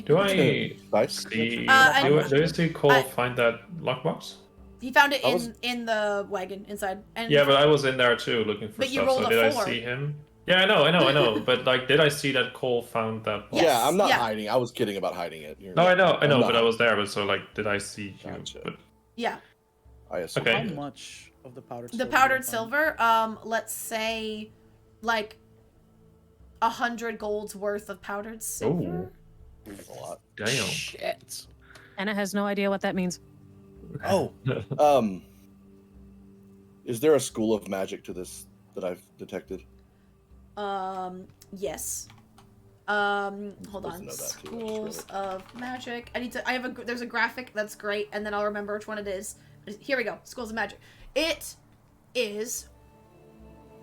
Do I see? Do you see Cole find that lockbox? He found it in the wagon inside. And yeah, but I was in there too looking for stuff. So did I see him? Yeah, I know. But did I see that Cole found that box? Yeah, I'm not hiding. I was kidding about hiding it. No, I know, but I was there. But so did I see you? Gotcha. But... Yeah. I assume. How much of the powdered silver? The powdered silver, let's say 100 gold's worth of powdered silver. That's a lot. Damn. Shit. Anna has no idea what that means. Oh. Is there a school of magic to this that I've detected? Yes. Hold on. Schools of magic. There's a graphic that's great, and then I'll remember which one it is. Here we go. Schools of magic. It is,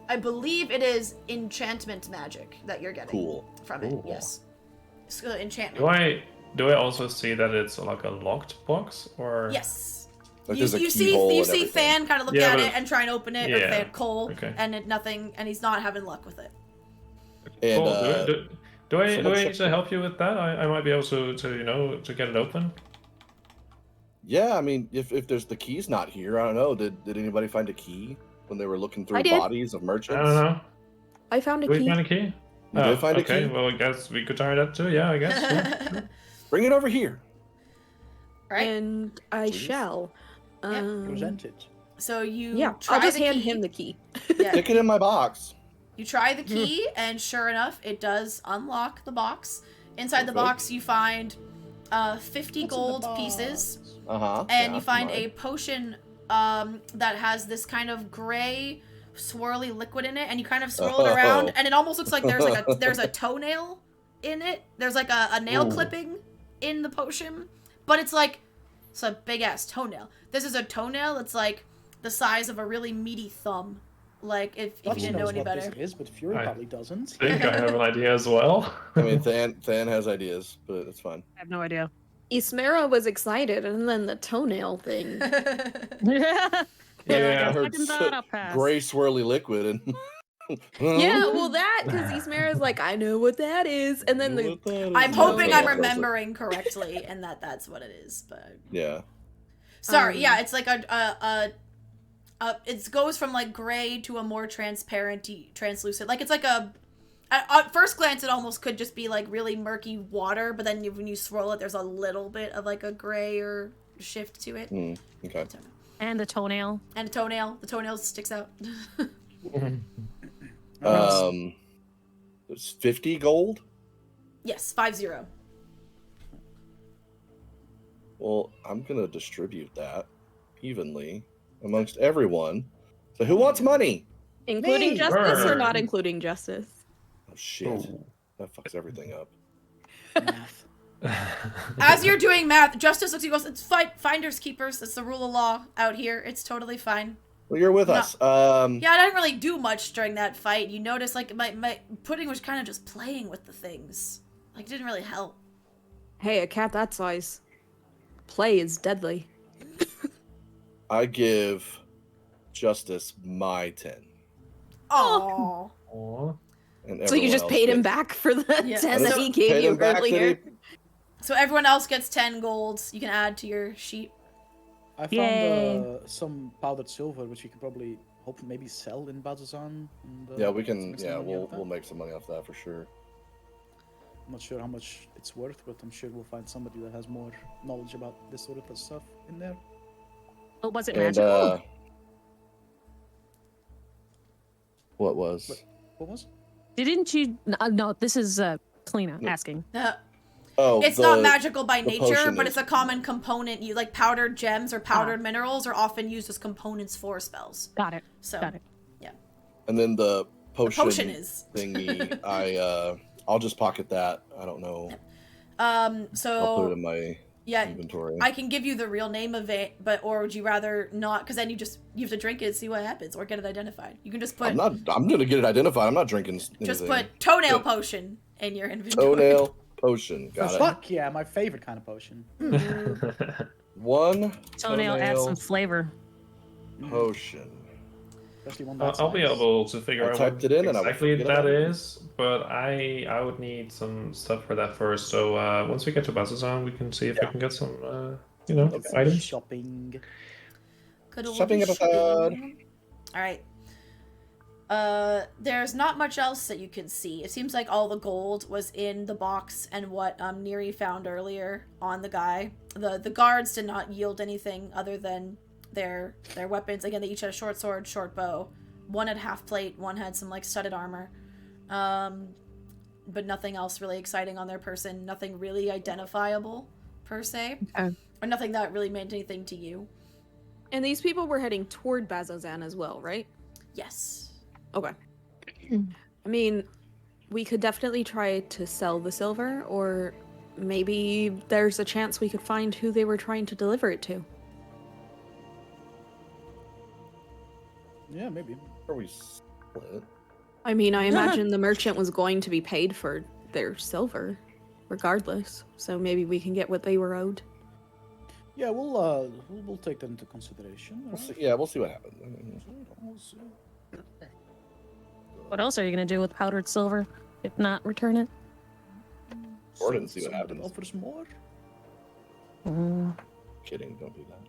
I believe it is enchantment magic that you're getting from it. Yes. Enchantment. Do I also see that it's a locked box, or? Yes. You see Fan kind of look at it and try and open it, or Fan Cole, okay. and he's not having luck with it. And, cool. Do I need to help you with that? I might be able to get it open. Yeah, I mean, if there's the key's not here, I don't know. Did anybody find a key when they were looking through bodies of merchants? I don't know. I found a key. key. We find a key? You did find a key? Okay, well, I guess we could try that too. Yeah, I guess. Yeah. Bring it over here. Right. And I shall. Present it. So you I'll just hand him the key. Yeah. Stick it in my box. You try the key, and sure enough, it does unlock the box. Inside the box, you find 50 What's in the gold box? pieces, Uh-huh. and yeah, you find mine. a potion that has this kind of gray swirly liquid in it, and you kind of swirl it around, and it almost looks like there's a toenail in it. There's like a nail clipping in the potion, but it's a big ass toenail. This is a toenail that's like the size of a really meaty thumb. Like if you didn't know any better. This is, but Fury probably doesn't. I think I have an idea as well. I mean, Than has ideas, but it's fine. I have no idea. Ismera was excited, and then the toenail thing. Yeah. I heard second thought, I'll pass. gray swirly liquid and. Yeah, well, that because Ismera's like, I know what that is, and then I'm hoping I'm Yeah. remembering correctly, and that's what it is. But Yeah. sorry, yeah, it's like it goes from like gray to a more translucent. Like it's like at first glance, it almost could just be like really murky water, but then when you swirl it, there's a little bit of like a grayer shift to it. Okay. And the toenail. And a toenail. The toenail sticks out. It's 50 gold. Yes, 50. Well, I'm gonna distribute that evenly amongst everyone. So who wants money? including Me! justice or Burn. not including justice. Oh shit. That fucks everything up. Math. As you're doing math, Justice looks at you and goes, it's finders keepers. It's the rule of law out here. It's totally fine. Well, you're with No. us. Yeah, I didn't really do much during that fight. You notice, like, my pudding was kind of just playing with the things. Like, it didn't really help. Hey, a cat that size. Play is deadly. I give Justice my 10. Oh. Aw. And So you everyone just else paid him gets- back for the Yeah. 10 that he Paid gave you him back that earlier. So everyone else gets 10 golds. You can add to your sheet. I found Yay. some powdered silver, which we could probably hope maybe sell in Bazazan. And, Yeah, we can. make some Yeah, money out of that. we'll make some money off that for sure. I'm not sure how much it's worth, but I'm sure we'll find somebody that has more knowledge about this sort of stuff in there. Oh, was it And magical? what was? What was? Didn't you? No, this is Kalina asking. Oh, It's not magical by the nature, potion but is- it's a common component. You like powdered gems or powdered minerals are often used as components for spells. Got it. So Got it. And then the potion, is. thingy. I'll just pocket that. I don't know. I'll put it So in my yeah, inventory. I can give you the real name of it, or would you rather not? Because then you have to drink it and see what happens, or get it identified. You can just put I'm gonna get it identified. I'm not drinking anything. just put toenail Good. potion in your inventory. Toenail potion. Got it. Fuck yeah, my favorite kind of potion. One Toenail adds some flavor. potion. Especially one that's I'll be nice. able to figure I out typed what it in and I exactly forget that about it. is, but I would need some stuff for that first. So once we get to Bazazan, we can see if we can get some, Okay. items. Shopping. Good old Shopping episode. All right. There's not much else that you can see. It seems like all the gold was in the box and what Neri found earlier on the guy. The guards did not yield anything other than their weapons. Again, they each had a short sword, short bow. One had half plate, one had some like studded armor. But nothing else really exciting on their person. Nothing really identifiable per se. Okay. Or nothing that really meant anything to you. And these people were heading toward Bazazan as well, right? Yes. Okay. I mean, we could definitely try to sell the silver, or maybe there's a chance we could find who they were trying to deliver it to. Yeah, maybe. Are we split? I mean, I imagine the merchant was going to be paid for their silver, regardless. So maybe we can get what they were owed. Yeah, we'll take that into consideration. We'll see, alright? yeah, we'll see what happens. We'll see. What else are you gonna do with powdered silver? If not, return it. Gordon, see what Somebody happens. offers more. Kidding, don't do that.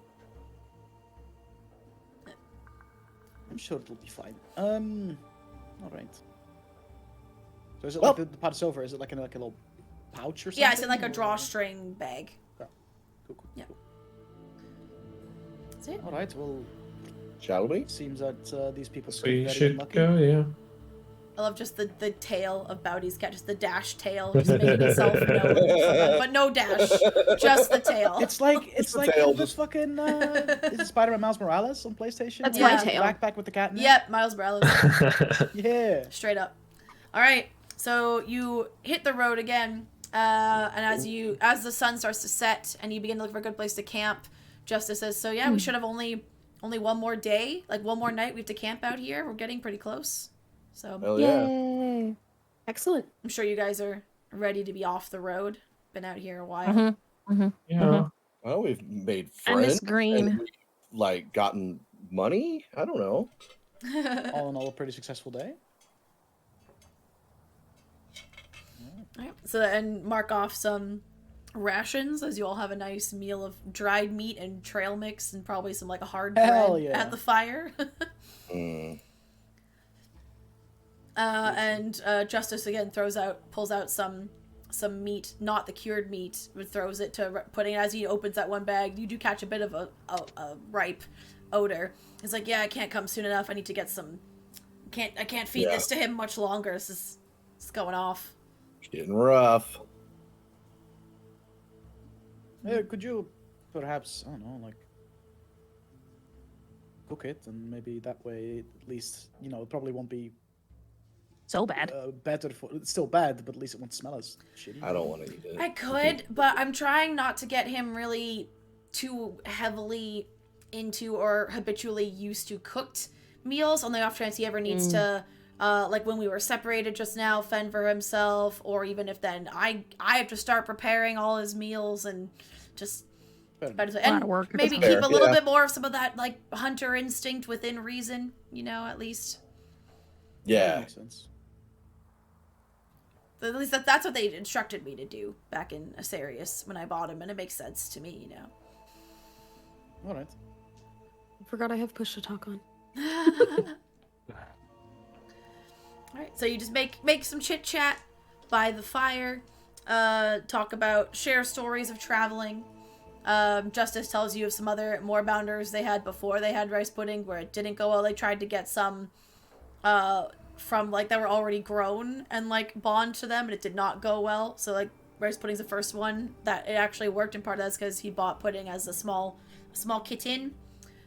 I'm sure it'll be fine. All right. So is it Well- like the pot of silver? Is it like in like a little pouch or something? Yeah, it's in like a or- drawstring bag. Cool, cool, Yeah. cool. That's it. All right. Well, Shall we? it seems that these people We very should unlucky. go, yeah. I love just the tail of Bowdy's cat, just the dash tail, just making itself known, but no dash, just the tail. It's like tail, the fucking is it Spider-Man Miles Morales on PlayStation? That's my tail. Backpack with the cat in it? Yep, Miles Morales. Yeah. Straight up. All right, so you hit the road again, and as the sun starts to set and you begin to look for a good place to camp, Justice says, "So yeah, we should have only one more day, like one more night. We have to camp out here. We're getting pretty close." So Hell yeah. Yay. Excellent. I'm sure you guys are ready to be off the road. Been out here a while. Mm-hmm. Mm-hmm. Yeah. Well, we've made I friends. miss green. And we've, like, gotten money. I don't know. All in all, a pretty successful day. Alright, so and mark off some rations as you all have a nice meal of dried meat and trail mix and probably some like a hard Hell bread yeah. at the fire. And Justice again pulls out some meat, not the cured meat, but throws it to putting it as he opens that one bag. You do catch a bit of a ripe odor. He's like, "Yeah, I can't come soon enough. I need to get some. I can't feed this to him much longer. This is going off." It's getting rough. Could you perhaps, I don't know, like cook it, and maybe that way at least, you know, it probably won't be So bad. better for. It's still bad, but at least it won't smell as shitty. I don't want to eat it. I could, but I'm trying not to get him really too heavily into or habitually used to cooked meals on the off chance he ever needs to, like when we were separated just now, fend for himself, or even if then I have to start preparing all his meals and just A lot of work. maybe keep a little bit more of some of that like hunter instinct within reason, you know, at least. Yeah. That makes sense. At least that's what they instructed me to do back in Asarius when I bought him, and it makes sense to me, you know. All right. I forgot I have push to talk on. Alright, so you just make some chit chat by the fire, share stories of traveling. Justice tells you of some other moorbounders they had before they had rice pudding where it didn't go well. They tried to get some from like that were already grown and like bond to them, and it did not go well. So like rice pudding's the first one that it actually worked, and part of that's because he bought pudding as a small kitten.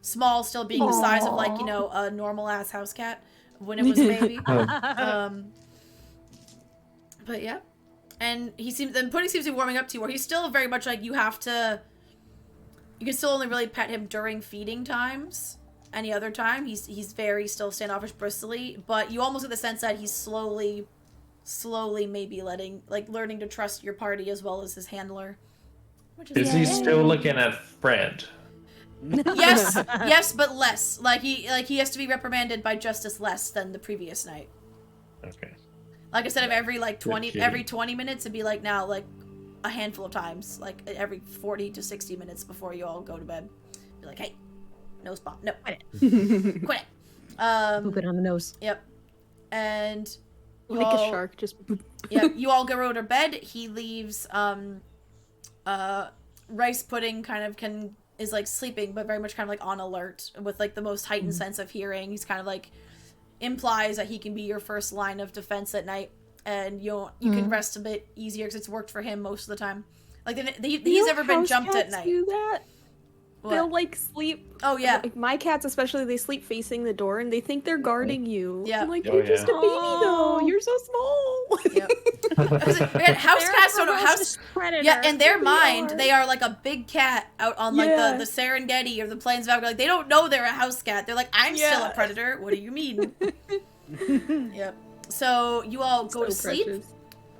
Small still being the size of like, you know, a normal ass house cat when it was a baby. But yeah. And pudding seems to be warming up to you where he's still very much like you can still only really pet him during feeding times. Any other time he's very still standoffish, bristly, but you almost get the sense that he's slowly maybe learning to trust your party as well as his handler. Is he still looking at Fred? Yes, but less. Like he has to be reprimanded by Justice less than the previous night. Okay. Like I said, of every 20 minutes, it'd be like now like a handful of times, like every 40 to 60 minutes before you all go to bed. Be like, "Hey, no spot, no, quit it, quit it." Poop it on the nose. Yep. And Like a shark, just. Yep. You all go to bed. He leaves. Rice pudding is like sleeping, but very much kind of like on alert with like the most heightened sense of hearing. He's kind of like implies that he can be your first line of defense at night, and you can rest a bit easier because it's worked for him most of the time. Like he's never been jumped at night. Do that? What? They'll like sleep. Oh yeah. Like, my cats especially, they sleep facing the door and they think they're guarding you. Yeah. I'm like, Oh, you're just a yeah. baby though. You're so small. Yep. House cats don't know house. Predator. Yeah, in their They mind, are. they are like a big cat out on like Yeah. the Serengeti or the plains of Africa. Like they don't know they're a house cat. They're like, I'm still a predator. What do you mean? Yep. So you all go to sleep,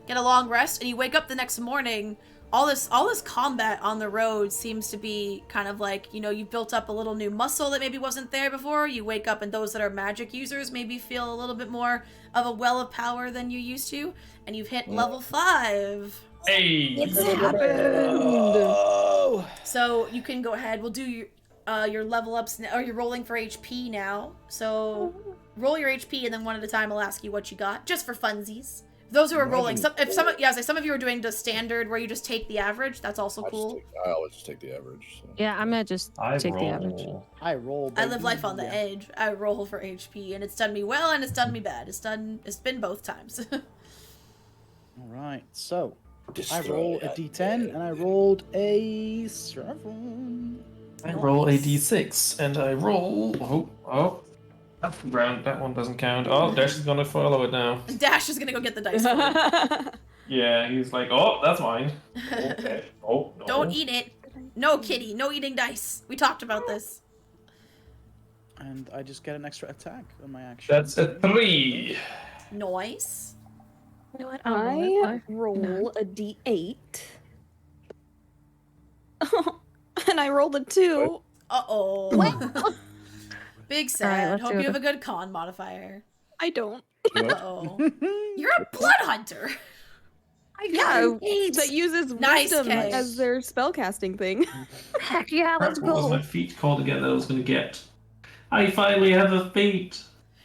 get a long rest, and you wake up the next morning. All this combat on the road seems to be kind of like, you know, you've built up a little new muscle that maybe wasn't there before. You wake up and those that are magic users maybe feel a little bit more of a well of power than you used to, and you've hit level 5. Hey! It's happened. Oh. So you can go ahead. We'll do your level ups, or you're rolling for HP now. So roll your HP, and then one at a time I'll ask you what you got, just for funsies. Those who are rolling, Imagine some of you are doing the standard where you just take the average. That's also cool. I always just take the average. So. Yeah, I'm gonna just take the average. I roll. I live life on the edge. I roll for HP, and it's done me well, and it's done me bad. It's been both times. All right, so I Destroy roll a that d10, dead. and I rolled a 7. I roll a d6 and I roll. Oh. That's the ground. That one doesn't count. Oh, Dash is gonna follow it now. Dash is gonna go get the dice. For it. Yeah, he's like, oh, that's mine. Okay. Oh, no. Don't eat it. No, kitty. No eating dice. We talked about this. And I just get an extra attack on my action. That's a 3. Nice. You know what? I roll a d8. And I rolled a 2. Uh-oh. Big sad. let's Hope see you what have a good con modifier. I don't. Uh-oh. You're a blood hunter. Yeah, that uses Nice wisdom catch. as their spellcasting thing. Heck yeah, let's What was go. my feat called again that I was gonna get? I finally have a feat.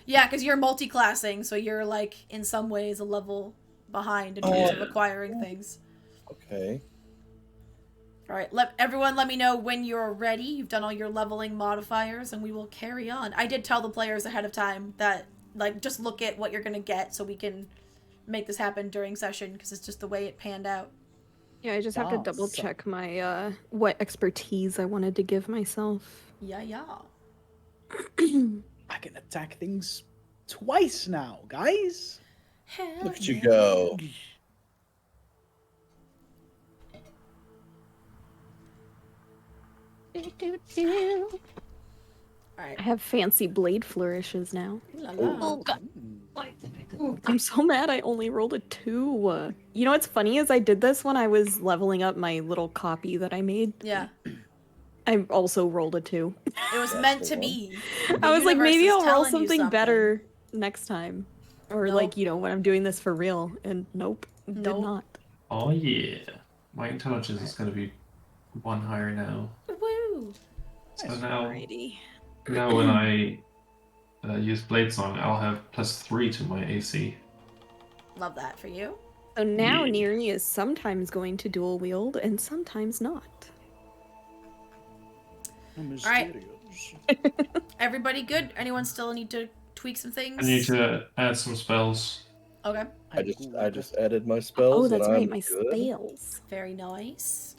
Yeah, because you're multi-classing, so you're, like, in some ways a level behind in terms of acquiring things. Okay. All right, let me know when you're ready. You've done all your leveling modifiers, and we will carry on. I did tell the players ahead of time that, like, just look at what you're going to get so we can make this happen during session, because it's just the way it panned out. Yeah, I just have to double check my what expertise I wanted to give myself. Yeah. I can attack things twice now, guys. Hell Look at you yeah. go. All right. I have fancy blade flourishes now. Ooh la la. Oh god. I'm so mad I only rolled a 2. You know what's funny is I did this when I was leveling up my little copy that I made. Yeah. I also rolled a 2. It was meant to be. I was like, universe maybe is I'll roll telling you something better next time. Or Nope. like, you know, when I'm doing this for real. And nope, did Nope. not. Oh yeah. My intelligence is gonna be 1 higher now. Woo. So now Alrighty. when I use Blade Song, I'll have +3 to my AC. Love that for you. So now Yeah. Neri is sometimes going to dual wield and sometimes not. right. Everybody good? Anyone still need to tweak some things? I need to add some spells. Okay. I just added my spells. Oh, that's and right, I'm my good. spells. Very nice.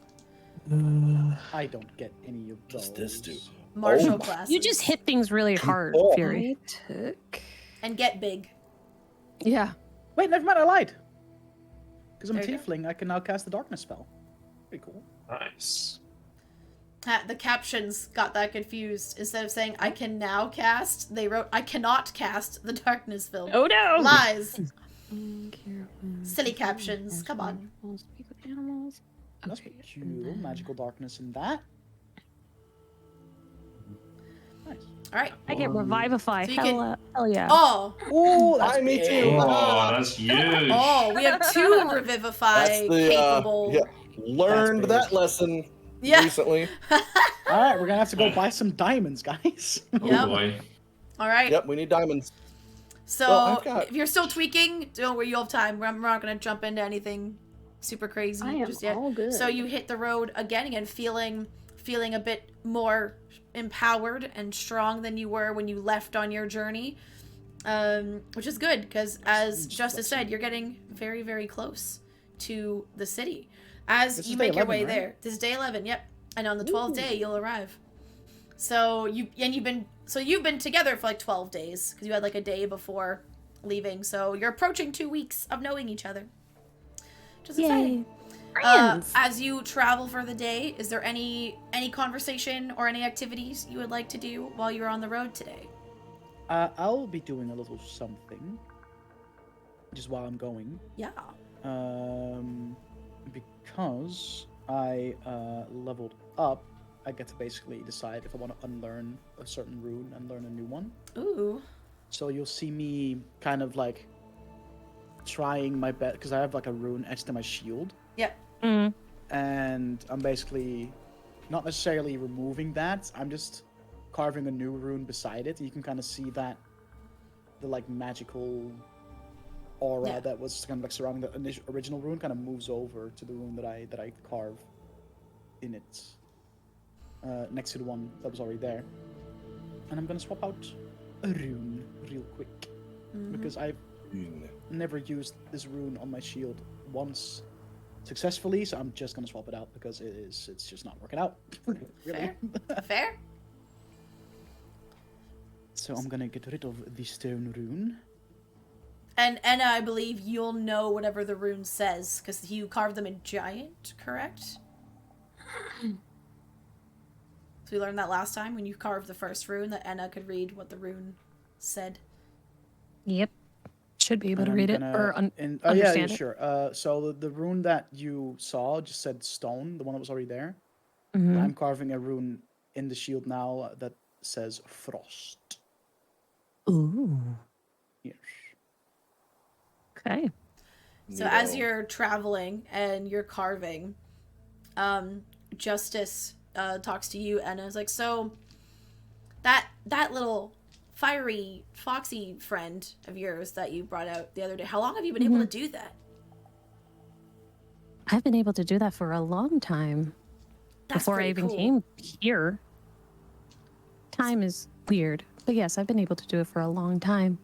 I don't get any of those. Does this do? Martial Oh. classes. You just hit things really hard, Oh. Fury. I took... And get big. Yeah. Wait, never mind. I lied. Because I'm a There you go. tiefling, I can now cast the darkness spell. Pretty cool. Nice. The captions got that confused. Instead of saying, I can now cast, they wrote, I cannot cast the darkness film. Oh no! Lies. Silly captions. Come on. Animals. That's pretty cool. Magical darkness in that. Nice. All right. I get revivify. So you can- Hell yeah. Oh. Oh, that's me big. too. Oh, that's huge. Oh, we have 2 Revivify That's the capable. yeah. Learned big. that lesson Yeah. recently. All right, we're gonna have to go buy some diamonds, guys. Oh Yep. boy. All right. Yep, we need diamonds. So Well, I've got- if you're still tweaking, don't worry, you'll have time. We're not going to jump into anything super crazy I am just yet. all good. So you hit the road again, feeling a bit more empowered and strong than you were when you left on your journey, which is good because, as Justice said, you're getting very, very close to the city. As This you is make day your 11, way right? there, this is day 11. Yep, and on the 12th day you'll arrive. So you've been together for like 12 days because you had like a day before leaving. So you're approaching 2 weeks of knowing each other. Which is exciting. Friends. As you travel for the day, is there any conversation or any activities you would like to do while you're on the road today? I'll be doing a little something, just while I'm going. Yeah. Because I leveled up, I get to basically decide if I want to unlearn a certain rune and learn a new one. Ooh. So you'll see me kind of like trying my best, because I have like a rune etched to my shield, Yep. Mm. and I'm basically not necessarily removing that. I'm just carving a new rune beside it. You can kind of see that the like magical aura that was kind of like surrounding the original rune kind of moves over to the rune that I carve in it, next to the one that was already there. And I'm gonna swap out a rune real quick because I've never used this rune on my shield once successfully, so I'm just gonna swap it out because it's just not working out. Really. Fair. So I'm gonna get rid of the stone rune. And Anna, I believe you'll know whatever the rune says, because you carved them in giant, correct? So we learned that last time when you carved the first rune, that Anna could read what the rune said. Yep. Should be able to read it or understand it. Sure. So the rune that you saw just said stone, the one that was already there. Mm-hmm. I'm carving a rune in the shield now that says frost. Ooh. Yes. Okay. So as you're traveling and you're carving, Justice talks to you and is like, so that little fiery, foxy friend of yours that you brought out the other day, how long have you been able to do that? I've been able to do that for a long time. Before I even came here. Time is weird. But yes, I've been able to do it for a long time.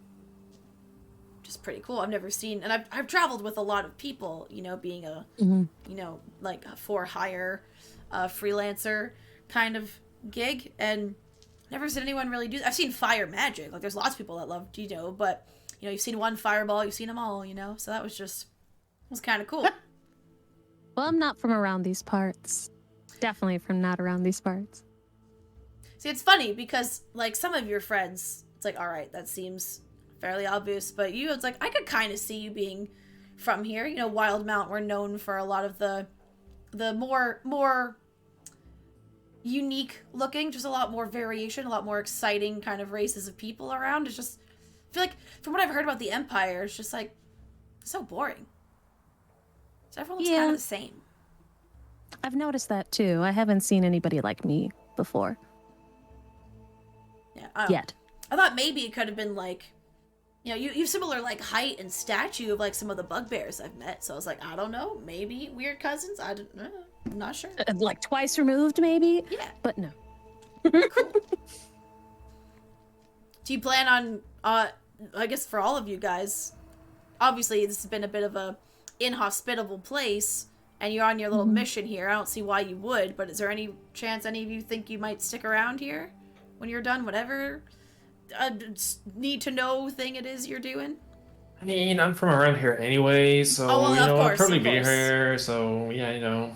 Just pretty cool. I've never seen, and I've traveled with a lot of people, you know, being a, you know, like a for hire freelancer kind of gig, and never seen anyone really do that. I've seen fire magic. Like, there's lots of people that love, you know, but, you know, you've seen one fireball, you've seen them all, you know, so that was just, it was kind of cool. Well, I'm not from around these parts. Definitely from not around these parts. See, it's funny because, like, some of your friends, it's like, all right, that seems fairly obvious, but you, it's like, I could kind of see you being from here. You know, Wildmount, we're known for a lot of the more unique looking, just a lot more variation, a lot more exciting kind of races of people around. It's just, I feel like, from what I've heard about the Empire, it's just, like, so boring. So everyone's kind of the same. I've noticed that, too. I haven't seen anybody like me before. Yeah. Yet. I thought maybe it could have been, like, you know, you've similar, like, height and statue of, like, some of the bugbears I've met. So I was like, I don't know. Maybe weird cousins. I don't know. I'm not sure. Like, twice removed, maybe? Yeah. But no. Cool. Do you plan on, I guess for all of you guys, obviously this has been a bit of a inhospitable place, and you're on your little mission here. I don't see why you would, but is there any chance any of you think you might stick around here when you're done, whatever need-to-know thing it is you're doing? I mean, I'm from around here anyway, so, you know, I'll probably be course. here, so, yeah, you know.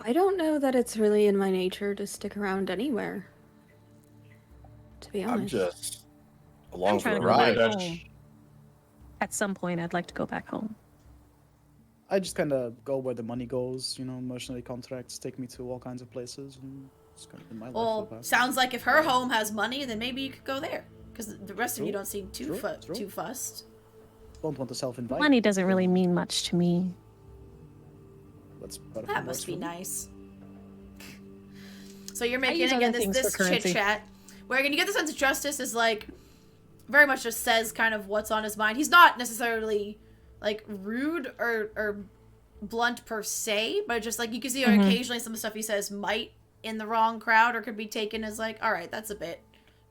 I don't know that it's really in my nature to stick around anywhere, to be honest. I'm just along for the go ride. back home. At some point, I'd like to go back home. I just kind of go where the money goes, you know, mercenary contracts take me to all kinds of places, and it's kind of been my life. Well, sounds like if her home has money, then maybe you could go there. Because the rest of you don't seem too fussed. Don't want to self-invite. Money doesn't really mean much to me. That must be nice. So you're making, again, this chit-chat. Where, again, you get the sense of Justice is, like, very much just says kind of what's on his mind. He's not necessarily, like, rude or blunt per se, but just, like, you can see occasionally some of the stuff he says might in the wrong crowd or could be taken as, like, all right, that's a bit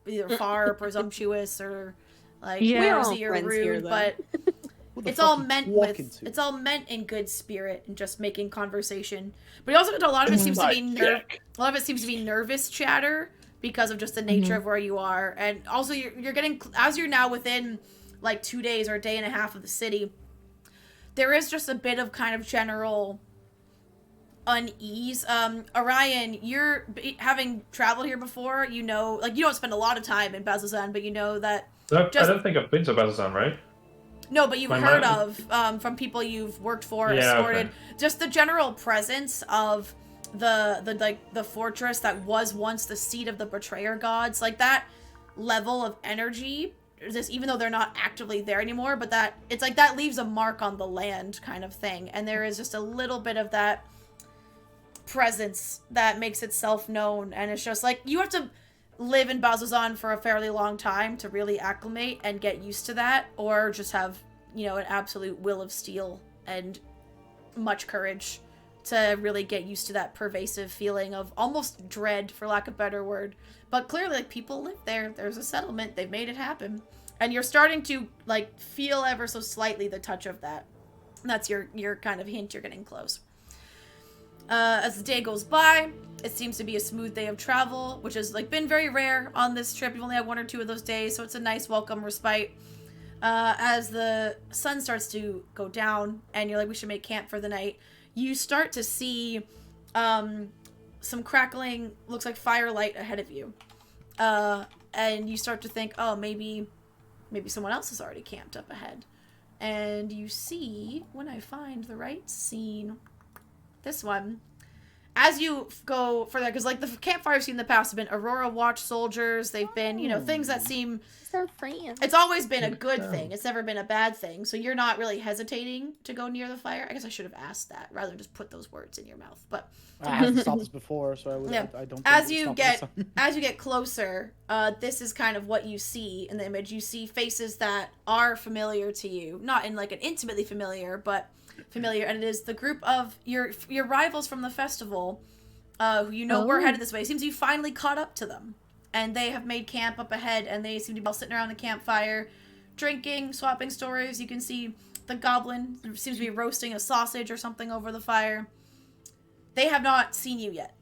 either far or presumptuous or, like, whimsy or rude, here, but it's all meant in good spirit and just making conversation. But he also a lot of it seems to be nervous chatter because of just the nature of where you are, and also you're getting, as you're now within like 2 days or a day and a half of the city, there is just a bit of kind of general unease. Orion, you're having traveled here before, you know, like, you don't spend a lot of time in Bazzoxan, but you know that I don't think I've been to Bazzoxan, right? No, but you've heard of from people you've worked for, escorted, just the general presence of the fortress that was once the seat of the betrayer gods, like that level of energy, just even though they're not actively there anymore, but that it's like that leaves a mark on the land kind of thing, and there is just a little bit of that presence that makes itself known, and it's just like you have to live in Bazzoxan for a fairly long time to really acclimate and get used to that, or just have an absolute will of steel and much courage to really get used to that pervasive feeling of almost dread, for lack of a better word. But clearly, like, people live there. There's a settlement. They've made it happen. And you're starting to, like, feel ever so slightly the touch of that. That's your kind of hint you're getting close. As the day goes by, it seems to be a smooth day of travel, which has, like, been very rare on this trip. You've only had 1 or 2 of those days, so it's a nice welcome respite. As the sun starts to go down, and you're like, we should make camp for the night, you start to see some crackling, looks like firelight ahead of you. And you start to think, oh, maybe someone else has already camped up ahead. And you see, when I find the right scene, this one, as you go further, because, like, the campfire I've seen in the past have been Aurora Watch soldiers. They've been, things that seem... So friends. It's always been a good thing. It's never been a bad thing. So you're not really hesitating to go near the fire. I guess I should have asked that rather than just put those words in your mouth. But I haven't stopped this before, so I don't. As you get closer, this is kind of what you see in the image. You see faces that are familiar to you, not in like an intimately familiar, but familiar. And it is the group of your rivals from the festival, who were headed this way. It seems you finally caught up to them. And they have made camp up ahead, and they seem to be all sitting around the campfire, drinking, swapping stories. You can see the goblin seems to be roasting a sausage or something over the fire. They have not seen you yet.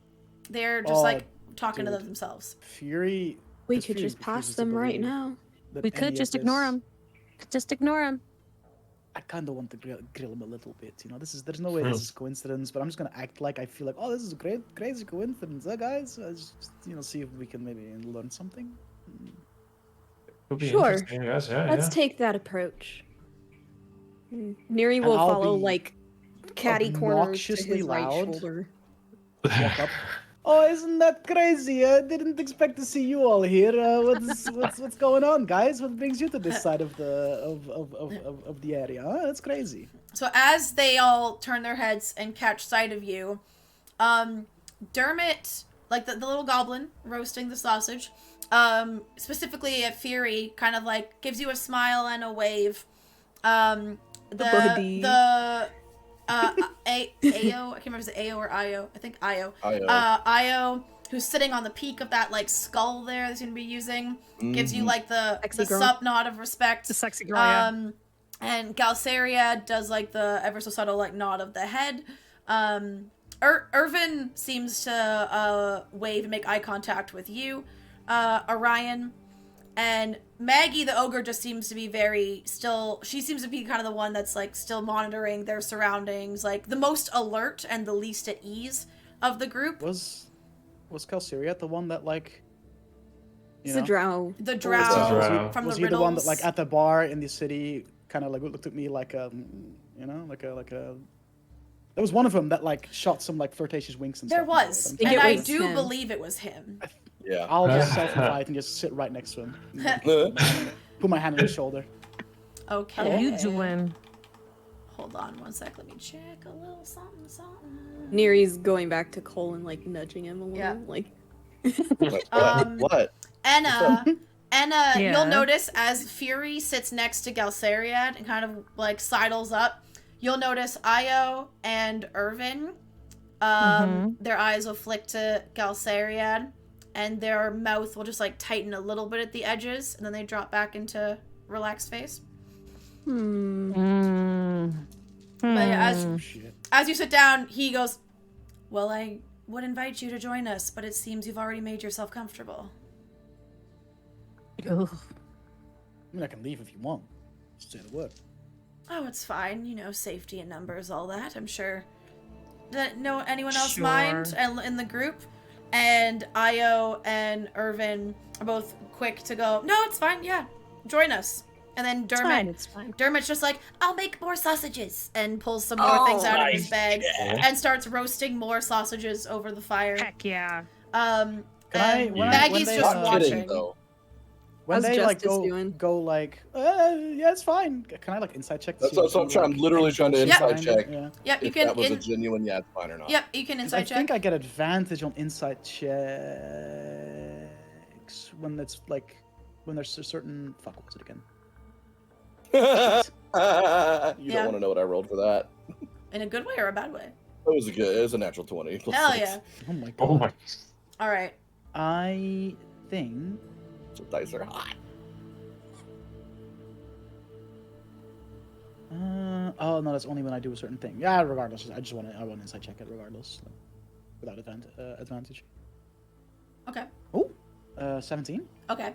They're just, talking to themselves. Fury... We could just pass them right now. We could just ignore them. Just ignore them. I kind of want to grill him a little bit, there's no way this is coincidence, but I'm just gonna act like I feel like, oh, this is a crazy coincidence, guys? Just, see if we can maybe learn something. Sure. Let's take that approach. Neri will follow, like, catty corners to his right shoulder. Walk up. Oh, isn't that crazy? I didn't expect to see you all here. What's going on, guys? What brings you to this side of the area? Huh? That's crazy. So as they all turn their heads and catch sight of you, Dermot, like the little goblin roasting the sausage, specifically at Fury, kind of like gives you a smile and a wave. Ao, I can't remember if it's Ao or Io. I think Io. Io, who's sitting on the peak of that, like, skull there that's going to be using, gives you, like, the sup nod of respect. The sexy girl, yeah. And Galceria does, like, the ever so subtle, like, nod of the head. Irvin seems to wave and make eye contact with you, Orion. And Maggie, the ogre, just seems to be she seems to be kind of the one that's, like, still monitoring their surroundings, like, the most alert and the least at ease of the group. Was Calceria the one that, like, the drow. The drow from was the he riddles. The one that, like, at the bar in the city kind of, like, looked at me like, like a... There was one of them that, like, shot some, like, flirtatious winks and stuff. There was, and I do believe it was him. Yeah. I'll just self-invite and just sit right next to him. Put my hand on his shoulder. Okay. How you doing? Hold on one sec. Let me check a little something. Neri's going back to Cole and, like, nudging him a little. Like, what? Enna, Yeah. You'll notice as Fury sits next to Galceriad and kind of, like, sidles up, you'll notice Io and Irvin. Their eyes will flick to Galceriad. And their mouth will just, like, tighten a little bit at the edges, and then they drop back into relaxed face. But yeah, as you sit down, he goes, well, I would invite you to join us, but it seems you've already made yourself comfortable. I mean, I can leave if you want. Just say the word. Oh, it's fine. Safety in numbers, all that, I'm sure. Anyone else mind in the group? And Io and Irvin are both quick to go, no, it's fine, yeah, join us. And then It's fine. Dermot's just like, I'll make more sausages, and pulls some more things out of his bag and starts roasting more sausages over the fire. Heck yeah. Maggie's just watching. When they, like, go like, yeah, it's fine. Can I, like, inside check? That's what I'm literally trying to inside check. Yep, you can. That was a genuine, yeah, it's fine or not. Yep, you can inside check. I think I get advantage on inside checks when it's, like, when there's a certain... Fuck, what was it again? You don't want to know what I rolled for that. In a good way or a bad way? It was a natural 20. Hell yeah. Oh my god. Oh my. All right. I think. The dice are hot. Oh no, that's only when I do a certain thing. Yeah, regardless, I want to inside check it regardless, without advantage. Okay. Oh, 17. Okay.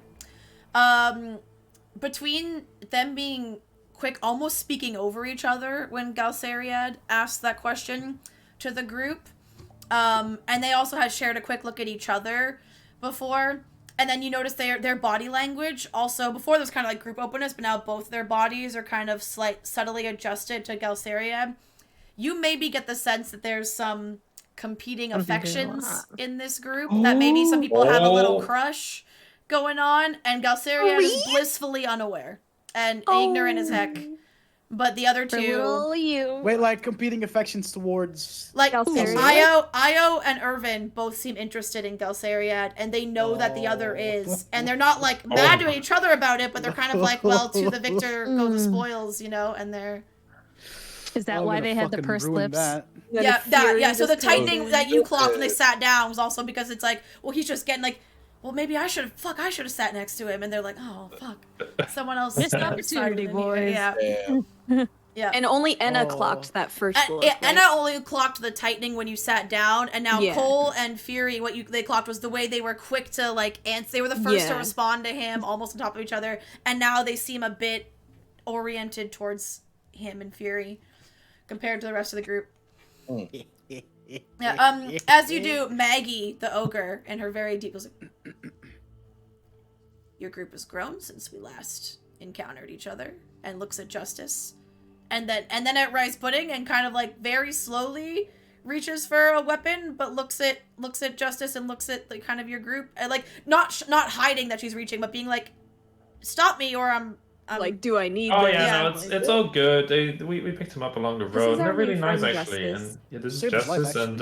Between them being quick, almost speaking over each other when Galceriad asked that question to the group, and they also had shared a quick look at each other before, and then you notice their body language also, before there was kind of like group openness, but now both their bodies are kind of subtly adjusted to Galceriad. You maybe get the sense that there's some competing affections in this group, that maybe some people have a little crush going on, and Galceriad is blissfully unaware and ignorant as heck. But the other two... Wait, like competing affections towards... Like, Io and Irvin both seem interested in Galceriad, and they know that the other is. And they're not, like, mad at each other about it, but they're kind of like, well, to the victor go the spoils, you know, and they're... Is that why they had the pursed lips? Yeah, so the tightening that you clocked when they sat down was also because it's like, well, he's just getting like, well, maybe I should have sat next to him, and they're like, oh, fuck, someone else. Missed opportunity, boys. Yeah. And only Enna clocked that first look. Right? Enna only clocked the tightening when you sat down, and now Cole and Fury, they clocked was the way they were quick to, like, answer. They were the first to respond to him, almost on top of each other, and now they seem a bit oriented towards him and Fury compared to the rest of the group. As you do, Maggie, the ogre, in her very deep goes, your group has grown since we last encountered each other, and looks at Justice, and then at Rice Pudding, and kind of like very slowly reaches for a weapon, but looks at Justice and looks at like kind of your group, and like not hiding that she's reaching, but being like, stop me or I'm like, do I need? Oh no, it's all good. We picked him up along the road. They're really nice actually, Justice. and this is Justice, and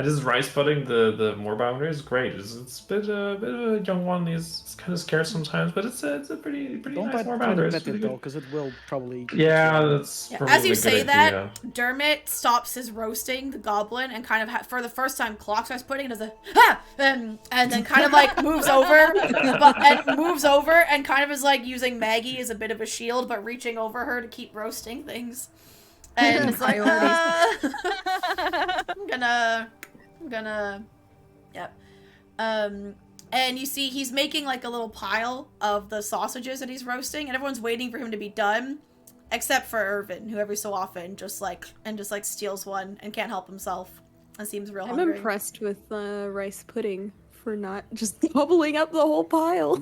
this is Rice Pudding. The Moorbounder is great. It's a bit of a young one. He's kind of scared sometimes, but it's a pretty nice Moorbounder. It's pretty good. Because it will probably. Yeah, that's. Yeah. As you say that, Dermot stops his roasting the goblin and kind of for the first time clocks Rice Pudding and does a and then kind of like moves over and kind of is like using Maggie as a bit of a shield, but reaching over her to keep roasting things. And it's like, I'm gonna, yep. And you see he's making like a little pile of the sausages that he's roasting, and everyone's waiting for him to be done, except for Irvin, who every so often just steals one and can't help himself and seems real hungry. I'm impressed with Rice Pudding for not just gobbling up the whole pile.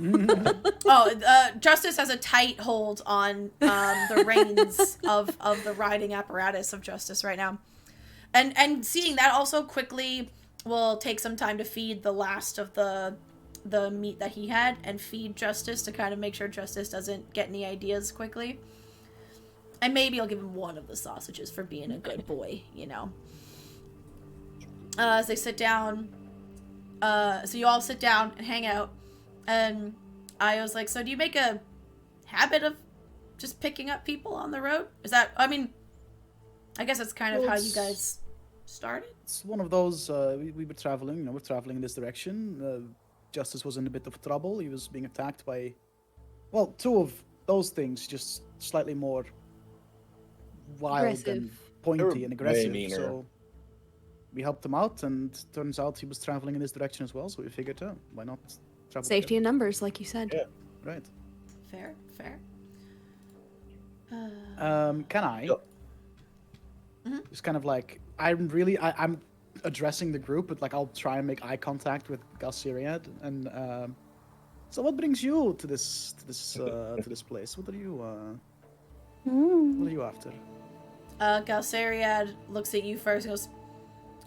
Justice has a tight hold on the reins of the riding apparatus of Justice right now. And seeing that also quickly will take some time to feed the last of the meat that he had and feed Justice to kind of make sure Justice doesn't get any ideas quickly. And maybe I'll give him one of the sausages for being a good boy, you know. As they sit down, so you all sit down and hang out, and Io's like, so do you make a habit of just picking up people on the road? Is that, I mean, I guess that's kind of how you guys started? It's one of those, we were traveling, we're traveling in this direction. Justice was in a bit of trouble. He was being attacked by, well, two of those things, just slightly more wild and pointy and aggressive. So we helped him out, and turns out he was traveling in this direction as well, so we figured, why not travel Safety together? in numbers, like you said. Yeah, right. Fair. Can I? Just kind of like, I'm addressing the group, but like I'll try and make eye contact with Galceriad, and so what brings you to this place? What are you after? Galceriad looks at you first and goes,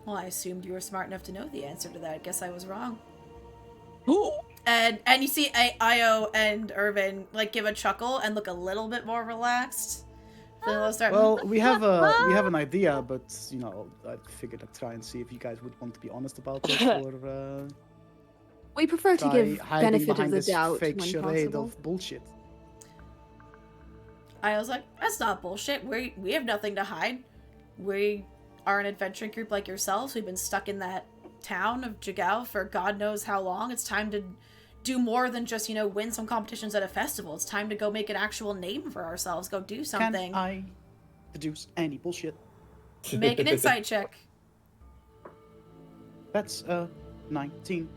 well, I assumed you were smart enough to know the answer to that. Guess I was wrong. And you see Io and Irvin like give a chuckle and look a little bit more relaxed. Well, we have an idea, but I figured I'd try and see if you guys would want to be honest about it, or we prefer to give benefit of the doubt fake when charade possible. of bullshit. I was like, that's not bullshit. We have nothing to hide. We are an adventuring group like yourselves. We've been stuck in that town of Jigao for God knows how long. It's time to do more than just, win some competitions at a festival. It's time to go make an actual name for ourselves. Go do something. Can I deduce any bullshit? Make an insight check. That's 19.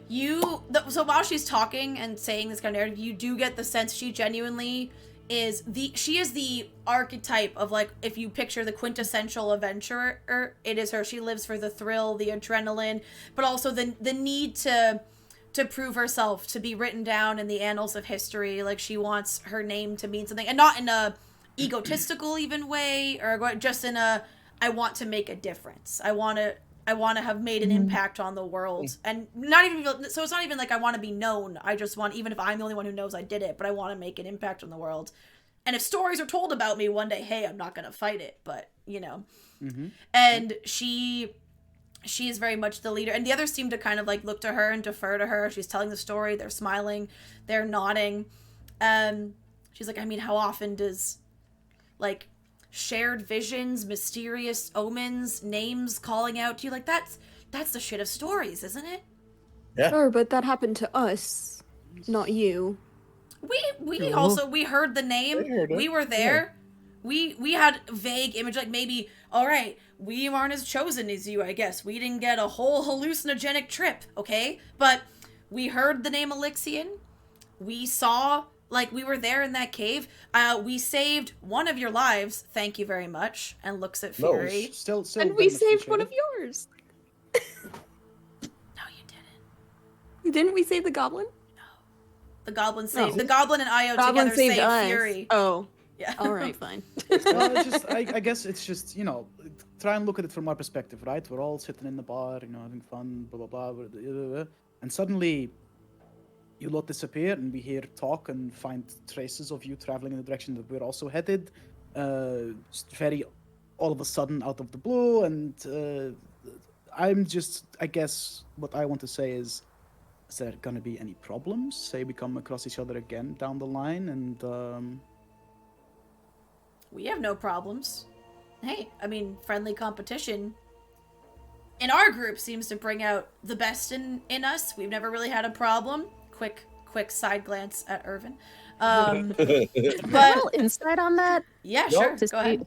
So while she's talking and saying this kind of narrative, you do get the sense she genuinely is the archetype of, like, if you picture the quintessential adventurer, it is her. She lives for the thrill, the adrenaline, but also the need to prove herself, to be written down in the annals of history. Like, she wants her name to mean something, and not in a egotistical even way, or just in a, I want to make a difference. I want to have made an impact on the world. And so it's not even like I want to be known. I just want, even if I'm the only one who knows I did it, but I want to make an impact on the world. And if stories are told about me one day, hey, I'm not going to fight it, but, Mm-hmm. And she is very much the leader. And the others seem to kind of, like, look to her and defer to her. She's telling the story. They're smiling. They're nodding. She's like, I mean, how often does, like, shared visions, mysterious omens, names calling out to you, like, that's the shit of stories, isn't it? Yeah. Sure, but that happened to us, not you. We heard the name. We were there. Yeah. We had vague image, like, maybe, all right, we aren't as chosen as you, I guess. We didn't get a whole hallucinogenic trip, okay? But we heard the name Elixion. We saw, like, we were there in that cave. We saved one of your lives. Thank you very much. And looks at Fury. Still and we saved one of yours. No, you didn't. Didn't we save the goblin? No. The goblin saved. The goblin and Io goblin together saved us. Fury. Oh. Yeah. All right, fine. Well, it's just, I guess it's just, try and look at it from our perspective, right? We're all sitting in the bar, having fun, blah, blah, blah. And suddenly, you lot disappear, and we hear talk and find traces of you traveling in the direction that we're also headed. Very all of a sudden out of the blue, and I'm just, I guess, what I want to say is there gonna be any problems? Say we come across each other again down the line, and we have no problems. Hey, I mean, friendly competition in our group seems to bring out the best in us. We've never really had a problem. Quick side glance at Irvin. But little insight on that? Yeah, sure. Go ahead.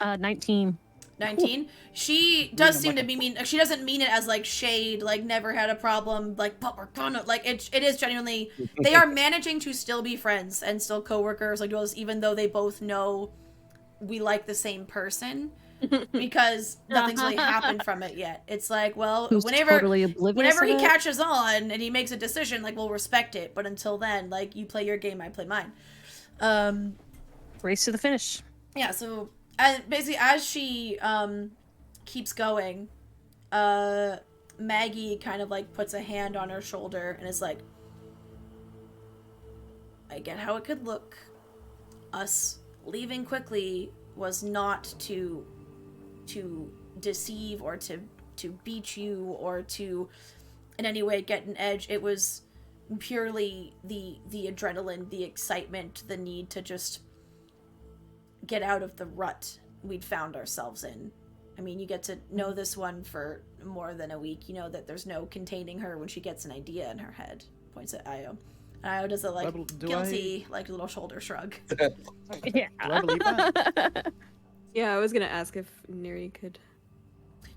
19. 19. She does seem to be mean. She doesn't mean it as, like, shade, like, never had a problem, like, but we're gonna, like, it is genuinely, they are managing to still be friends and still co-workers, like, even though they both know we like the same person, because nothing's really happened from it yet. It's like, well, whenever he catches on and he makes a decision, like, we'll respect it, but until then, like, you play your game, I play mine. Race to the finish. Yeah, so basically, as she keeps going, Maggie kind of, like, puts a hand on her shoulder and is like, I get how it could look. Us leaving quickly was not to deceive or to beat you or to in any way get an edge. It was purely the adrenaline, the excitement, the need to just get out of the rut we'd found ourselves in. I mean, you get to know this one for more than a week. You know that there's no containing her when she gets an idea in her head. Points at Io. And Io does a, like, guilty, like, little shoulder shrug. Yeah. Do I believe that? Yeah, I was gonna ask if Neri could.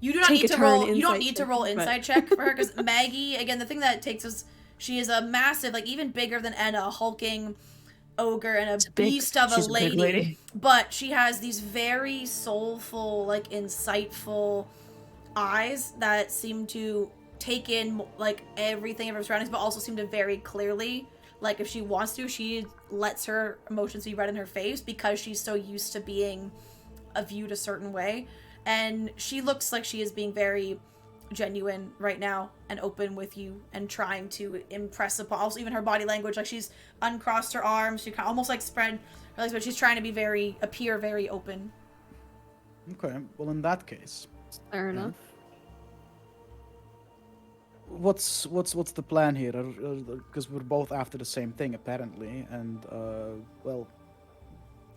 You do not need to roll. You don't need to roll insight check for her, because Maggie, again, the thing that takes us, she is a massive, like, even bigger than Enna, hulking ogre and a beast of a lady. But she has these very soulful, like, insightful eyes that seem to take in, like, everything of her surroundings, but also seem to very clearly, like, if she wants to, she lets her emotions be read in her face because she's so used to being viewed a certain way. And she looks like she is being very genuine right now and open with you and trying to impress upon, also even her body language, like, she's uncrossed her arms, she kind of almost, like, spread her legs, but she's trying to appear very open. Okay, well, in that case, Fair enough. what's the plan here? Because we're both after the same thing apparently, and well,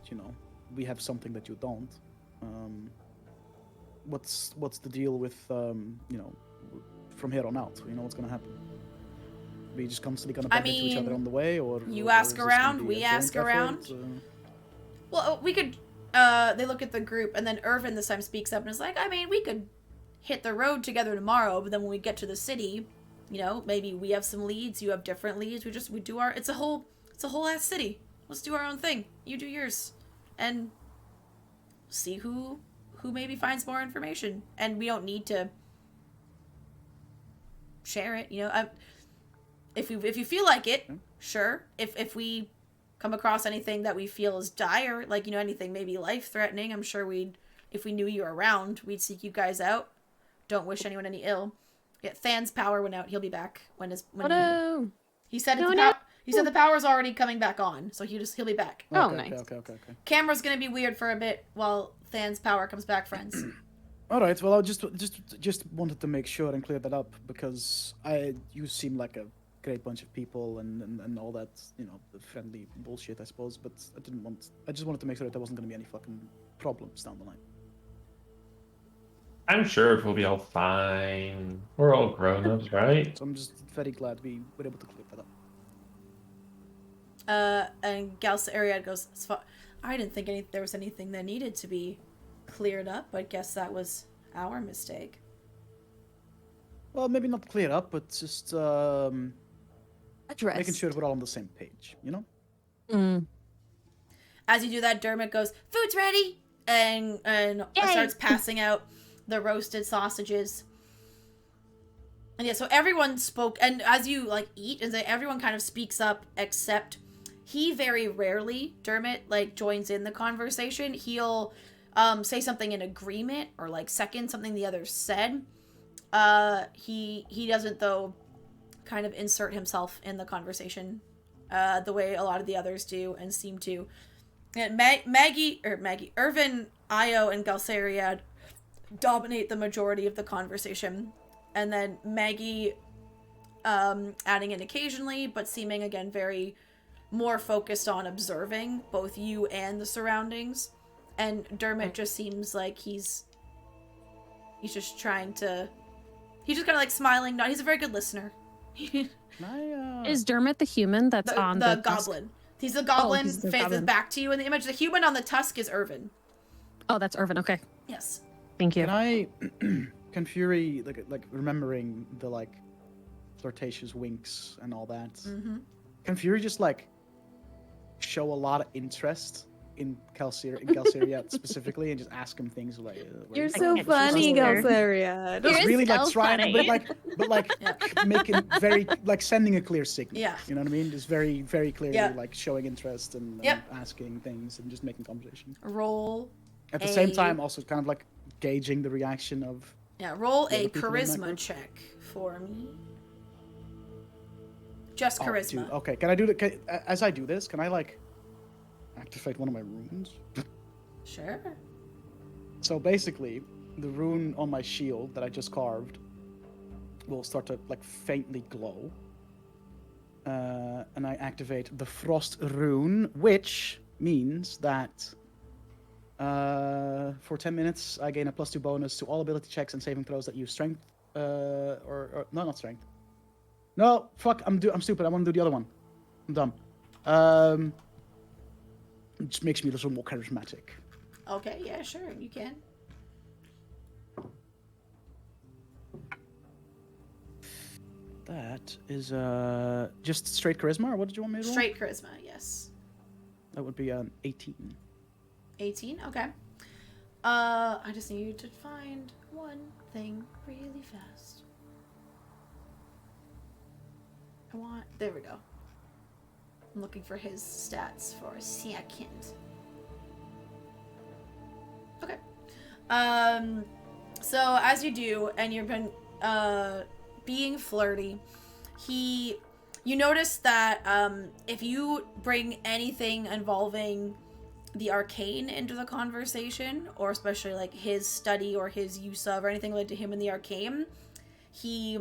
you know, we have something that you don't. What's the deal with you know, from here on out? You know what's gonna happen? We just constantly gonna bump into each other on the way, or you or ask is this around, gonna be we a ask joint around. effort? Well, we could. They look at the group, and then Irvin this time speaks up and is like, I mean, we could hit the road together tomorrow, but then when we get to the city, you know, maybe we have some leads, you have different leads. We do our. It's a whole ass city. Let's do our own thing. You do yours, and see who maybe finds more information. And we don't need to share it. You know, if you feel like it, sure. If we come across anything that we feel is dire, like, you know, anything maybe life-threatening, I'm sure if we knew you were around, we'd seek you guys out. Don't wish anyone any ill. Yeah, Than's power went out. He'll be back he said he said the power's already coming back on, so he'll be back. Okay, nice. Okay. Camera's gonna be weird for a bit while Than's power comes back, friends. All right. Well, I just wanted to make sure and clear that up because you seem like a great bunch of people and all that, you know, the friendly bullshit, I suppose. But I just wanted to make sure that there wasn't going to be any fucking problems down the line. I'm sure we'll be all fine. We're all grown-ups, right? So I'm just very glad we were able to clear that up. And Galceria goes, I didn't think there was anything that needed to be cleared up. I guess that was our mistake. Well, maybe not clear up, but just making sure we're all on the same page, you know? As you do that, Dermot goes, food's ready! And starts passing out the roasted sausages. And yeah, so everyone spoke, and as you, like, eat, and everyone kind of speaks up, except he very rarely, Dermot, like, joins in the conversation. He'll say something in agreement, or, like, second something the others said. He doesn't, though, kind of insert himself in the conversation the way a lot of the others do and seem to. And Irvin, Io, and Galceria dominate the majority of the conversation. And then Maggie adding in occasionally, but seeming, again, very more focused on observing both you and the surroundings. And Dermot just seems like he's just trying to... He's just kind of, like, smiling. No, he's a very good listener. Is Dermot the human that's on the goblin? He's the goblin. He's the faces goblin. back to you in the image. The human on the tusk is Irvin. Oh, that's Irvin. Okay. Yes. Thank you. Can Fury, like remembering the, like, flirtatious winks and all that, can Fury just, like, show a lot of interest in Galceria specifically, and just ask him things like, "You're so funny, Galceria." Just really like so trying, funny. but like making very, like, sending a clear signal. Yeah. You know what I mean? Just very, very clearly, Yeah. like, showing interest and asking things and just making conversation. Roll. At the same time, also kind of like gauging the reaction of. Yeah. Roll the a other people in that charisma group. check for me. Just charisma. Dude, okay. Can I do that? As I do this, can I, like, activate one of my runes? Sure. So basically, the rune on my shield that I just carved will start to, like, faintly glow. And I activate the frost rune, which means that for 10 minutes I gain a +2 bonus to all ability checks and saving throws that use strength. No, not strength. No, fuck, I'm stupid. I want to do the other one. I'm dumb. It just makes me a little more charismatic. Okay. Yeah. Sure. You can. That is just straight charisma, or what did you want me to roll? Straight charisma. Yes. That would be 18. 18. Okay. I just need to find one thing really fast. There we go. I'm looking for his stats for a second. Okay. So as you do, and you've been being flirty, you notice that if you bring anything involving the arcane into the conversation, or especially like his study or his use of, or anything related to him in the arcane, he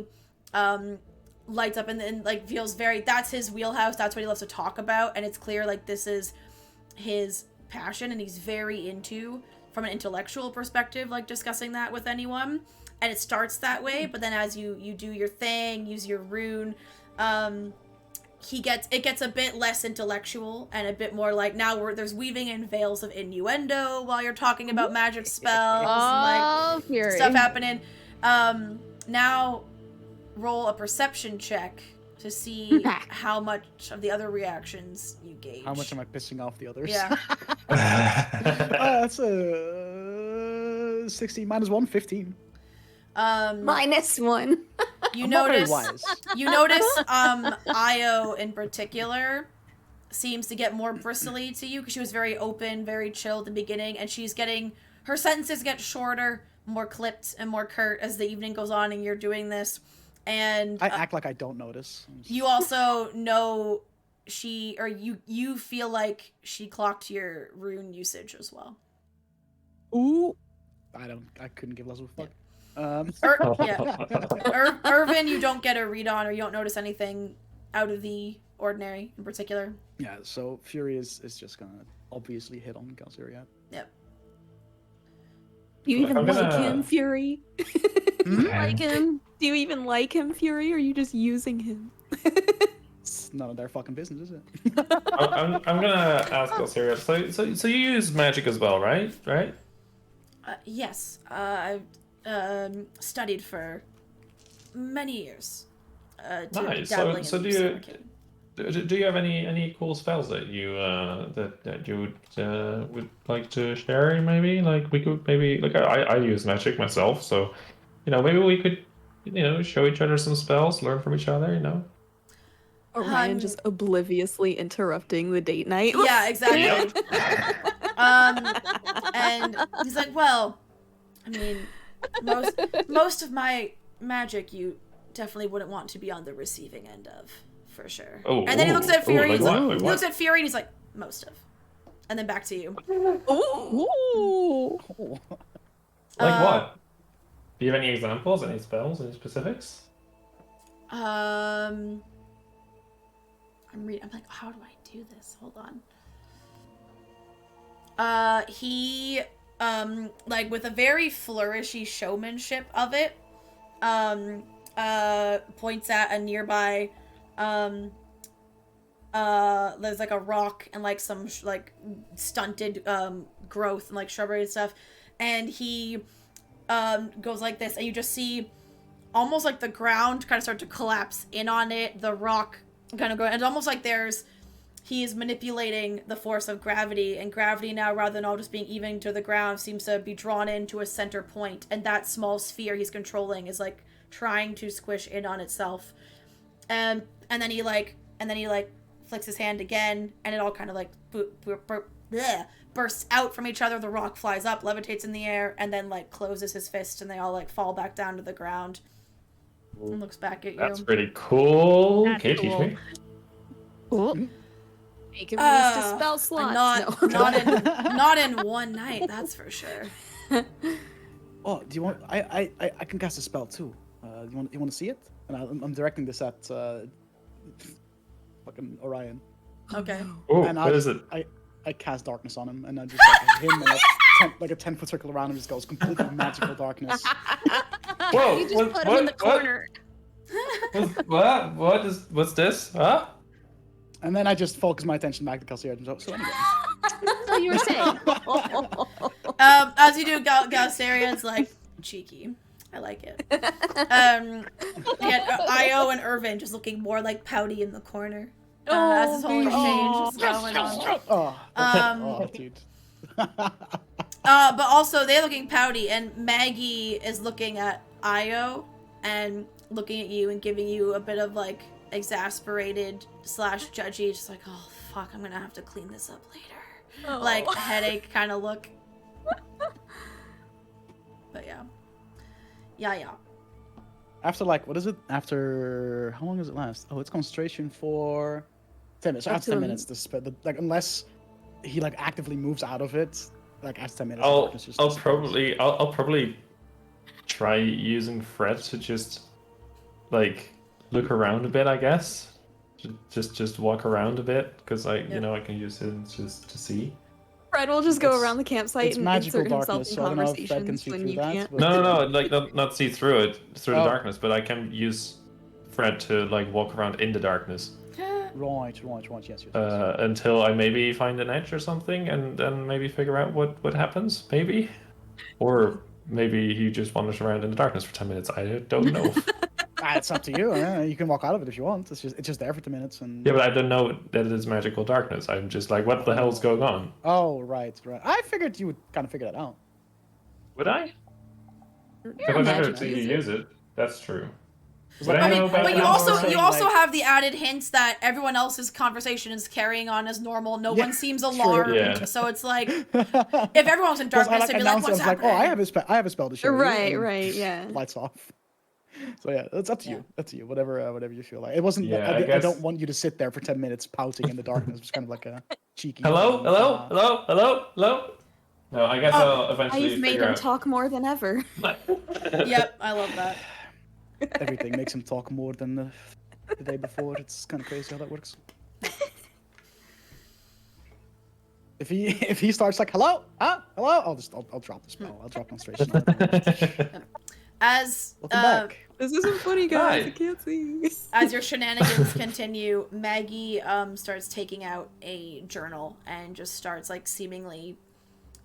lights up and like feels very, that's his wheelhouse, that's what he loves to talk about, and it's clear like this is his passion and he's very into, from an intellectual perspective, like discussing that with anyone. And it starts that way, but then as you do your thing, use your rune, it gets a bit less intellectual and a bit more like, now there's weaving in veils of innuendo while you're talking about magic spells and like stuff happening. Now roll a perception check to see how much of the other reactions you gauge. How much am I pissing off the others? Yeah. That's a 16 minus 1, 15. -1. You I'm not very notice wise. Io in particular seems to get more bristly to you because she was very open, very chill at the beginning, and her sentences get shorter, more clipped and more curt as the evening goes on and you're doing this. And I act like I don't notice. you also know you feel like she clocked your rune usage as well. Ooh. I couldn't give less of a fuck. Irvin, you don't get a read on, or you don't notice anything out of the ordinary in particular. Yeah, so Fury is just gonna obviously hit on Galzeria. Yep. Do you even like him, Fury? Like him? Do you even like him, Fury, or are you just using him? It's none of their fucking business, is it? I'm gonna ask Galzeria. So you use magic as well, right? Right? Yes. I've studied for many years. Nice. So do you have any cool spells that you would like to share? Maybe like we could I use magic myself, so maybe we could show each other some spells, learn from each other. Orion just obliviously interrupting the date night. Yeah, exactly. Yep. And he's like, well, I mean, most of my magic you definitely wouldn't want to be on the receiving end of, for sure. And then he looks at Fury. He looks at Fury and he's like, most of. And then back to you. Ooh. Like what? Do you have any examples, any spells, any specifics? I'm like, how do I do this? Hold on. He like with a very flourishy showmanship of it, points at a nearby there's like a rock and like some stunted growth and like shrubbery and stuff, and he goes like this, and you just see almost like the ground kind of start to collapse in on it, the rock kind of go, and it's almost like he is manipulating the force of gravity, and gravity now, rather than all just being even to the ground, seems to be drawn into a center point, and that small sphere he's controlling is like trying to squish in on itself, and then he flicks his hand again, and it all kind of like bursts out from each other. The rock flies up, levitates in the air, and then like closes his fist, and they all like fall back down to the ground. And looks back at you. That's pretty cool. That's Okay, cool. teach me. Ooh. Make him use the spell slots. Not in one night, that's for sure. Oh, do you want? I can cast a spell too. You want to see it? And I'm directing this at fucking Orion. Okay. Oh, And what is it? I cast darkness on him, and I just him and like a 10-foot circle around him just goes completely magical darkness. Whoa! You just put him in the corner. What's this? Huh? And then I just focus my attention back to Galzeria. So anyway. That's what you were saying. As you do, Galzeria's like cheeky. I like it. Io and Irvin just looking more like pouty in the corner. As this whole exchange is going on. Dude. But also they're looking pouty, and Maggie is looking at Io and looking at you and giving you a bit of like exasperated / judgy, just like, oh fuck, I'm gonna have to clean this up later. Like headache kind of look. But yeah. After like, what is it? After how long does it last? Oh, it's concentration for 10 minutes. So after 10 minutes, like unless he like actively moves out of it, like after 10 minutes. I'll probably try using Fred to just like look around a bit, I guess. Just walk around a bit because I can use it just to see. Fred will just go around the campsite it's and magical insert himself darkness, in so I don't know if Fred can conversations see when through you that. can't. But... No, like not see through it the Oh. darkness, but I can use Fred to like walk around in the darkness. Right, yes. Until I maybe find an edge or something, and then maybe figure out what happens, maybe, or maybe he just wanders around in the darkness for 10 minutes. I don't know. It's up to you. You can walk out of it if you want. It's just there for 10 minutes and. Yeah, but I don't know that it is magical darkness. I'm just like, what the hell's going on? Oh, right. I figured you would kind of figure that out. Would I? You're If a I've never magic seen you user. use it, that's true. I mean, but you also like... have the added hints that everyone else's conversation is carrying on as normal. No one seems alarmed, so it's like if everyone's in darkness, they'd be like, "What's happening?" Like, oh, I have a spell to show you. Right, yeah. Lights off. So yeah, it's up to you. Up to you. Whatever you feel like. It wasn't. Yeah, I don't want you to sit there for 10 minutes pouting in the darkness. It's kind of like a cheeky. Hello. No, I guess I'll eventually I've made figure him out. talk more than ever. Yep, I love that. Everything makes him talk more than the day before. It's kind of crazy how that works. If he starts like hello, hello, I'll drop the spell. I'll drop concentration. As Welcome back. This isn't funny, guys. Hi. I can't see. as your shenanigans continue, Maggie starts taking out a journal and just starts like seemingly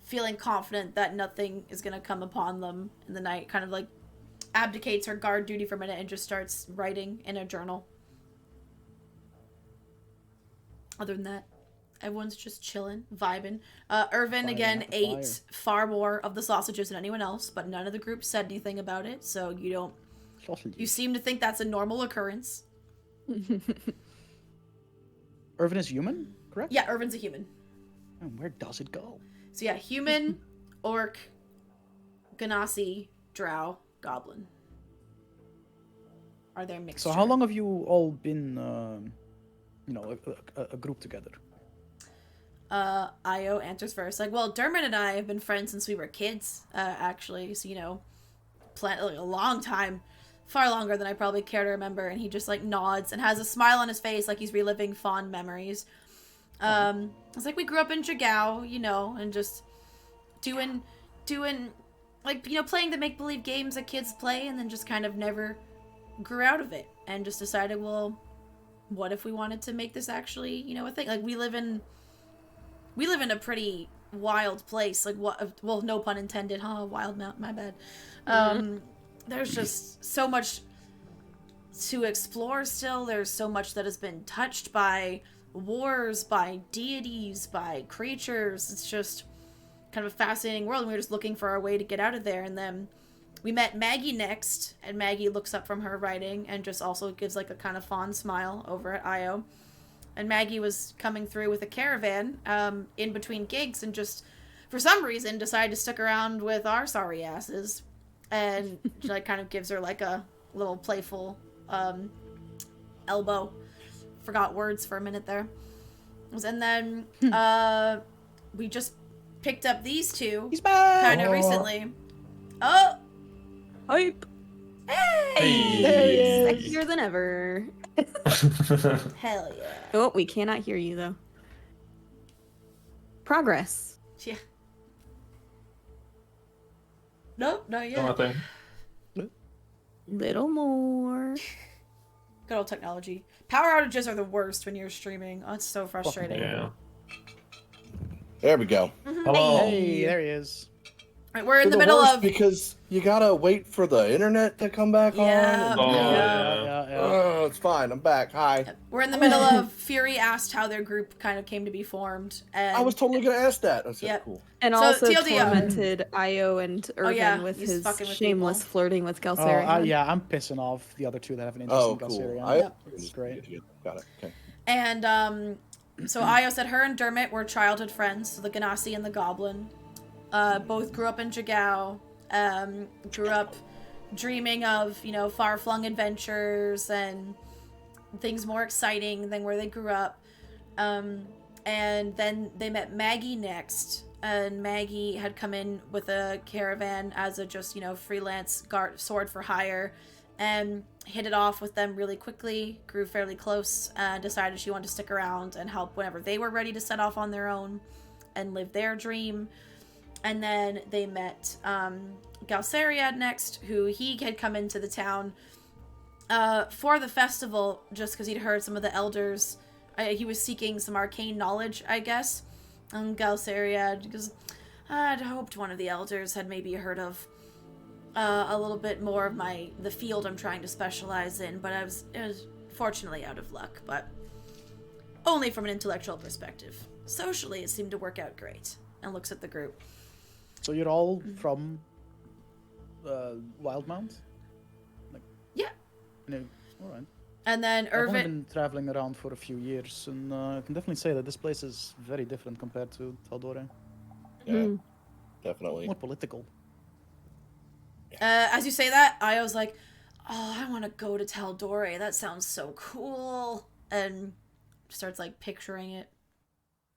feeling confident that nothing is gonna come upon them in the night. Kind of like abdicates her guard duty for a minute and just starts writing in a journal. Other than that, everyone's just chilling, vibing. Irvin again ate far more of the sausages than anyone else, but none of the group said anything about it, so you seem to think that's a normal occurrence. Irvin is human, correct? Yeah, Irvin's a human. And where does it go? So yeah, human, orc, Ganassi, drow, goblin. Are there mixed? So how long have you all been, a group together? Io answers first. Like, well, Dermot and I have been friends since we were kids, actually. So, a long time. Far longer than I probably care to remember. And he just, like, nods and has a smile on his face like he's reliving fond memories. It's like we grew up in Jagao, and just doing, like, playing the make-believe games that kids play and then just kind of never grew out of it. And just decided, well, what if we wanted to make this actually, a thing? Like, we live in a pretty wild place. Like, well, no pun intended, huh? Wild Mount, my bad. There's just so much to explore still. There's so much that has been touched by wars, by deities, by creatures. It's just kind of a fascinating world, and we were just looking for our way to get out of there. And then we met Maggie next, and Maggie looks up from her writing and just also gives like a kind of fond smile over at Io. And Maggie was coming through with a caravan in between gigs and just, for some reason, decided to stick around with our sorry asses. And she, like, kind of gives her, like, a little playful elbow. Forgot words for a minute there. And then we just picked up these two. He's back! Kind of recently. Oh! Hype! Hey! Sexier than ever. Hell yeah. Oh, we cannot hear you, though. Progress. Yeah. Nope, not yet. Nothing. Little more. Good old technology. Power outages are the worst when you're streaming. Oh, it's so frustrating. Yeah. There we go. Hello. Hey, there he is. Right, we're in the They're middle worst of... because you gotta wait for the internet to come back Yeah. on. Oh, Yeah. yeah. Oh, it's fine. I'm back. Hi. We're in the middle of... Fury asked how their group kind of came to be formed. And I was totally gonna ask that. I said, Yep. cool. And So, also TLDR. tormented Io and Irvin yeah, with he's his fucking with shameless people. flirting with Gelsarion. Yeah, I'm pissing off the other two that have an interest Oh, in cool. Gelsarion. It's great. Got it. Okay. And, so Io said her and Dermot were childhood friends, so the Ganassi and the Goblin. Both grew up in Jagao. Grew up dreaming of, far-flung adventures and things more exciting than where they grew up. And then they met Maggie next, and Maggie had come in with a caravan as a just, freelance sword for hire, and hit it off with them really quickly, grew fairly close, and decided she wanted to stick around and help whenever they were ready to set off on their own and live their dream. And then they met Galceriad next, who he had come into the town for the festival just because he'd heard some of the elders. He was seeking some arcane knowledge, I guess. And Galceriad goes, I'd hoped one of the elders had maybe heard of a little bit more of the field I'm trying to specialize in, but it was fortunately out of luck, but only from an intellectual perspective. Socially, it seemed to work out great. And looks at the group. So you're all from Wildmount? Yeah. No, all right. And then I've only Irvin... been traveling around for a few years, and I can definitely say that this place is very different compared to Taldore. Yeah, definitely. More political. as you say that, I was like, oh, I want to go to Taldore. That sounds so cool. And starts, like, picturing it.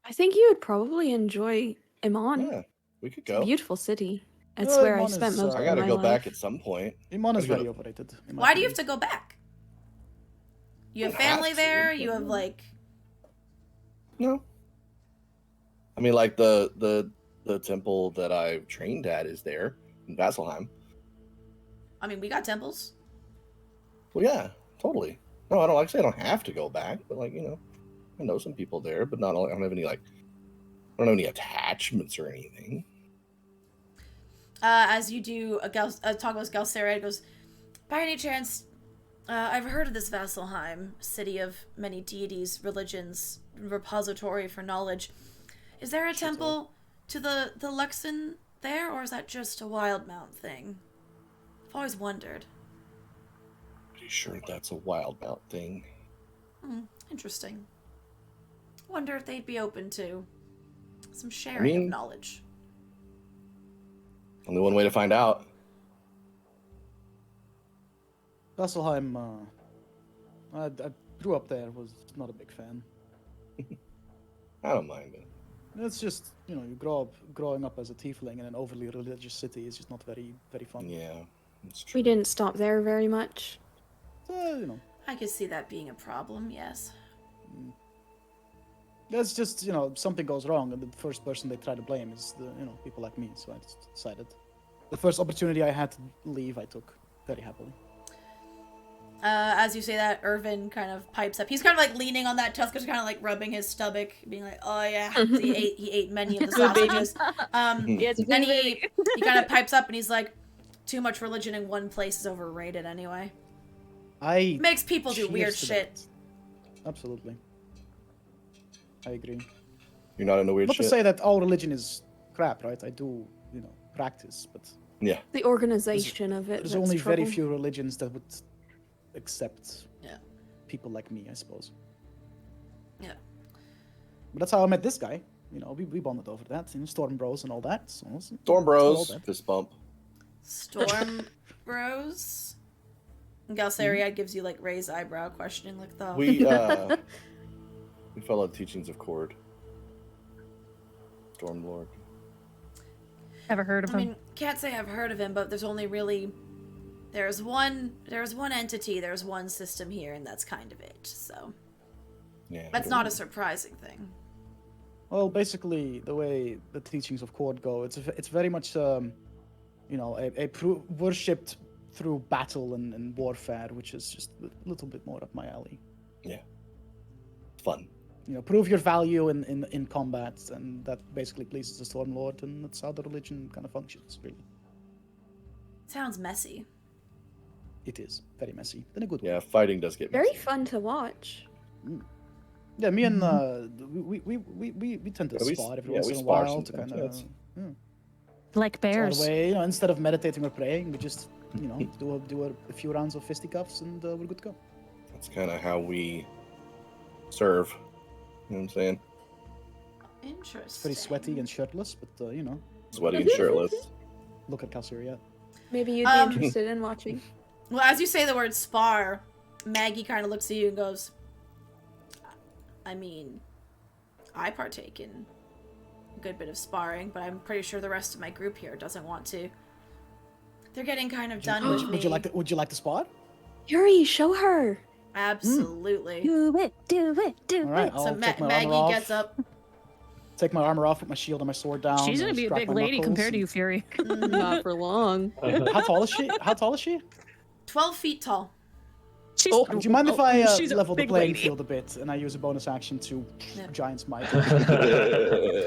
I think you would probably enjoy Iman. Yeah, we could It's a go. beautiful city. It's Well, where I Iman spent is, most I of gotta my go life. back at some point. Iman is Gotta go very to- overrated. in my Why do you opinion. have to go back? You have Don't have family to, there? but You have, no. like... No. I mean, like the temple that I trained at is there in Vasselheim. I mean, we got temples. Well, yeah, totally. No, I don't. Like I say I don't have to go back, but like I know some people there, but not. I don't have any I don't have any attachments or anything. As you do a talk about Galceriad, goes, by any chance, I've heard of this Vasselheim, city of many deities, religions, repository for knowledge. Is there a temple to the Luxon there, or is that just a Wildmount thing? I've always wondered. Pretty sure that's a Wildmount thing. Interesting. Wonder if they'd be open to some sharing of knowledge. Only one way to find out. Vasselheim, I grew up there, was not a big fan. I don't mind it. It's just, you growing up as a tiefling in an overly religious city is just not very, very fun. Yeah, it's true. We didn't stop there very much. So, I could see that being a problem, yes. That's just, something goes wrong, and the first person they try to blame is people like me. So I just decided, the first opportunity I had to leave, I took very happily. As you say that, Irvin kind of pipes up. He's kind of like leaning on that tusk, just kind of like rubbing his stomach, being like, "Oh yeah." He ate many of the sausages. And he kind of pipes up and he's like, "Too much religion in one place is overrated anyway. Makes people do weird shit." Absolutely. I agree. You're not into weird Not shit? to say that all religion is crap, right? I do, practice, but Yeah. The organization of it. there's that's only very trouble. few religions that would accept Yeah. people like me, I suppose. Yeah. But that's how I met this guy. We bonded over that, Storm Bros and all that. So Storm Bros, all that. fist bump. Storm Bros. And Galceriad gives you like raised eyebrow questioning, like the. We followed teachings of Cord. Stormlord. Ever heard of him? I mean, can't say I've heard of him, but there's only really. There's one entity, there's one system here, and that's kind of it. So. Yeah. That's not a surprising thing. Well, basically, the way the teachings of Cord go, it's very much, worshipped through battle and warfare, which is just a little bit more up my alley. Yeah. Fun. Prove your value in combat, and that basically pleases the Stormlord, and that's how the religion kind of functions, really. Sounds messy. It is very messy, in a good way. Yeah, fighting does get Very messy. fun to watch. Yeah, me and we tend to spar every once in a while to kind of Like bears. way. Instead of meditating or praying, we just do a few rounds of fisticuffs, and we're good to go. That's kind of how we serve. You know what I'm saying? Interesting. It's very sweaty and shirtless, but Sweaty and shirtless. look at Calciria. Maybe you'd be interested in watching. Well, as you say the word spar, Maggie kind of looks at you and goes, I mean, I partake in a good bit of sparring, but I'm pretty sure the rest of my group here doesn't want to. They're getting kind of done with me. Would you like to spar? Fury, show her. Absolutely. Do it. All right, I'll So take my Maggie armor off. gets up. Take my armor off, put my shield and my sword down. She's gonna be a strap big my lady knuckles compared to and- you, Fury. Not for long. How tall is she? 12 feet tall. She's, Do you mind if I she's a level the big playing lady. field a bit and I use a bonus action to Yeah. Giant's Might?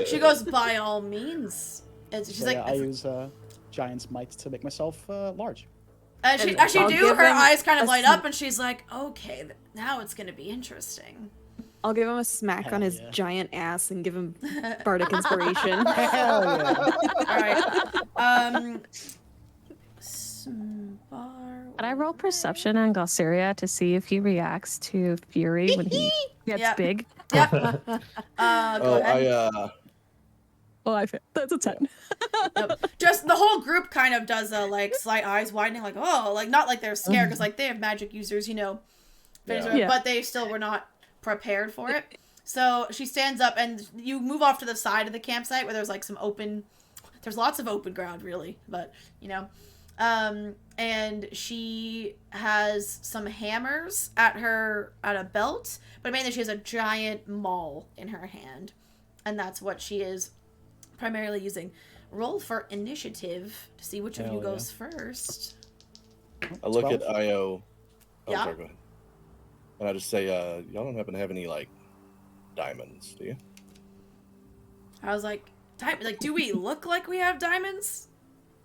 She goes, by all means. And she's So, like, yeah, I use Giant's Might to make myself large. as you I'll do, give her him eyes kind of a light up, and she's like, okay, now it's gonna be interesting. I'll give him a smack Hell on his yeah. giant ass and give him bardic inspiration. Hell yeah! Alright. Could I roll perception on Galceria to see if he reacts to Fury when he gets Yeah. big? Yep. Go ahead. Oh, that's a 10. Yep. Just the whole group kind of does a like slight eyes widening, like, oh, like not like they're scared because like they have magic users, Yeah. but they still were not prepared for it. So she stands up and you move off to the side of the campsite where there's like there's lots of open ground really, but and she has some hammers at a belt, but mainly she has a giant maul in her hand, and that's what she is primarily using. Roll for initiative to see which of you Hell yeah. goes first. I look 12. at Io. Oh, Yeah. sorry, go ahead. And I just say, y'all don't happen to have any, like, diamonds, do you? I was like, do we look like we have diamonds?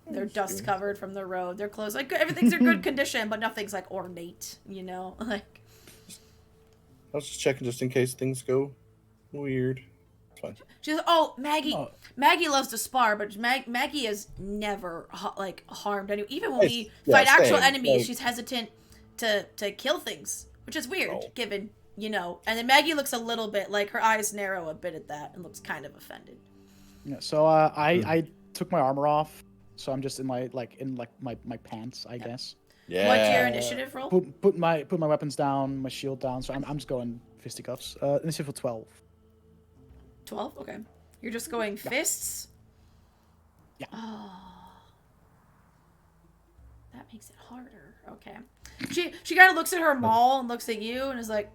They're dust covered from the road. They're clothes, like everything's in good condition, but nothing's like ornate, like. I was just checking just in case things go weird. It's fine. She's oh Maggie. Oh. Maggie loves to spar, but Maggie has never harmed anyone. Even when Yes, we yeah, fight actual same, enemies, like- she's hesitant to kill things, which is weird, Oh. given And then Maggie looks a little bit like her eyes narrow a bit at that and looks kind of offended. Yeah, so I took my armor off, so I'm just in my pants, I guess. Yeah. What's your initiative roll? Put my weapons down, my shield down. So I'm just going fisticuffs. Initiative for 12. 12. Okay, you're just going fists. Yeah. Oh, that makes it harder. Okay. She kind of looks at her maul and looks at you and is like,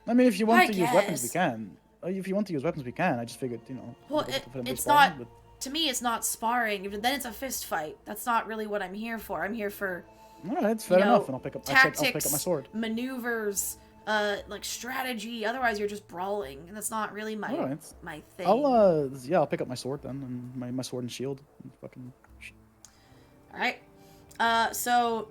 I mean, if you want I to use weapons, we guess. can. If you want to use weapons, we can. I just figured, Well, for them to it's spawn, not. but- To me, it's not sparring. Then it's a fist fight. That's not really what I'm here for. I'm here for All right, it's fair enough, and I'll pick up. I'll tactics, pick up my sword. maneuvers, like strategy. Otherwise, you're just brawling, and that's not really my All right. my thing. I'll pick up my sword then, and my sword and shield. And fucking. All right. So,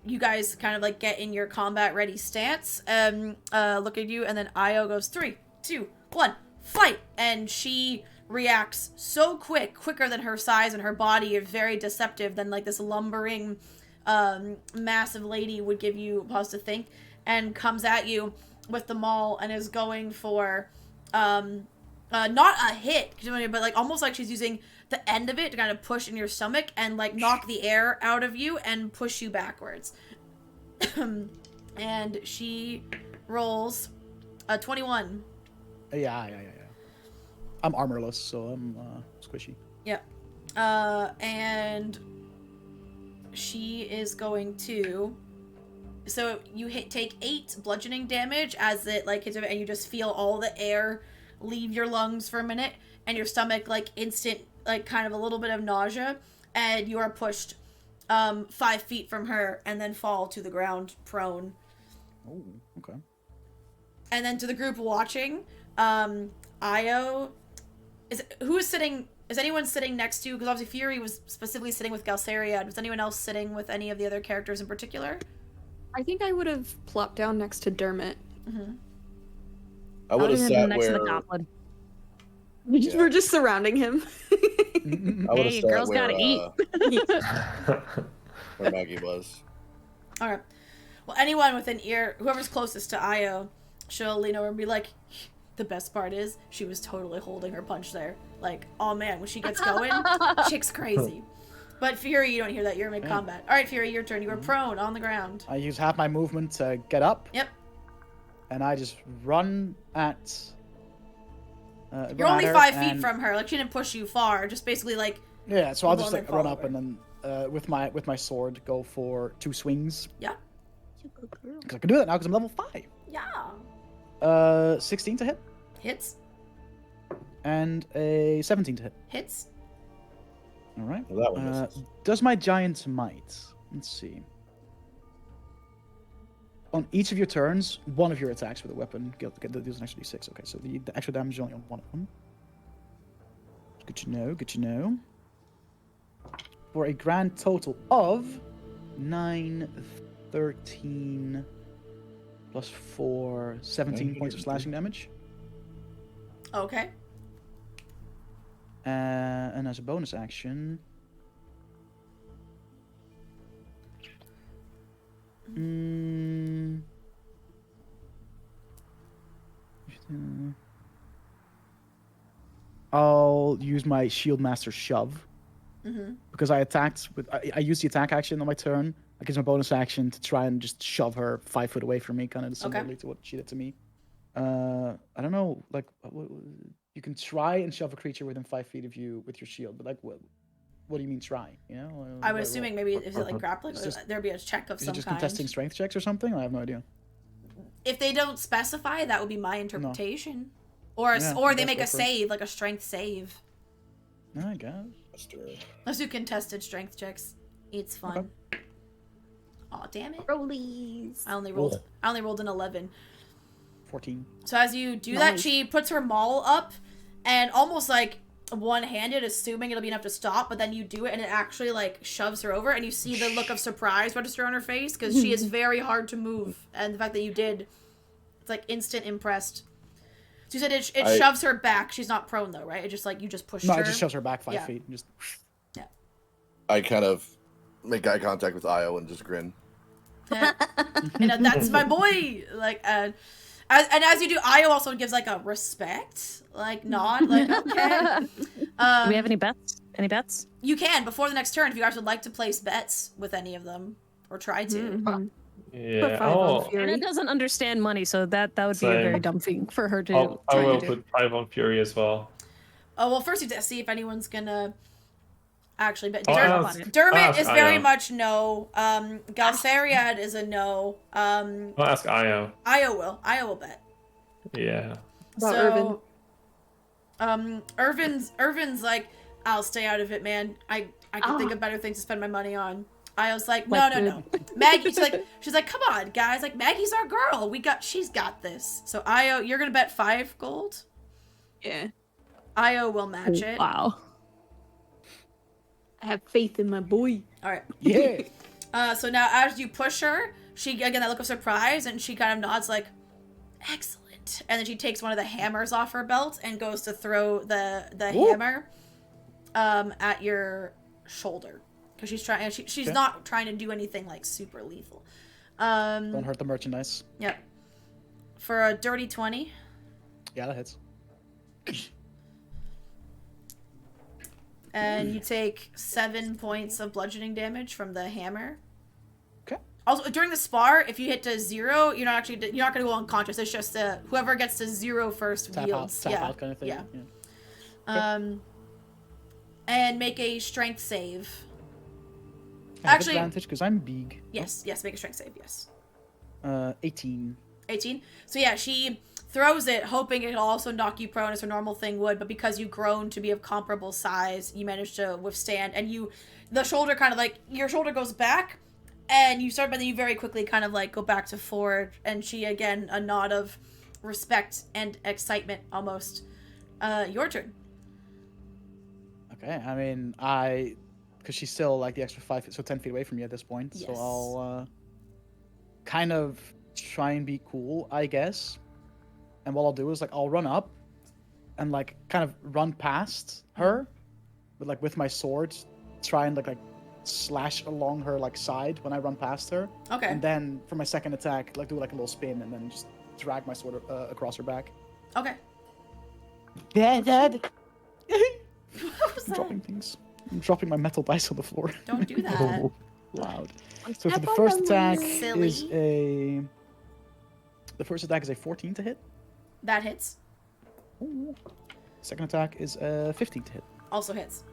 you guys kind of like get in your combat ready stance. Look at you, and then Io goes 3, 2, 1, fight, and she reacts so quicker than her size and her body is very deceptive than like this lumbering, massive lady would give you pause to think, and comes at you with the maul and is going for, not a hit, but like almost like she's using the end of it to kind of push in your stomach and like knock the air out of you and push you backwards. And she rolls a 21. Yeah. I'm armorless, so I'm squishy. Yep. And she is going to. So you take 8 bludgeoning damage as it like hits, and you just feel all the air leave your lungs for a minute, and your stomach like instant like kind of a little bit of nausea, and you are pushed 5 feet from her, and then fall to the ground prone. Oh, okay. And then to the group watching, Io. Is anyone sitting next to, because obviously Fury was specifically sitting with Galceria. Was anyone else sitting with any of the other characters in particular? I think I would have plopped down next to Dermot. Mm-hmm. I would have I'll be sat next to the where. goblin. Yeah. We're just surrounding him. I would have Hey, sat girls where, gotta eat. where Maggie was. All right. Well, anyone with an ear, whoever's closest to Io, she'll lean over and be like, the best part is she was totally holding her punch there. Like, oh man, when she gets going, chick's crazy. But Fury, you don't hear that. You're in mid-combat. All right, Fury, your turn. You were prone on the ground. I use half my movement to get up. Yep. And I just run at. You're only 5 feet from her. Like, she didn't push you far. Just basically like. Yeah, so I'll Well, just then like run follow up her. and then with my sword, go for 2 swings. Yeah. Because I can do that now because I'm level 5. Yeah. 16 to hit. Hits. And a 17 to hit. Hits. All right. Well, that one misses. Does my giant might? Let's see. On each of your turns, one of your attacks with a weapon deals an extra d6. Okay, so the extra damage is only on one of them. Good to know. Good to know. For a grand total of 9, 13, plus 4, 17 points of slashing damage. Okay. And as a bonus action, I'll use my Shield Master Shove. Because I attacked with I used the attack action on my turn. I guess my bonus action to try and just shove her 5 foot away from me, kind of similarly to what she did to me. I don't know, like you can try and shove a creature within 5 feet of you with your shield, but like what do you mean try? You know? I was assuming maybe is it like grappling? There'd be a check of Is some it just kind. contesting strength checks or something? I have no idea. If they don't specify, that would be my interpretation. No. Or they make a save, like a strength save. I guess. Let's do contested strength checks. It's fun. Okay. Aw, damn it. Rollies. I only rolled an 11. 14. So as you do that, she puts her maul up and almost like one-handed, assuming it'll be enough to stop, but then you do it and it actually like shoves her over and you see the look of surprise register on her face because she is very hard to move, and the fact that you did, it's like instant impressed. So you said it shoves her back. She's not prone though, right? It just like you just push her. No, it just shoves her back 5 feet. And just. Yeah. I kind of make eye contact with Io and just grin. And that's my boy. Like, and as you do, Io also gives like a respect, like nod, like okay. Do we have any bets? Any bets? You can before the next turn if you guys would like to place bets with any of them or try to. Mm-hmm. Yeah. Anna doesn't understand money, so that would be a very dumb thing for her to. I will put 5 on Fury as well. Oh well, first you have to see if anyone's gonna actually bet. Dermot is very much no. Galthariad is a no. I'll ask Io. Io will bet. Yeah. So, Irvin's like, I'll stay out of it, man. I can think of better things to spend my money on. I was like, no. Maggie's she's like, come on, guys. Like, Maggie's our girl. She's got this. So, Io, you're going to bet 5 gold? Yeah. Io will match it. Wow. I have faith in my boy. All right. Yeah. So now as you push her, she, again, that look of surprise, and she kind of nods like, excellent. And then she takes one of the hammers off her belt and goes to throw the hammer at your shoulder. Because she's trying, she's not trying to do anything like super lethal. Don't hurt the merchandise. Yep. For a dirty 20. Yeah, that hits. And you take 7 points of bludgeoning damage from the hammer. Okay. Also, during the spar, if you hit to 0, you're not going to go unconscious. It's just whoever gets to 0 first wields. Tap out kind of thing. Yeah. Okay. And make a strength save. Actually, advantage because I'm big. Yes, make a strength save. Yes. 18. 18. So yeah, she throws it, hoping it'll also knock you prone as her normal thing would, but because you've grown to be of comparable size, you manage to withstand. And the shoulder kind of like your shoulder goes back, and you start, but then you very quickly kind of like go back to forward. And she again a nod of respect and excitement almost. Your turn. Okay, I mean because she's still like the extra 5 feet, so 10 feet away from me at this point. Yes. So I'll kind of try and be cool, I guess. And what I'll do is like I'll run up and like kind of run past her, but like with my sword, try and like slash along her like side when I run past her. Okay. And then for my second attack, like do like a little spin and then just drag my sword across her back. Okay. Dad. What was that? Dropping things. I'm dropping my metal dice on the floor. Don't do that. Oh, loud. So for the first attack is a 14 to hit. That hits. Ooh. Second attack is a 15 to hit. Also hits.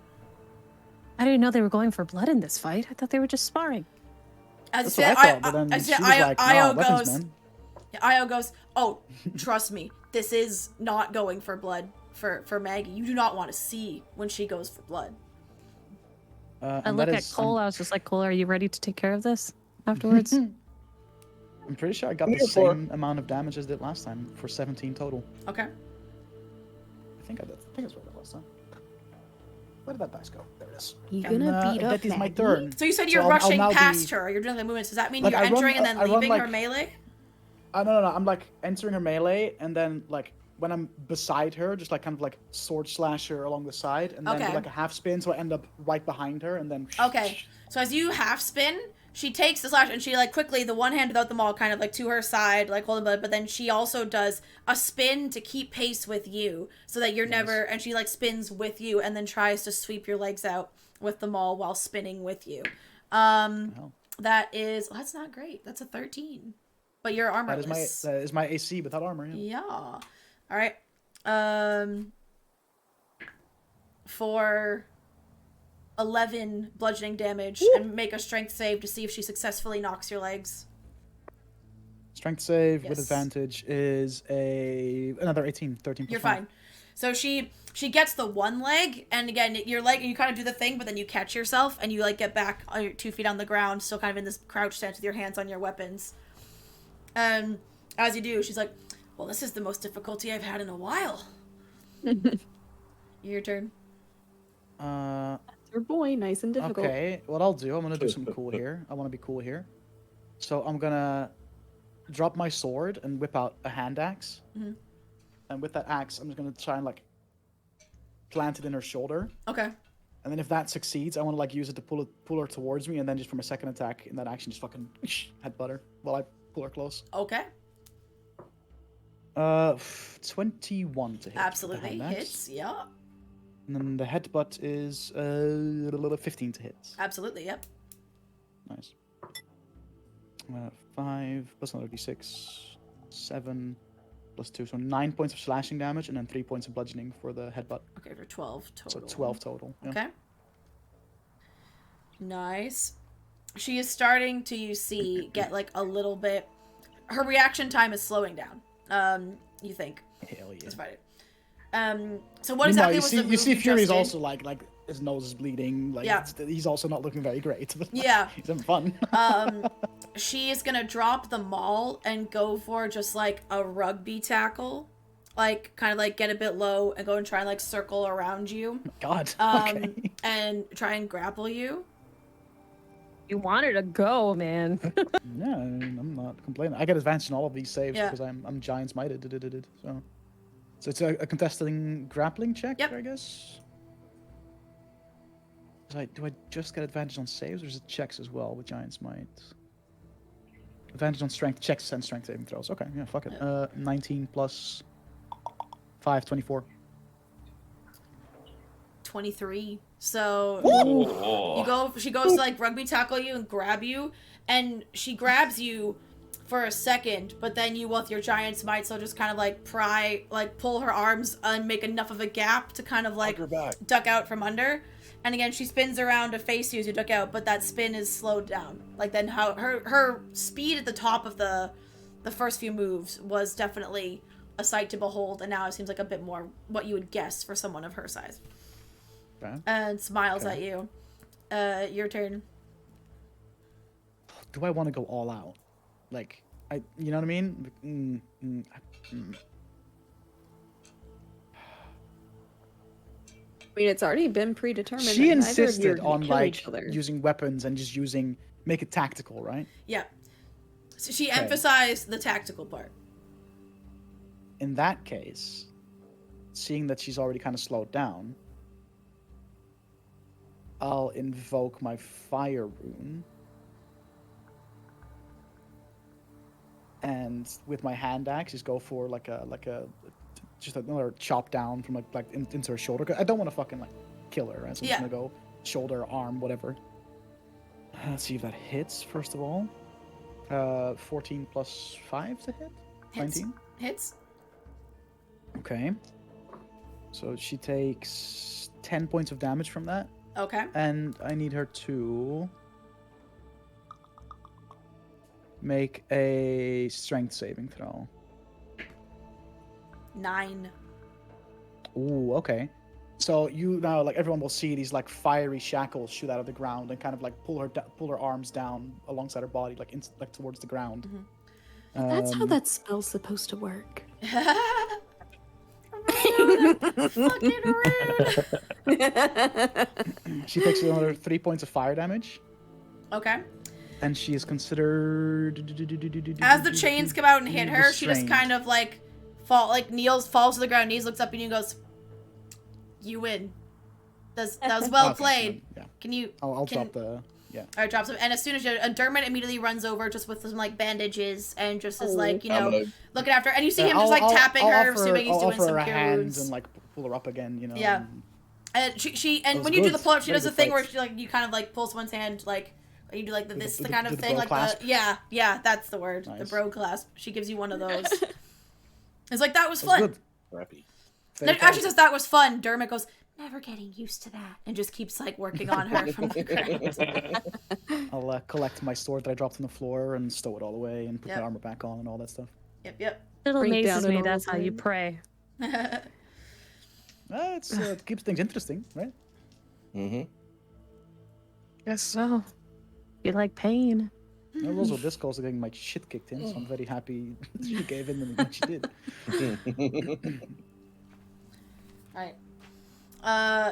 I didn't know they were going for blood in this fight. I thought they were just sparring. That's what I thought, but then she was like, "No, weapons, man." Io goes, "Oh, trust me, this is not going for blood for Maggie. You do not want to see when she goes for blood." I look at Cole. I was just like, Cole, are you ready to take care of this afterwards? I'm pretty sure I got the same amount of damage as did last time for 17 total. Okay. I think I did. I think that's what I did last time. Where did that dice go? There it is. You gonna beat up That is my turn. So you said you're rushing past her. You're doing the movements. Does that mean you're entering and then leaving her melee? No. I'm like entering her melee, and then like when I'm beside her, just like kind of like sword slash her along the side, and then do like a half spin, so I end up right behind her, and then. Okay. So as you half spin, she takes the slash, and she like quickly the one hand without the maul, kind of like to her side, like holding blood, but then she also does a spin to keep pace with you, so that you're never, and she like spins with you, and then tries to sweep your legs out with the maul while spinning with you. That's not great. That's a 13. But you're armorless. That is my AC without armor. Yeah. All right. For 11 bludgeoning damage, and make a strength save to see if she successfully knocks your legs. Strength save with advantage is another 18, 13. You're fine. So she gets the one leg, and again, your leg, you kind of do the thing, but then you catch yourself, and you like get back on your 2 feet on the ground, still kind of in this crouch stance with your hands on your weapons. And as you do, she's like, "Well, this is the most difficulty I've had in a while." Your turn. Your boy, nice and difficult. Okay, what I'll do, I'm gonna do something cool here. I want to be cool here, so I'm gonna drop my sword and whip out a hand axe. Mm-hmm. And with that axe, I'm just gonna try and like plant it in her shoulder. Okay. And then if that succeeds, I want to like use it to pull her towards me, and then just from a second attack in that action, just fucking headbutt her while I pull her close. Okay. 21 to hit. Absolutely hits. Yeah. And then the headbutt is 15 to hit. Absolutely. Yep. Nice. 5 plus another d6, 7 plus 2, so 9 points of slashing damage, and then 3 points of bludgeoning for the headbutt. Okay, for 12 total. So 12 total. Yeah. Okay. Nice. She is starting to, you see, get like a little bit. Her reaction time is slowing down. You think? Hell yeah. That's about it. So what exactly was the move you see you Fury's just did? also like his nose is bleeding. Like he's also not looking very great. But Yeah. He's having fun. She is gonna drop the maul and go for just like a rugby tackle, like kind of like get a bit low and go and try and like circle around you. God. Okay. And try and grapple you. You wanted to go, man. Yeah, I'm not complaining. I get advantage in all of these saves Yeah. because I'm giant smited. So it's a contesting grappling check, Yep. I guess. Do I just get advantage on saves, or is it checks as well with giant smite? Advantage on strength checks and strength saving throws. Okay, yeah, fuck it. 19 plus 5, 24. 23. So Oh. she goes to like rugby tackle you and grab you, and she grabs you for a second, but then you with your giant smite, so just kind of like pull her arms and make enough of a gap to kind of like duck out from under. And again, she spins around to face you as you duck out, but that spin is slowed down. Like then how her speed at the top of the first few moves was definitely a sight to behold, and now it seems like a bit more what you would guess for someone of her size. Okay. And smiles at you. Your turn. Do I want to go all out? Like, you know what I mean? I mean, it's already been predetermined. She that neither of you are insisted gonna on kill like each other. using weapons and just make it tactical, right? Yeah. So she emphasized the tactical part. In that case, seeing that she's already kind of slowed down, I'll invoke my fire rune. And with my hand axe, just go for just another chop down from into her shoulder. 'Cause I don't want to fucking like kill her, right? So I'm just gonna go shoulder, arm, whatever. Let's see if that hits first of all. 14 plus 5 to hit. 19. Hits. Okay. So she takes 10 points of damage from that. Okay. And I need her to make a strength saving throw. 9. Ooh, okay. So you now, like, everyone will see these like fiery shackles shoot out of the ground and kind of like pull her arms down alongside her body, like like towards the ground. Mm-hmm. That's how that spell's supposed to work. Fucking rude. She takes another 3 points of fire damage. Okay. And she is considered. As the chains come out and hit her, she just restrained. kind of like falls to the ground. Knees looks up at you and goes, "You win. That was well Okay, played. yeah. Can you?" I'll drop the. Yeah. Alright, drops him. And as soon as Dermot immediately runs over just with some like bandages and just is like, looking after her. And you see him just like tapping her, assuming he's doing some cure wounds. And like pull her up again, you know. Yeah. And she and was when you do good. the pull up, she Very does a good thing where fights. she like you kind of like pulls one's hand like you do like this Do the the- kind do of the thing bro like clasp? the yeah that's the word, the Nice. bro clasp. She gives you one of those. It's like that was That was fun. good. Crappy. Very Then actually fun. says that was fun. Dermot goes, never getting used to that, and just keeps like working on her from the ground. I'll collect my sword that I dropped on the floor and stow it all away and put Yep. my armor back on and all that stuff. Yep. It Break amazes down a me normal that's how you brain. pray. It keeps things interesting, right? Mm-hmm. Guess so. You like pain. I was also this close to getting my shit kicked in, so I'm very happy she gave in when she did. Alright.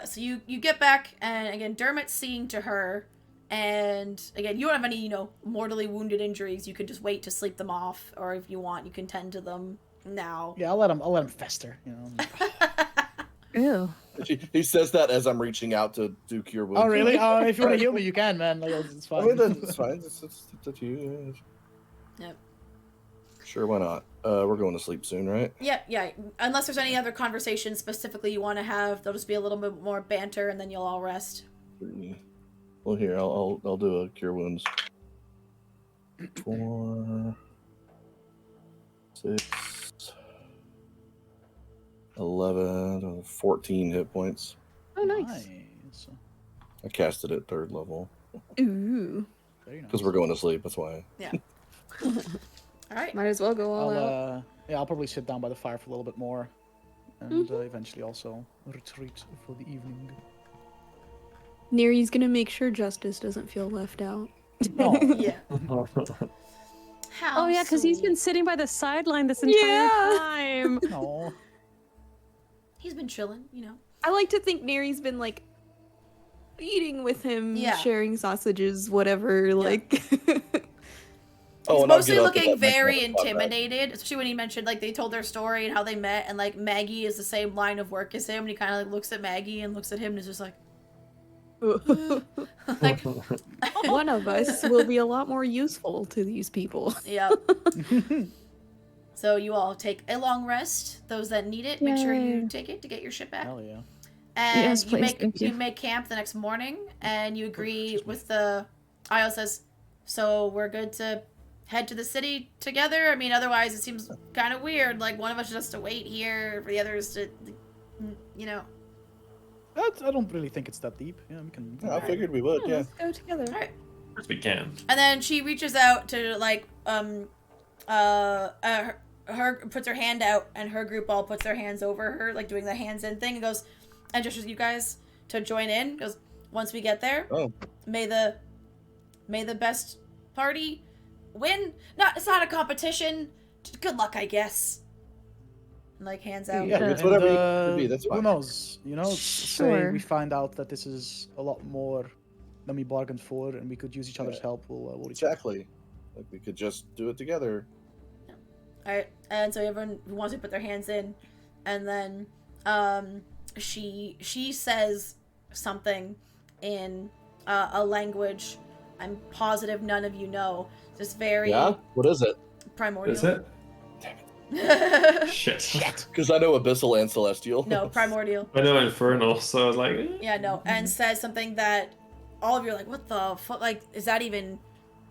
So you get back, and again, Dermot's seeing to her, and again, you don't have any, mortally wounded injuries. You can just wait to sleep them off, or if you want, you can tend to them now. Yeah, I'll let him fester, you know. Ew. He says that as I'm reaching out to do cure wounds. Oh really? If you want to heal me, you can, man. Like, it's fine. I mean, that's fine. It's up to you. Yep. Sure, why not? We're going to sleep soon, right? Yeah. Unless there's any other conversation specifically you want to have, there'll just be a little bit more banter, and then you'll all rest. Well, here I'll do a cure wounds. 4, 6, 11, 14 hit points. Oh, nice. Nice. I casted it 3rd level Ooh. Very nice. because we're going to sleep. That's why. Yeah. All right. Might as well go all out. I'll probably sit down by the fire for a little bit more, and eventually also retreat for the evening. Neri's gonna make sure Justice doesn't feel left out. No. Yeah. How Oh yeah, because he's sweet. been sitting by the sideline this entire Yeah. time. No. He's been chilling, I like to think Neri's been like eating with him, Yeah. sharing sausages, whatever. Like, He's and I'll mostly get up and looking let Meg very know about that. intimidated, especially when he mentioned like they told their story and how they met, and like Maggie is the same line of work as him, and he kind of like looks at Maggie and looks at him and is just like, like, one of us will be a lot more useful to these people. yeah. So you all take a long rest. Those that need it, make sure you Yay. take it to get your ship back. Hell yeah. And Yes, you please, make thank you. make camp the next morning, and you agree with the. Io says, "So we're good to head to the city together. I mean, otherwise it seems kind of weird. Like one of us just has to wait here for the others to, I don't really think it's that deep. Yeah, we can. Yeah, I figured we would. Yeah. Let's go together. All right." Yes, we can. And then she reaches out to like her puts her hand out, and her group all puts their hands over her, like doing the hands in thing, and goes and gestures you guys to join in. Goes, once we get there, may the best party win. It's not a competition. Just good luck, I guess. And, like hands out. Yeah, it's And, whatever you can be. That's who fine. knows? Say Sure. we find out that this is a lot more than we bargained for, and we could use each other's help. We'll reach out. Exactly. Like we could just do it together. All right, and so everyone who wants to put their hands in, and then she says something in a language I'm positive none of you know. Just very Yeah. What is it? primordial. Is it? it? Shit. Because I know Abyssal and Celestial. No, primordial. I know Infernal, so I was like, Yeah, no, and says something that all of you are like, what the fuck? Like, is that even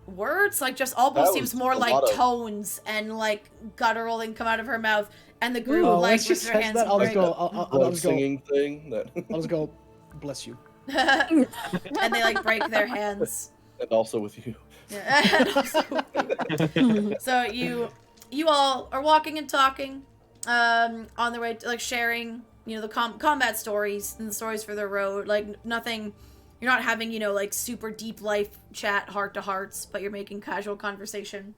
words? Like, just almost That seems was more a like lot of- tones and like guttural and come out of her mouth. And the group Oh, when like she puts their says hands that, in I'll just break. go. I'll Blood just go. singing thing. That... I'll just go. Bless you. and they like break their hands. And also with you. Yeah, and also with you. So you all are walking and talking, on the way to, like, sharing, you know, the combat stories and the stories for the road. Like, nothing, you're not having, you know, like, super deep life chat, heart to hearts, but you're making casual conversation.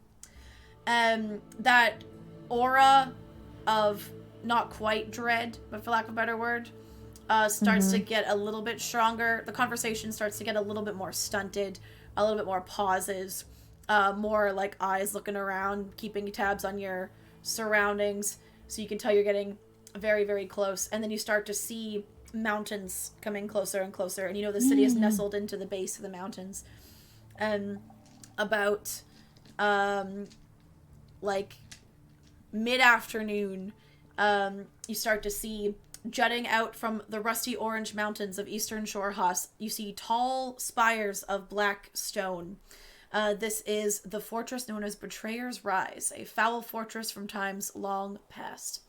That aura of not quite dread, but for lack of a better word, starts to get a little bit stronger. The conversation starts to get a little bit more stunted, a little bit more pauses, more like eyes looking around, keeping tabs on your surroundings, so you can tell you're getting very, very close. And then you start to see mountains coming closer and closer, and you know the city is nestled into the base of the mountains. And about like mid-afternoon, you start to see, jutting out from the rusty orange mountains of Eastern Shore Huss, you see tall spires of black stone. This is the fortress known as Betrayer's Rise, a foul fortress from times long past.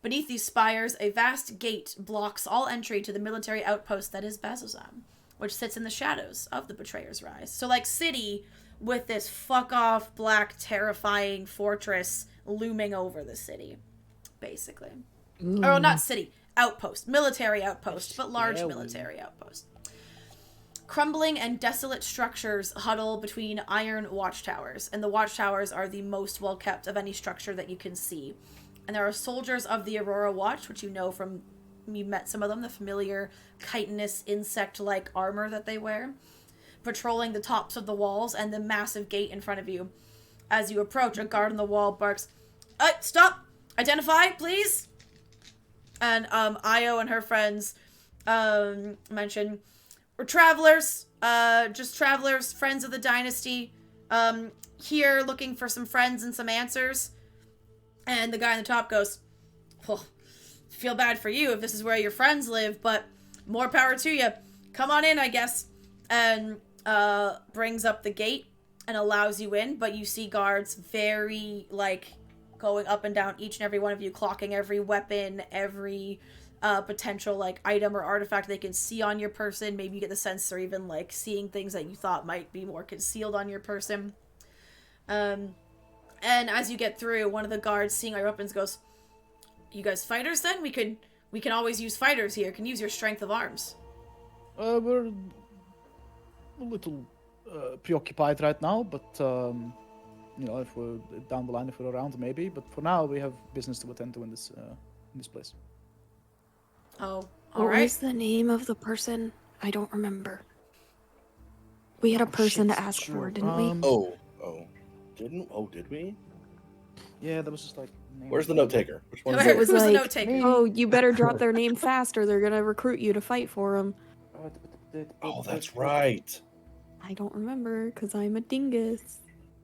Beneath these spires, a vast gate blocks all entry to the military outpost that is Bazzoxan, which sits in the shadows of the Betrayer's Rise. So, like, city with this fuck-off, black, terrifying fortress looming over the city, basically. Or, not city, outpost. Military outpost, but large military outpost. Crumbling and desolate structures huddle between iron watchtowers, and the watchtowers are the most well-kept of any structure that you can see. And there are soldiers of the Aurora Watch, which you know from, you met some of them, the familiar chitinous insect-like armor that they wear, patrolling the tops of the walls and the massive gate in front of you. As you approach, a guard on the wall barks, stop! Identify, please! And Io and her friends mention, we're travelers, just travelers, friends of the dynasty, here looking for some friends and some answers. And the guy on the top goes, well, feel bad for you if this is where your friends live, but more power to you. Come on in, I guess. And brings up the gate and allows you in, but you see guards very, like, going up and down, each and every one of you, clocking every weapon, every potential, like, item or artifact they can see on your person. Maybe you get the sense they're even, like, seeing things that you thought might be more concealed on your person. And as you get through, one of the guards, seeing all your weapons, goes, you guys fighters then? We can always use fighters here. Can use your strength of arms. We're a little preoccupied right now, but you know, if we're down the line, if we're around, maybe. But for now, we have business to attend to in this place. Oh, What was the name of the person? I don't remember. We had a person to ask for, didn't we? Did we? Yeah, that was just like. Where's the note taker? Which one? Where's Is the it? note taker? Oh, you better drop their name fast, or they're gonna recruit you to fight for them. Oh, that's right. I don't remember because I'm a dingus.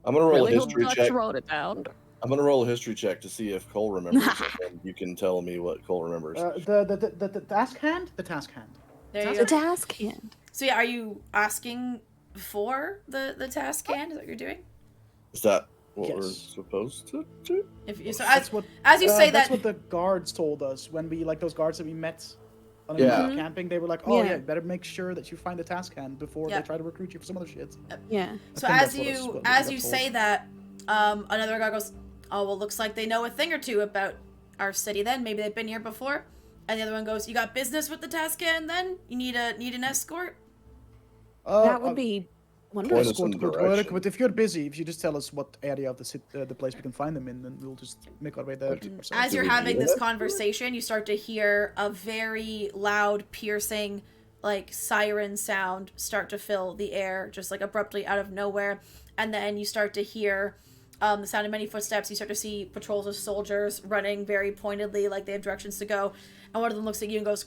I'm gonna roll a Really? history Let's check. wrote it down. I'm gonna roll a history check to see if Cole remembers, and you can tell me what Cole remembers. The task hand. The task hand. There you The go. task hand. So yeah, are you asking for the task hand? Is that what you're doing? Is that what Yes. we're supposed to do? If you, so That's what. as you say that's that, what the guards told us when we, like, those guards that we met on Yeah. camping. They were like, "Oh Yeah. yeah, better make sure that you find the task hand before Yeah. they try to recruit you for some other shit." Yeah. so think as that's what you we as got you told. say that, another guy goes, oh well, looks like they know a thing or two about our city. Then maybe they've been here before. And the other one goes, you got business with the task hand? Then you need an escort. That would be wonderful. Point us in Escort could direction. work, but if you're busy, if you just tell us what area of the place we can find them in, then we'll just make our way there ourselves. As you're we having do this that? conversation, you start to hear a very loud, piercing, like, siren sound start to fill the air, just, like, abruptly out of nowhere. And then you start to hear the sound of many footsteps. You start to see patrols of soldiers running very pointedly, like they have directions to go. And one of them looks at you and goes,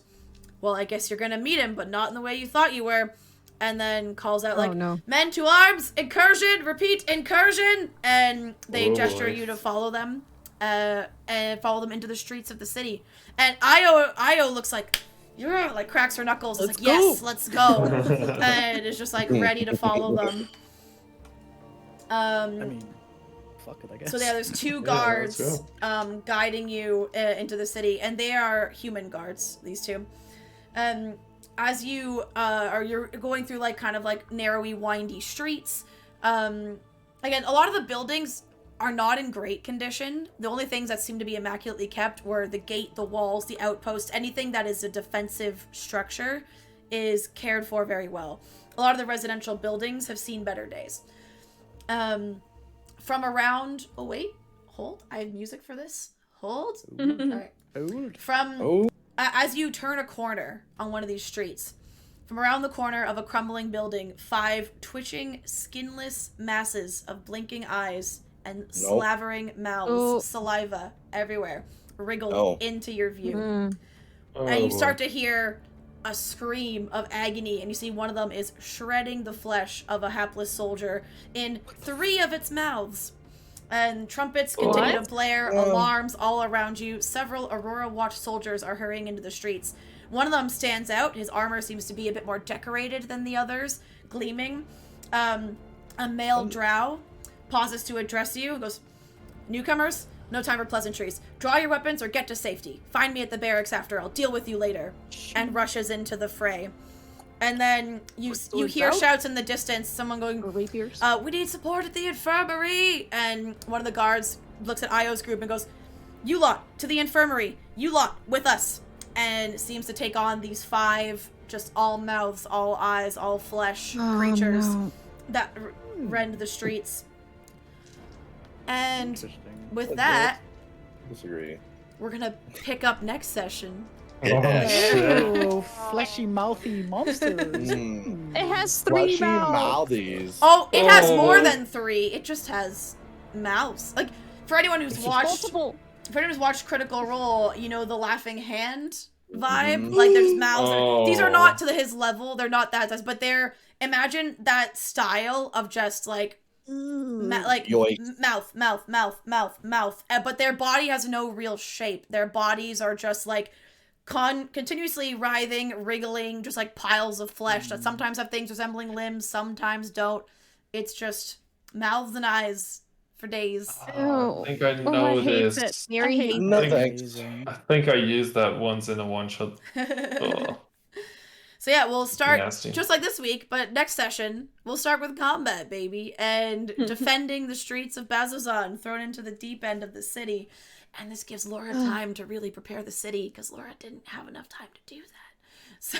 well, I guess you're gonna meet him, but not in the way you thought you were. And then calls out, like, no. men to arms, incursion, repeat, incursion. And they Oh, gesture boy. you to follow them. And follow them into the streets of the city. And Io looks like, yeah, like cracks her knuckles. It's like, yes, let's go. And is just like ready to follow them. I mean, fuck it, I guess. So yeah, there's two let's guards go. guiding you into the city, and they are human guards, these two. as you you're going through like kind of like narrowy, windy streets. Again, a lot of the buildings are not in great condition. The only things that seem to be immaculately kept were the gate, the walls, the outpost. Anything that is a defensive structure is cared for very well. A lot of the residential buildings have seen better days. From around... Oh, wait. Hold. I have music for this. Hold. All right. From... as you turn a corner on one of these streets, from around the corner of a crumbling building, 5 twitching, skinless masses of blinking eyes and slavering mouths, saliva everywhere, wriggle into your view. And you start to hear a scream of agony, and you see one of them is shredding the flesh of a hapless soldier in 3 of its mouths. And trumpets continue to blare, alarms all around you. Several Aurora Watch soldiers are hurrying into the streets. One of them stands out. His armor seems to be a bit more decorated than the others, gleaming. A male drow pauses to address you and goes, "Newcomers, no time for pleasantries. Draw your weapons or get to safety. Find me at the barracks after. I'll deal with you later." And rushes into the fray. And then you hear shouts in the distance, someone going, "We need support at the infirmary!" And one of the guards looks at Io's group and goes, "You lot, to the infirmary. You lot, with us." And seems to take on these 5, just all mouths, all eyes, all flesh creatures that rend the streets. And with that, disagree. We're gonna pick up next session. Oh, fleshy, mouthy monsters. It has 3 Fleshy mouths. mouthies. Oh, it has more than 3. It just has mouths. Like, for anyone who's watched Critical Role, you know the laughing hand vibe. Like, there's mouths. These are not to his level. They're not that size, but they're, imagine that style of just like mouth, but their body has no real shape. Their bodies are just like continuously writhing, wriggling, just like piles of flesh that sometimes have things resembling limbs, sometimes don't. It's just mouths and eyes for days. I think I know this. Mary hates No it. thanks. I think I used that once in a one-shot. So yeah, we'll start Nasty. just like this week, but next session, we'll start with combat, baby, and defending the streets of Bazzoxan, thrown into the deep end of the city. And this gives Laura time to really prepare the city, because Laura didn't have enough time to do that. So,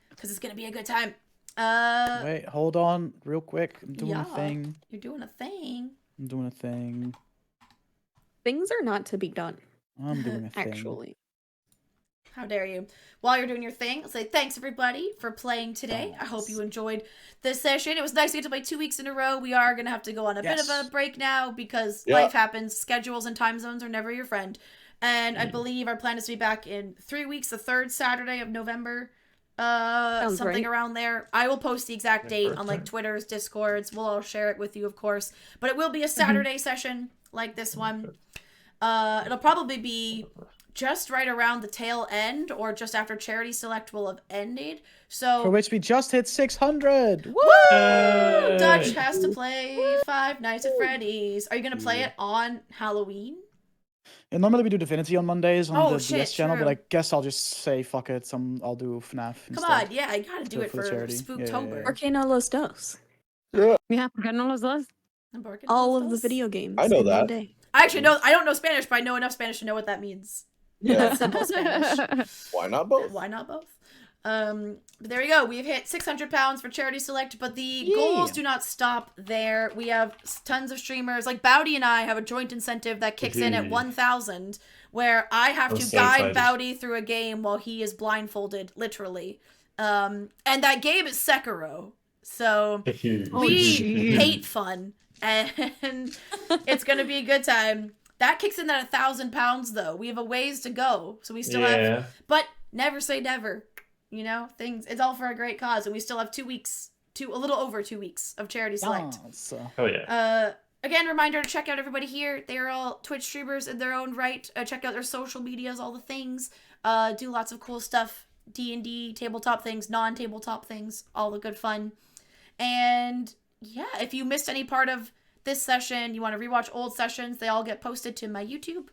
because it's going to be a good time. Wait, hold on real quick. I'm doing a thing. You're doing a thing. I'm doing a thing. Things are not to be done. I'm doing a thing. Actually. How dare you. While you're doing your thing, I'll say thanks everybody for playing today. I hope you enjoyed this session. It was nice to get to play 2 weeks in a row. We are going to have to go on a bit of a break now because life happens. Schedules and time zones are never your friend. And I believe our plan is to be back in 3 weeks, the 3rd Saturday of November. Something around there. I will post the exact date on like Twitter's, Discords. We'll all share it with you, of course. But it will be a Saturday session like this one. It'll probably be just right around the tail end or just after Charity Select will have ended. So for which we just hit 600. Woo! Dutch has to play 5 Nights at Freddy's. Are you gonna play it on Halloween? And normally we do Divinity on Mondays on the shit, DS channel, true. but I guess I'll just say fuck it. I'll do FNAF instead. Come on, yeah, I gotta do it For for charity. Spooktober. Arcana Los Dos. Yeah, Arcana Los Dos. All of the video games. I know in that. one day. I actually know. I don't know Spanish, but I know enough Spanish to know what that means. Yeah. Simple Spanish. Why not both? Why not both? But there we go. We've hit 600 pounds for Charity Select, but the goals do not stop there. We have tons of streamers. Like Bowdy and I have a joint incentive that kicks in at 1,000, where I have to guide Bowdy through a game while he is blindfolded, literally. And that game is Sekiro. So we hate fun, and it's going to be a good time. That kicks in at 1,000 pounds, though. We have a ways to go, so we still have. But never say never. You know, it's all for a great cause, and we still have 2 weeks, a little over 2 weeks of Charity Select. Oh yeah. Again, reminder to check out everybody here. They are all Twitch streamers in their own right. Check out their social medias, all the things. Do lots of cool stuff. D&D, tabletop things, non-tabletop things, all the good fun. And yeah, if you missed any part of this session, you want to rewatch old sessions, they all get posted to my YouTube.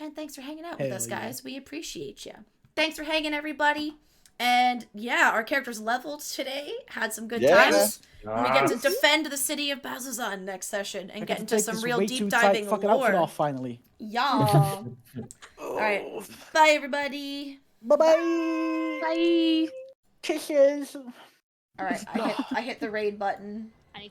And thanks for hanging out with us, guys. We appreciate you. thanks for hanging, everybody. And yeah, our characters leveled today. Had some good Yeah. times. And we get to defend the city of Bazzoxan next session and get into some real deep diving fucking outfit lore. off finally. Yeah. All right. Bye, everybody. Bye-bye. Bye. Kisses. All right. I hit the raid button.